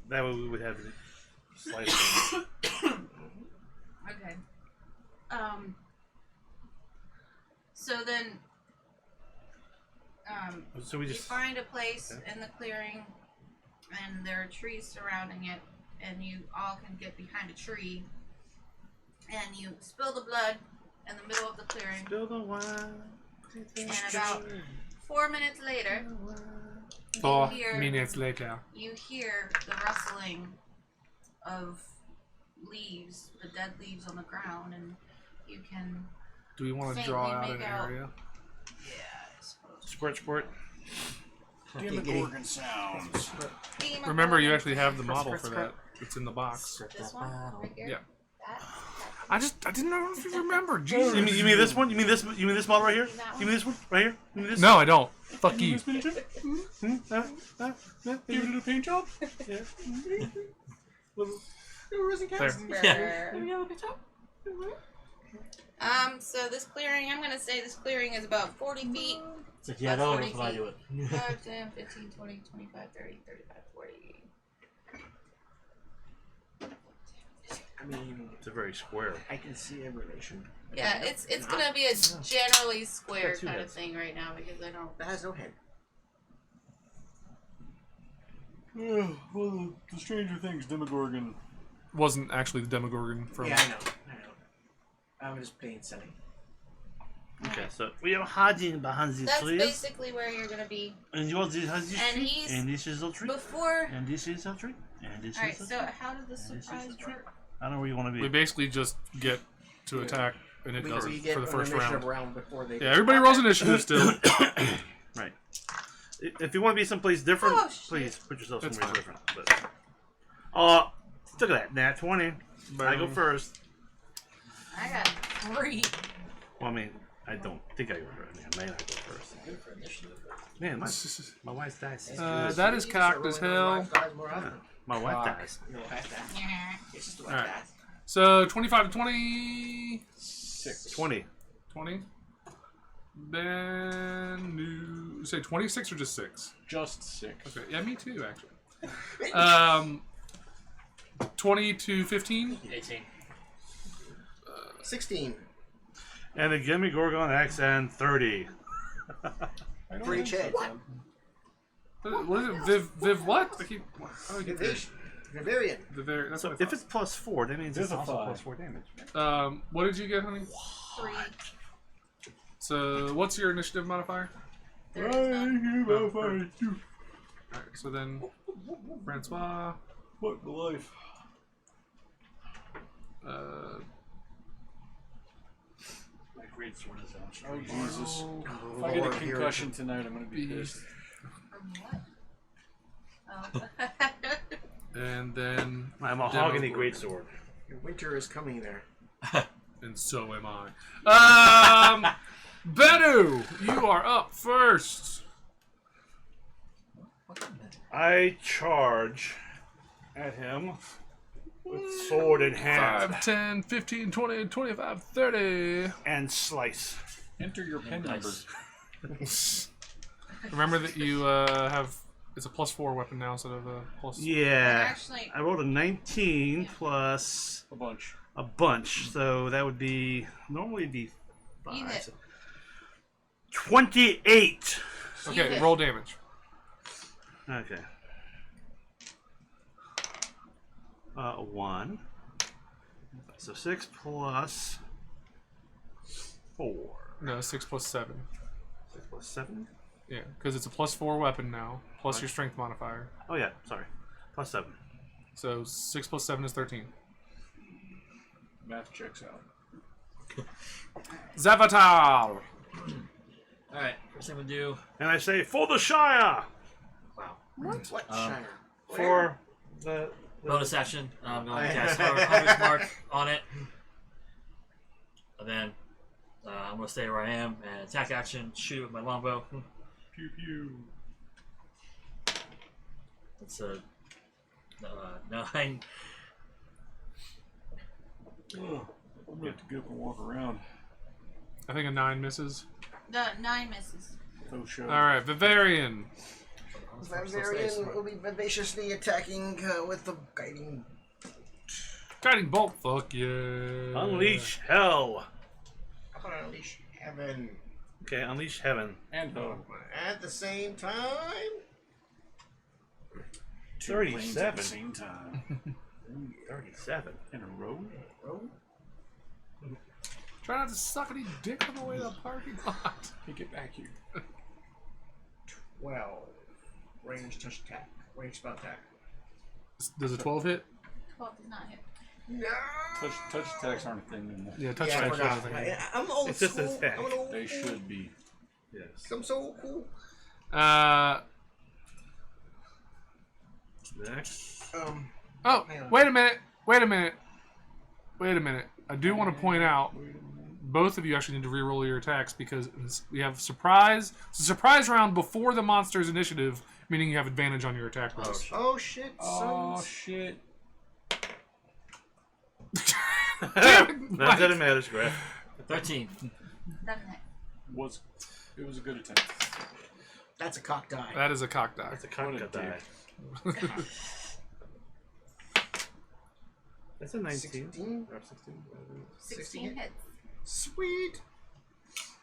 That way we would have the slice. Okay. So then, So we you just find a place Okay. in the clearing, and there are trees surrounding it, and you all can get behind a tree, and you spill the blood in the middle of the clearing, spill the wine. and about 4 minutes later, 4 Here. minutes later. you hear the rustling of leaves, the dead leaves on the ground, and you can, Do we want to Faintly draw out make an out- area? I suppose. Squirt, squirt. Demogorgon sounds. Remember, you actually have the model for that. It's in the box. This one, right here. Yeah. That. I didn't know if you remember. You Jesus. mean this one? You mean this model right here? That You mean this one right here? You mean this? No, I don't. Fuck you. Hmm? Give it a paint job? Yeah. There. So this clearing, I'm gonna say this clearing is about 40 feet. It's like, yeah, That's no, 40 that's when I do it. 5, 10, 15, 20, 25, 30, 35, 40. I mean, It's a very square. I can see a relation. Yeah, it's gonna be a generally square Got two kind of heads. thing right now because I don't. That has no head. Well, the Stranger Things Demogorgon. Wasn't actually the Demogorgon from. Yeah, I know. I'm just playing silly. Okay, so we are hiding behind these That's trees. basically where you're gonna be. And you want this has this And tree, he's and this is a tree, before. and this is a tree, and this Alright, is a so tree. how did the And this is surprise a tree. work? I don't know where you want to We be. basically just get to attack, and it We doesn't get for the an first initiative round. round before they. Yeah, everybody rolls initiative still. Right. If you want to be someplace different, Oh, shit. please put yourself That's somewhere fine. different. But, look at that, nat 20. I go first. I got 3. Well, I mean, I don't think I go first. I may not go first. Man, my wife dies. That is cocked as hell. My wife dies. No, past that. It's just like Alright. that. So 25 to 20. 6. 20. 20. Then you say 26 or just 6? Just 6. Okay, yeah, me too, actually. 20 to 15? 18. 16 And the Gimme Gorgon Axe and 30. for each head. What is it? Viv what? I keep... How do I get there? Vivarian. That's So what I if it's +4, that means it's also Vivify. +4 damage. thought. What did you get, honey? 3. So, what's your initiative modifier? There is none. Alright, so then... Francois... What life? My great sword is out. Oh, Jesus. If I get a concussion tonight, I'm going to be pissed. From what? Oh. And then... My mahogany great sword. Your winter is coming there. And so am I. Bennu, you are up first. I charge at him with sword in hand 5, 10, 15, 20, 25, 30. and slice. Enter your pin number. Nice. Remember that you have... It's a +4 weapon now instead of a plus... Yeah. Actually- I rolled a 19 plus A bunch. a bunch, so that would be normally be You 5. hit. So 28. You Okay, hit. roll damage. Okay. 1. So 6 plus 4. No, 6 plus 7. 6 plus 7? Yeah, because it's a +4 weapon now, plus your strength modifier. Oh yeah, sorry. Plus 7. So 6 plus 7 is 13. Math checks out. Zavatar! Alright, first thing we do. And I say, for the Shire! Wow. What Shire? For the Bonus action. I'm going to cast Hunter's Mark on it. And then I'm going to stay where I am and attack action, shoot with my longbow. Pew pew. It's a 9. I'm going to have to get up and walk around. I think a 9 misses. The 9 misses. Faux show. Alright, Vivarian. Vivarian will be vivaciously attacking with the guiding. Guiding Bolt, fuck yeah. Unleash Hell. How about unleash heaven? Okay, Unleash Heaven. And home. At the same time. 37. At the same time. 37. In a row? Oh, Try not to suck any dick on the way to the parking lot. Hey, get back here. 12. Range touch attack. Range spell attack. Does a 12 hit? 12 does not hit. No. Touch attacks aren't a thing anymore. Yeah, touch Yeah, I attack. forgot. I'm old It's just school. attack. I'm an old They fool. should be. Yes. I'm so cool. Next. Oh, Hang on. wait a minute. Wait a minute. Wait a minute. I do want to point out, both of you actually need to reroll your attacks because we have surprise. It's a surprise round before the monster's initiative, meaning you have advantage on your attack rolls. Oh shit, Oh, sons. shit. Not that it matters, Graf. 13. Doesn't hit. It was a good attempt. That's a cock die. That is a cock die. That's a cock What a die. dick. That's a 19. 16? Or 16. 16 hits. Sweet.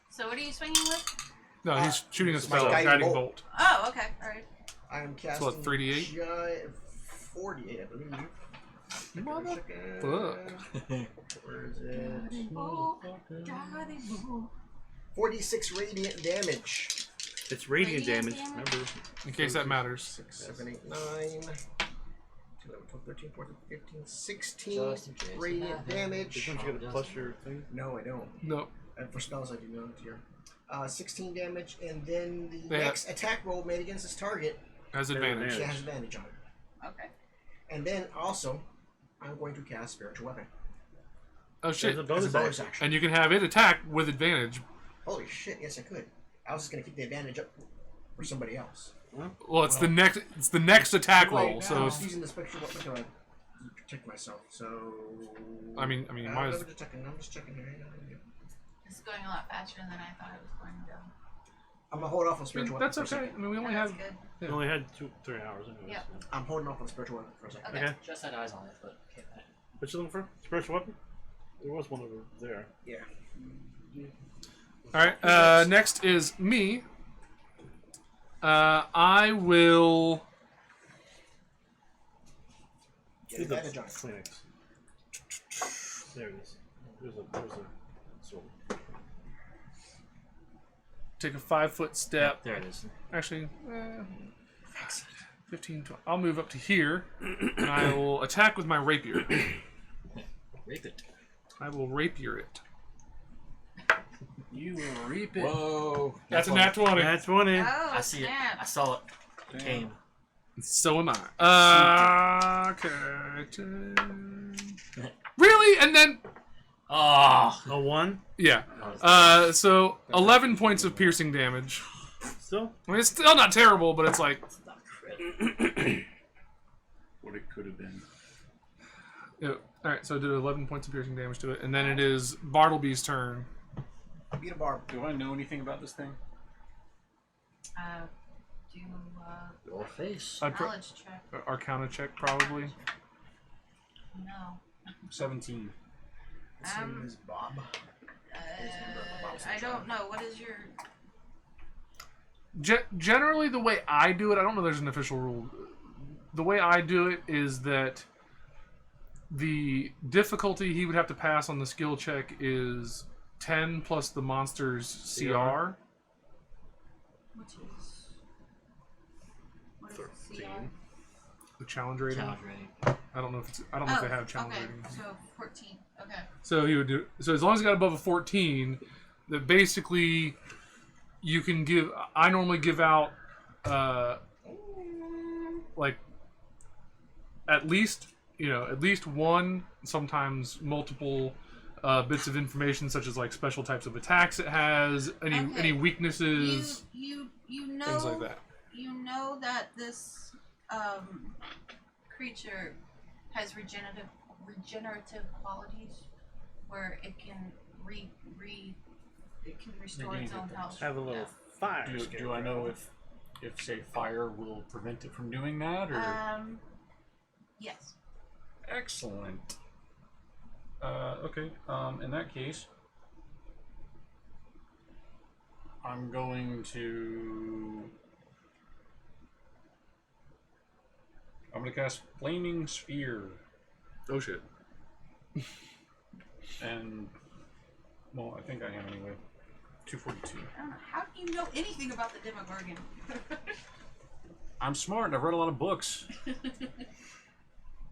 So what are you swinging with? No, he's shooting a this is my spell, guiding guiding bolt. bolt. Oh, okay. Alright. I am casting. what, 3d8? 48, I believe. Motherfuck. Where is it? Oh, daddy boo. 46 radiant damage. It's radiant Radiant damage, damage? remember? In case that matters. 6, 7, 8, 9. 11, 12, 13, 14, 15, 16 Just in case. radiant damage. Don't you get to plus your thing? No, I don't. Nope. And for spells, I do not here. 16 damage, and then the They have- next attack roll made against this target, Has advantage. she has advantage on it. Okay. And then also, I'm going to cast Spiritual Weapon. Oh shit. There's a As bonus a bonus action. action. And you can have it attack with advantage. Holy shit, yes I could. I was just going to keep the advantage up for somebody else. Well, it's the next attack Right roll. now, So I'm if, just using the spectral weapon to protect myself. So I mean, you might I'm as just checking. I'm just checking here. It's going a lot faster than I thought it was going to go. I'm gonna hold off on I mean, spiritual that's weapon for a okay. second. I mean, we only That's have. good. We only had 3 hours anyways. Yep. I'm holding off on spiritual weapon for a second. Okay. Okay. Just had eyes on it, but okay. What you looking for? Spiritual weapon? There was one over there. Yeah. All right. Next is me. I will. Get Do the advantage on it. Phoenix. There it is. There's a sword. Take a 5-foot step. There it is. Actually, 15, 20. I'll move up to here, and I will attack with my rapier. Rape it. I will rapier it. You will reap it. Whoa. That's a nat 20. That's 20. Oh, I see it. snap. I saw it. It Damn. came. So am I. Okay. Really? And then, Oh. A 1? yeah. So 11 points of piercing damage. Still? I mean, it's still not terrible, but it's like, Not crit. What it could have been. yeah. All right. So I did 11 points of piercing damage to it, and then it is Bartleby's turn. Beat a barb. Do I know anything about this thing? Do Your face. I'd pro- knowledge check. Arcana check probably. No. 17. His name is Bob. I don't know. What is your... Generally, the way I do it, I don't know. There's an official rule. The way I do it is that the difficulty he would have to pass on the skill check is 10 plus the monster's CR. Which is... What is the 13. CR? The challenge rating. Challenge rating. I don't know if it's. I don't know if they have challenge okay. rating. So 14. Okay. So he would do. So as long as he got above a 14, that basically you can give. I normally give out like at least one, sometimes multiple bits of information, such as like special types of attacks it has, any weaknesses, You know things like that. You know that this creature has regenerative qualities, where it can it can restore its own health. Have a little fire. Do I know if say fire will prevent it from doing that, or Yes. excellent. Okay. In that case, I'm going to cast Flaming Sphere, Oh shit. and well, I think I am anyway. 242. I don't know. How do you know anything about the Demogorgon? I'm smart and I've read a lot of books.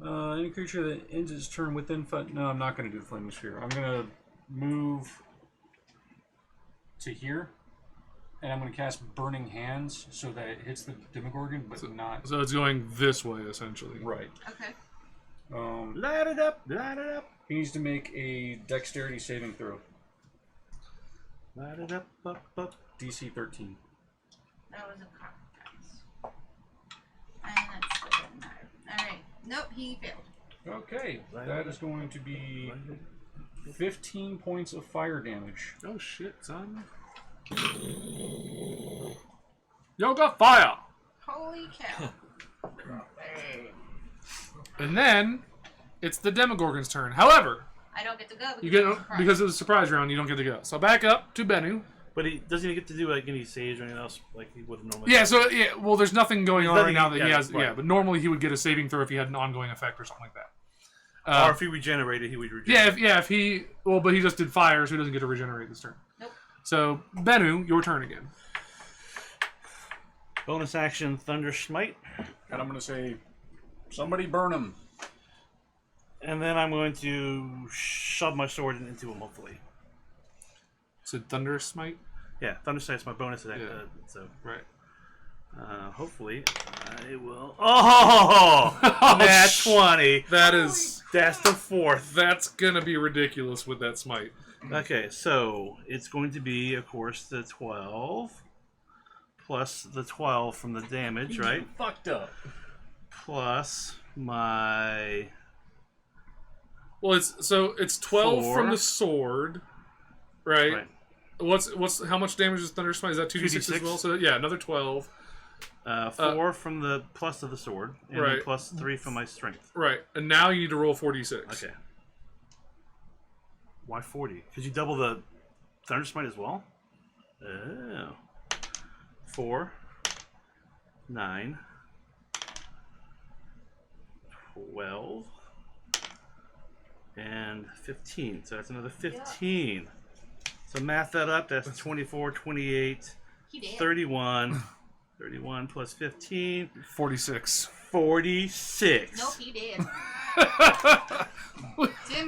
Any creature that ends its turn within no, I'm not going to do the Flaming Sphere. I'm going to move to here, and I'm going to cast Burning Hands so that it hits the Demogorgon, but not... So it's going this way essentially. Right. Okay. Light it up, light it up. He needs to make a Dexterity saving throw. Light it up, up. DC 13. That was a cock dice. And that's the good matter. Alright. Nope, he failed. Okay, that is going to be 15 points of fire damage. Oh shit, son. Y'all got fire! Holy cow. And then it's the Demogorgon's turn. However, I don't get to go you because get I'm surprised. because of the surprise round, you don't get to go. So back up to Bennu. But he doesn't he get to do like any saves or anything else like he would have normally. Yeah, so yeah, well, there's nothing going on right now that he has. right. Yeah, but normally he would get a saving throw if he had an ongoing effect or something like that. Or if he regenerated, he would regenerate. If he but he just did fire, so he doesn't get to regenerate this turn. Nope. So Bennu, your turn again. Bonus action, Thunder Smite, And I'm going to say, somebody burn him. and then I'm going to shove my sword into him. Hopefully, So Thunder Smite. yeah. Thunder Smite's my bonus attack. Yeah. So Right. hopefully, it will. Oh, that's 20. That's That's the fourth. that's gonna be ridiculous with that smite. Okay, so it's going to be, of course, the 12 plus the 12 from the damage, right? Fucked up. Plus my Well, it's 12 4. from the sword, right? Right. What's how much damage is Thunder Smite? Is that 2d6 as 2d6. well? So yeah, another 12. 4 from the plus of the sword, and then Right. plus 3 from my strength. Right, and now you need to roll 4d6. Okay. Why 40? Because you double the Thunder Smite as well? Oh. 4, 9, 12, and 15. So that's another 15. So math that up. That's 24, 28, He did. 31. 31 plus 15. 46. 46. Nope, he did.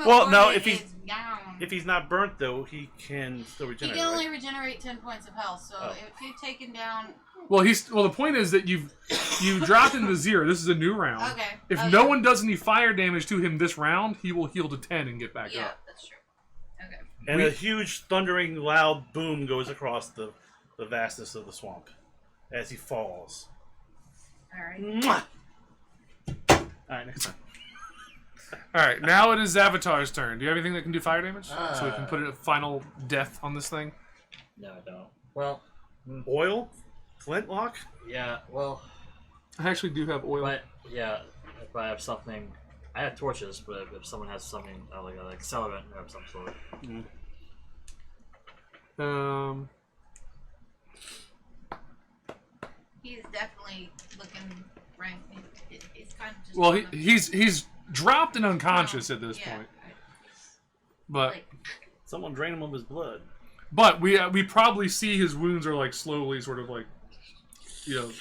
Well, no, if he- is gone. If he's not burnt, though, he can still He regenerate. can only right? regenerate 10 points of health, so Oh. if you've taken down... Well, the point is that you dropped into 0. This is a new round. Okay. If Oh, no yeah. one does any fire damage to him this round, he will heal to 10 and get back Yeah, up. that's true. Okay. And a huge, thundering, loud boom goes across the vastness of the swamp as he falls. Alright. Mwah! Alright, next time. All right, now it is Avatar's turn. Do you have anything that can do fire damage? So we can put a final death on this thing? No, I don't. Well, Oil? Flintlock? yeah, well, I actually do have oil. but yeah, if I have something, I have torches, but if someone has something like an accelerant of some sort, He's definitely looking right. It's kind of just... Well, he's dropped and unconscious at this Yeah. point. But Like, Someone drain him of his blood. we probably see his wounds are like slowly sort of like, you know,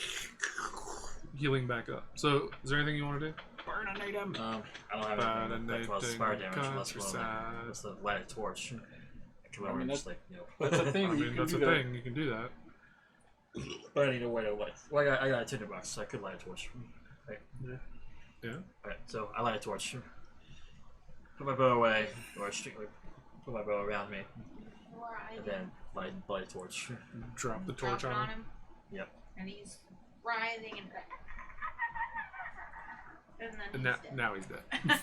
healing back up. So is there anything you want to do? Burninate him. I don't have anything that causes fire damage unless countryside. it's the light torch. Come I over mean, and that's- just like, you know. That's a thing. I you mean, can that's do a that. thing. You can do that. But I need a way to light. Well, I got a tinderbox, so I could light a torch. Right. Yeah. Alright, so I light a torch. Put my bow away, or put my bow around me, and then light a torch. Drop the drop torch it on on him. him, Yep. and he's writhing and... And then And he's now he's dead. dead.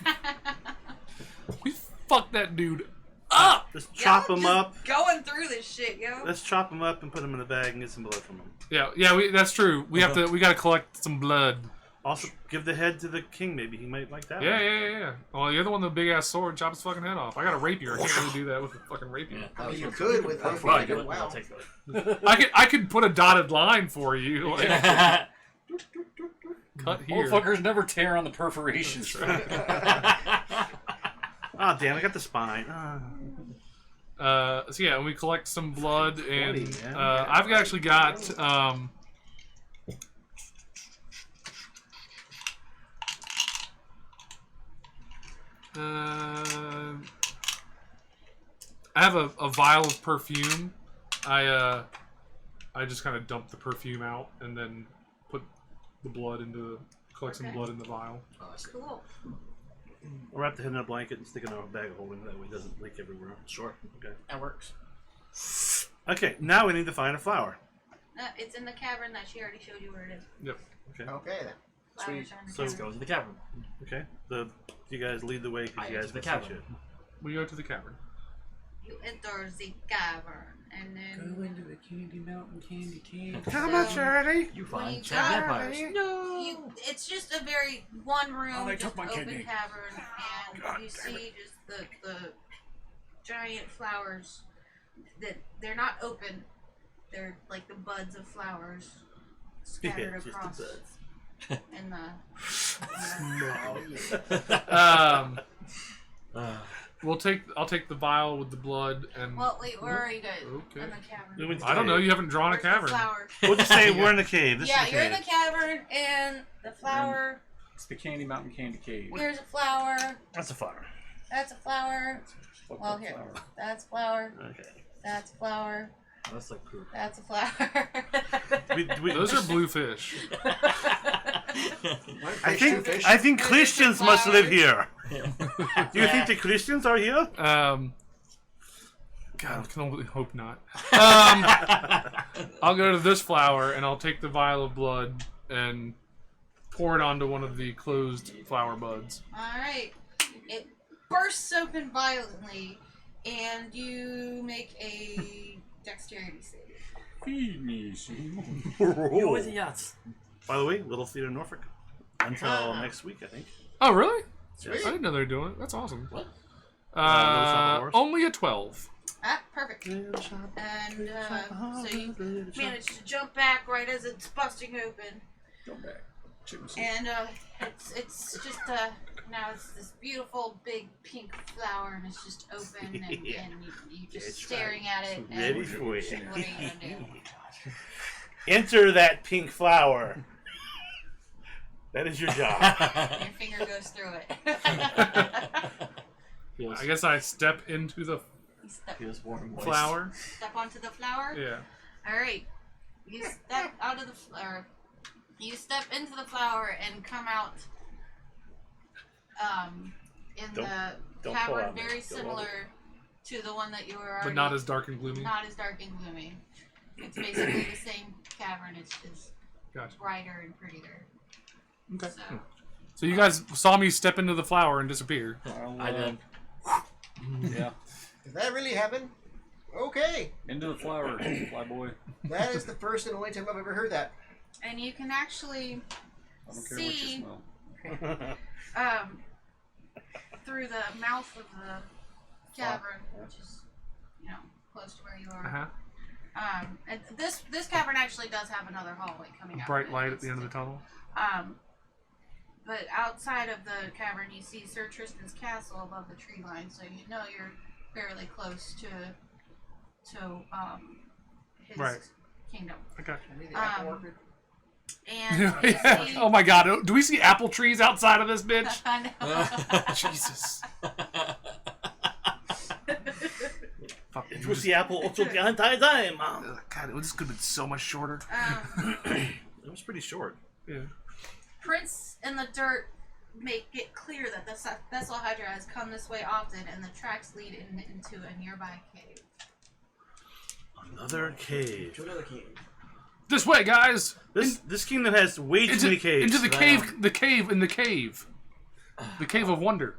We fucked that dude up. Let's chop Y'all him just up. Going through this shit, yo. Let's chop him up and put him in a bag and get some blood from him. Yeah, that's true. We gotta collect some blood. Also, give the head to the king. Maybe he might like that. Yeah. Well, you're the one with the big ass sword. Chop his fucking head off. I got a rapier. I can't really do that with a fucking rapier. Yeah. I mean, you could with That's one why I finger. do it. Wow. I'll take it. I could put a dotted line for you. Like, cut here. Motherfuckers never tear on the perforations. Ah, damn! I got the spine. So yeah, and we collect some blood, and 20, man. I've actually got I have a vial of perfume. I just kind of dump the perfume out and then put the blood collect some blood in the vial. Oh, I see. Cool. Wrap the head in a blanket and stick it in a bag of holding. That way it doesn't leak everywhere. Sure. Okay. That works. Okay. Now we need to find a flower. It's in the cavern that she already showed you where it is. Yep. Okay. Okay then. Flowers are in the So- Let's cavern. go to the cavern. Okay. You guys lead the way because I you guys enter the can see cavern. shit. We go to the cavern. You enter the cavern, and then into the Candy Mountain candy. How much, Charlie? You When find you giant got- vampires. it's just a very one room, Oh, they just took my open kidney. cavern, and you see just the giant flowers that they're not open. They're like the buds of flowers scattered just the across buds. in the I'll take the vial with the blood and well, wait, where are you guys? Okay. In the cavern. We went to I don't know. You haven't drawn a Where's the cavern. flower? We'll just say we're in the cave. This Yeah, is the you're cave. in the cavern, and the flower. It's the Candy Mountain Candy Cave. Here's a flower. That's a flower. That's a flower. Fuck Well, that here. flower. That's a flower. Okay. That's a flower. That's like poop. That's a flower. Those are blue fish. I think Christians must live here. Do you think the Christians are here? God, I can only hope not. I'll go to this flower and I'll take the vial of blood and pour it onto one of the closed flower buds. Alright. It bursts open violently, And you make a dexterity save. Feed me, Seymour. You idiots. By the way, Little Theater Norfolk. Until next week, I think. Oh, really? Yes. I didn't know they were doing it. That's awesome. What? Little Shop of Horrors. Only a 12. Ah, perfect. And so you manage to jump back right as it's busting open. Go back. Chicken soup. And it's just now it's this beautiful big pink flower and it's just open and, Yeah. and you just It's staring at it. And ready for you. what are you gonna do? Enter that pink flower. That is your job. Your finger goes through it. Feels, I guess I step into the feels warm and moist. flower. Step onto the flower. Yeah. All right. You step out of the flower. You step into the flower and come out. In Don't pull cavern, on me. very Go similar to the one that you were already. But not as dark and gloomy. Not as dark and gloomy. It's basically the same cavern. It's just Gotcha. brighter and prettier. Okay. So, So you guys saw me step into the flower and disappear. I then Yeah. Did that really happen? Okay. Into the flower, fly boy. That is the first and only time I've ever heard that. and you can actually I don't care what you see smell. through the mouth of the cavern, which is close to where you are. Uh-huh. And this cavern actually does have another hallway coming out. Bright of it. light at the end of the tunnel. But outside of the cavern, you see Sir Tristan's castle above the tree line, so you know you're fairly close to his Right. kingdom. I got The apple orchard. And you yeah. see, Oh my god. Do we see apple trees outside of this bitch? I know. Jesus. It was the apple also the entire time. God, this could have been so much shorter. It was pretty short. Yeah. Prints in the dirt make it clear that the Vessel Hydra has come this way often, and the tracks lead into a nearby cave. Another cave. To another cave. This way, guys. This kingdom has way too many caves. Into the cave. The cave in the cave. The cave of wonder.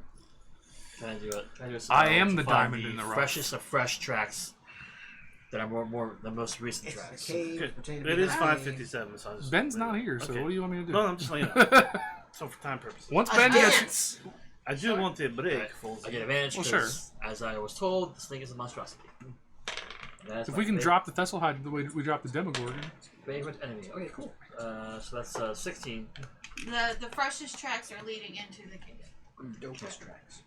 Can I do it? Can I do a I am to the find diamond in the rough. freshest of fresh tracks that are more the most recent It's tracks. the cave. Okay. pretending to It be is a 5:57. So I'll just Ben's not here, so Okay. what do you want me to do? No, I'm just letting you know. So for time purposes. Once Ben gets, Dance! I do want the break. Alright, Full I get advantage Well, because, as I was told, this thing is a monstrosity. That's if my we can favorite- drop the Thessal Hydra the way we dropped the Demogorgon. favorite enemy. Okay, cool. So that's 16. The freshest tracks are leading into the cave. Dopest tracks.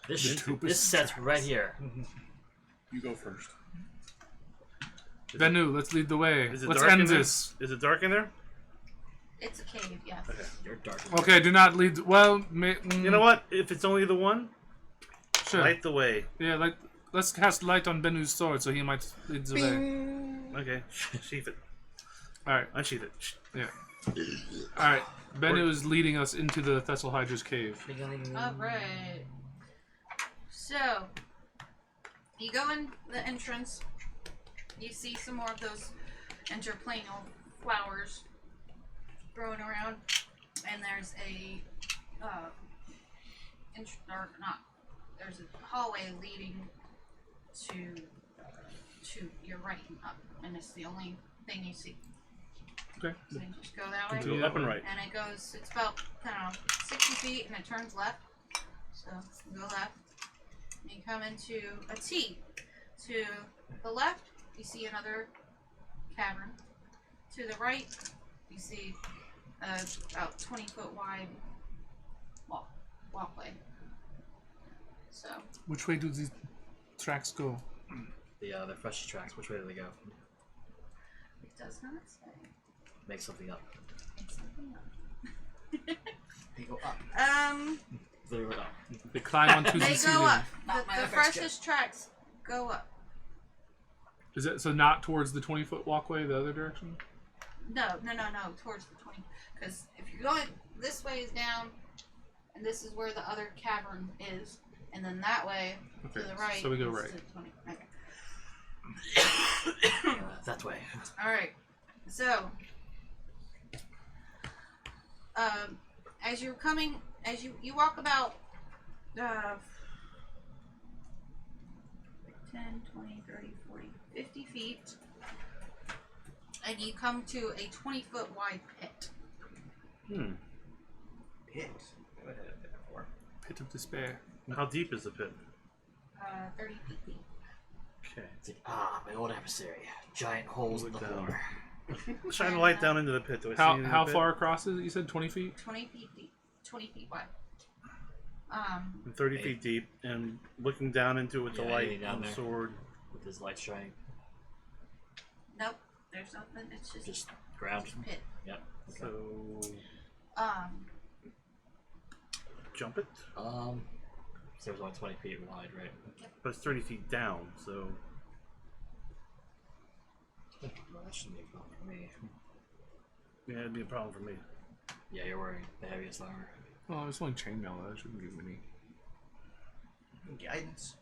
This The dopest this set's tracks. right here. You go first. Venu, let's lead the way. Is it Let's dark end in there? this. Is it dark in there? It's a cave, yes. You're dark. Okay, do not lead. Well, You know what? If it's only the one, Sure. light the way. Yeah, like let's cast light on Benu's sword so he might lead the way. Bing. Okay. Sheath it. All right, Unsheath it. yeah. All right, Benu is leading us into the Thessal Hydra's cave. Alright. So, you go in the entrance, you see some more of those interplanal flowers growing around, and there's there's a hallway leading to your right and up, and it's the only thing you see. Okay. So you just go that way. To the left and right. And it goes, it's about, 60 feet and it turns left. So you go left. And you come into a T. To the left, you see another cavern. To the right, you see about 20-foot wide walkway. So, Which way do these tracks go? The freshest tracks. Which way do they go? it does not say. Make something up. It's something else. They go up. Literally up. They climb onto They the go ceiling. up. Not my The effects freshest tracks go up. Is it so not towards the 20-foot walkway the other direction? No, towards the 20. Because if you're going, this way is down, and this is where the other cavern is, and then that way to Okay, the right. so we go is right. to 20. Okay. That way. All right. So, as you're coming, as you walk about 10, 20, 30, 40, 50 feet. And you come to a 20-foot wide pit. Pit. What is that for? Pit of despair. And how deep is the pit? 30 feet deep. Okay. It's like, my old adversary. Giant holes in the Look down. floor. Shine a light down into the pit. Do I see How anything in how the pit? far across is it? You said 20 feet? 20 feet deep. 20 feet wide. And 30 feet deep, and looking down into it with the Yeah, light anything down and the there? sword. With his light shining. Nope. There's nothing. It's just Just ground. a pit. Yep. Okay. So jump it, So it was only 20 feet wide, right? but it's 30 feet down. So Well, that shouldn't be a problem for me. yeah, it'd be a problem for me. Yeah, you're wearing the heaviest armor. Oh, it's only chainmail though. That shouldn't give me. Guidance.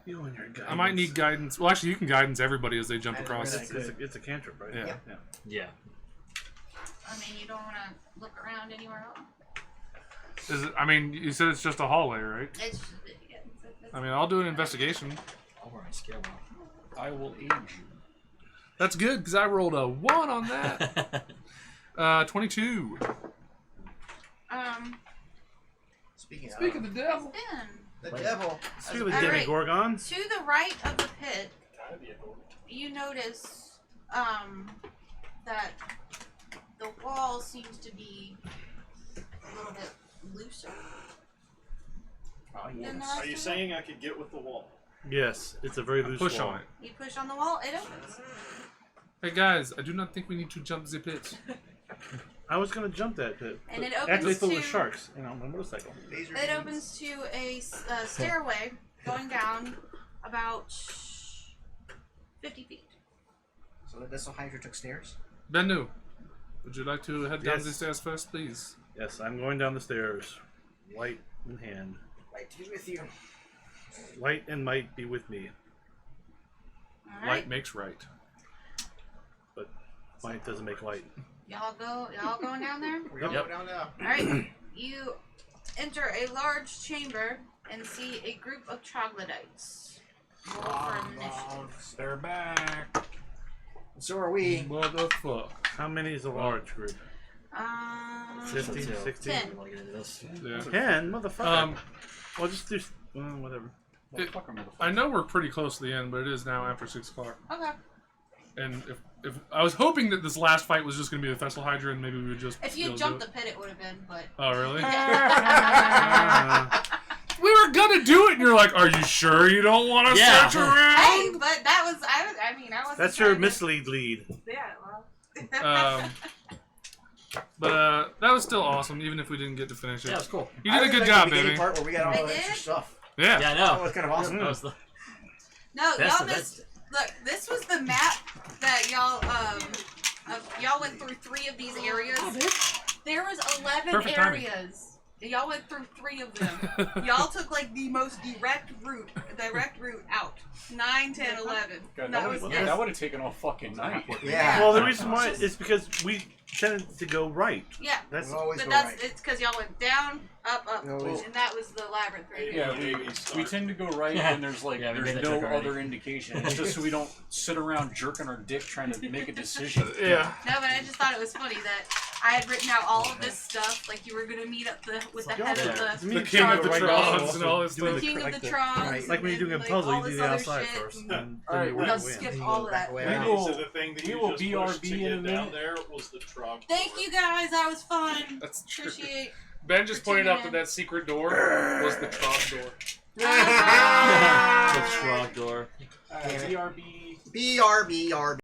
You and your guidance. I might need guidance. Well, actually, you can guidance everybody as they jump I across. didn't realize- It's a cantrip, right? Yeah. Yeah. Yeah. I mean, you don't want to look around anywhere else. Is it? I mean, you said it's just a hallway, right? It's just, yeah, I mean, I'll do an investigation. I'm wearing scale one. I will aid you. That's good because I rolled a 1 on that. 22. Speaking Speaking of the devil. Ben, the devil. Speaking of All right. demigorgons, to the right of the pit, you notice that the wall seems to be a little bit looser. than the rest Are you of it. saying I could get with the wall? yes, it's a very loose Push wall. on it. You push on the wall, it opens. Hey guys, I do not think we need to jump the pit. I was gonna jump that pit. And it Actually, opens full to of sharks. You know, on my motorcycle. Laser it beams. opens to a stairway going down about 50 feet. So the Vessel Hydra took stairs. Bennu, would you like to head down Yes. the stairs first, please? Yes, I'm going down the stairs, light in hand. Right, he's with you. Light and might be with me. All Light right, makes right. But might doesn't make light. y'all going down there? We're gonna Yep. go down now. All right, you enter a large chamber and see a group of troglodytes. Roll for initiative. They're back. So are we. Motherfuck. How many is a large group? 50, So, 60? 10. We want to get into this. Yeah. 10? Motherfucker. Um, Well, just do. Whatever. Motherfucker, motherfucker. I know we're pretty close to the end, but it is now after 6 o'clock. Okay. And if I was hoping that this last fight was just going to be the Festival Hydra, and maybe we would just. If be you able to jumped do the pit, it would have been, but. it. Oh really? Uh, We were gonna do it, and you're like, "Are you sure you don't want to Yeah. search around?" Hey, but that was I wasn't. that's your trying to- mislead lead. Yeah, well. But that was still awesome, even if we didn't get to finish it. Yeah, it was cool. You did a good job, baby. Part where we got all I the extra did? stuff. Yeah. Yeah, I That know. was kind of awesome. That was the No, best y'all of missed. it. Look, this was the map that y'all went through 3 of these areas. There was 11 Perfect timing. areas. Y'all went through 3 of them. Y'all took like the most direct route out. 9, 10, 11. God, That was that would have taken all fucking night. Yeah. Well, the reason why is because we tended to go right. yeah. That's We'll always But go that's right. it's because y'all went down, up, We always- and that was the labyrinth right Yeah, there. we tend to go right Yeah. when there's like Yeah, we there's made that no joke already. other indication. It's just so we don't sit around jerking our dick trying to make a decision. Yeah. No, but I just thought it was funny that I had written out all of this stuff. Like you were gonna meet up with the head of The king of the Right Trons now, and all this doing stuff. the king of like the the- Trons. right. like when you're doing a and, puzzle, all you do this the other outside shit, first. and- Then All right, you we work Y'all your way in. skipped You all go of back that. away We out. will- So the thing that we you will just BRB pushed to in a get down minute. there was the trog. Thank you guys. That was fun. That's true. Appreciate. Ben just For pointed tuning out that in. that secret door was the Tron door. the frog door. BRB. BRB.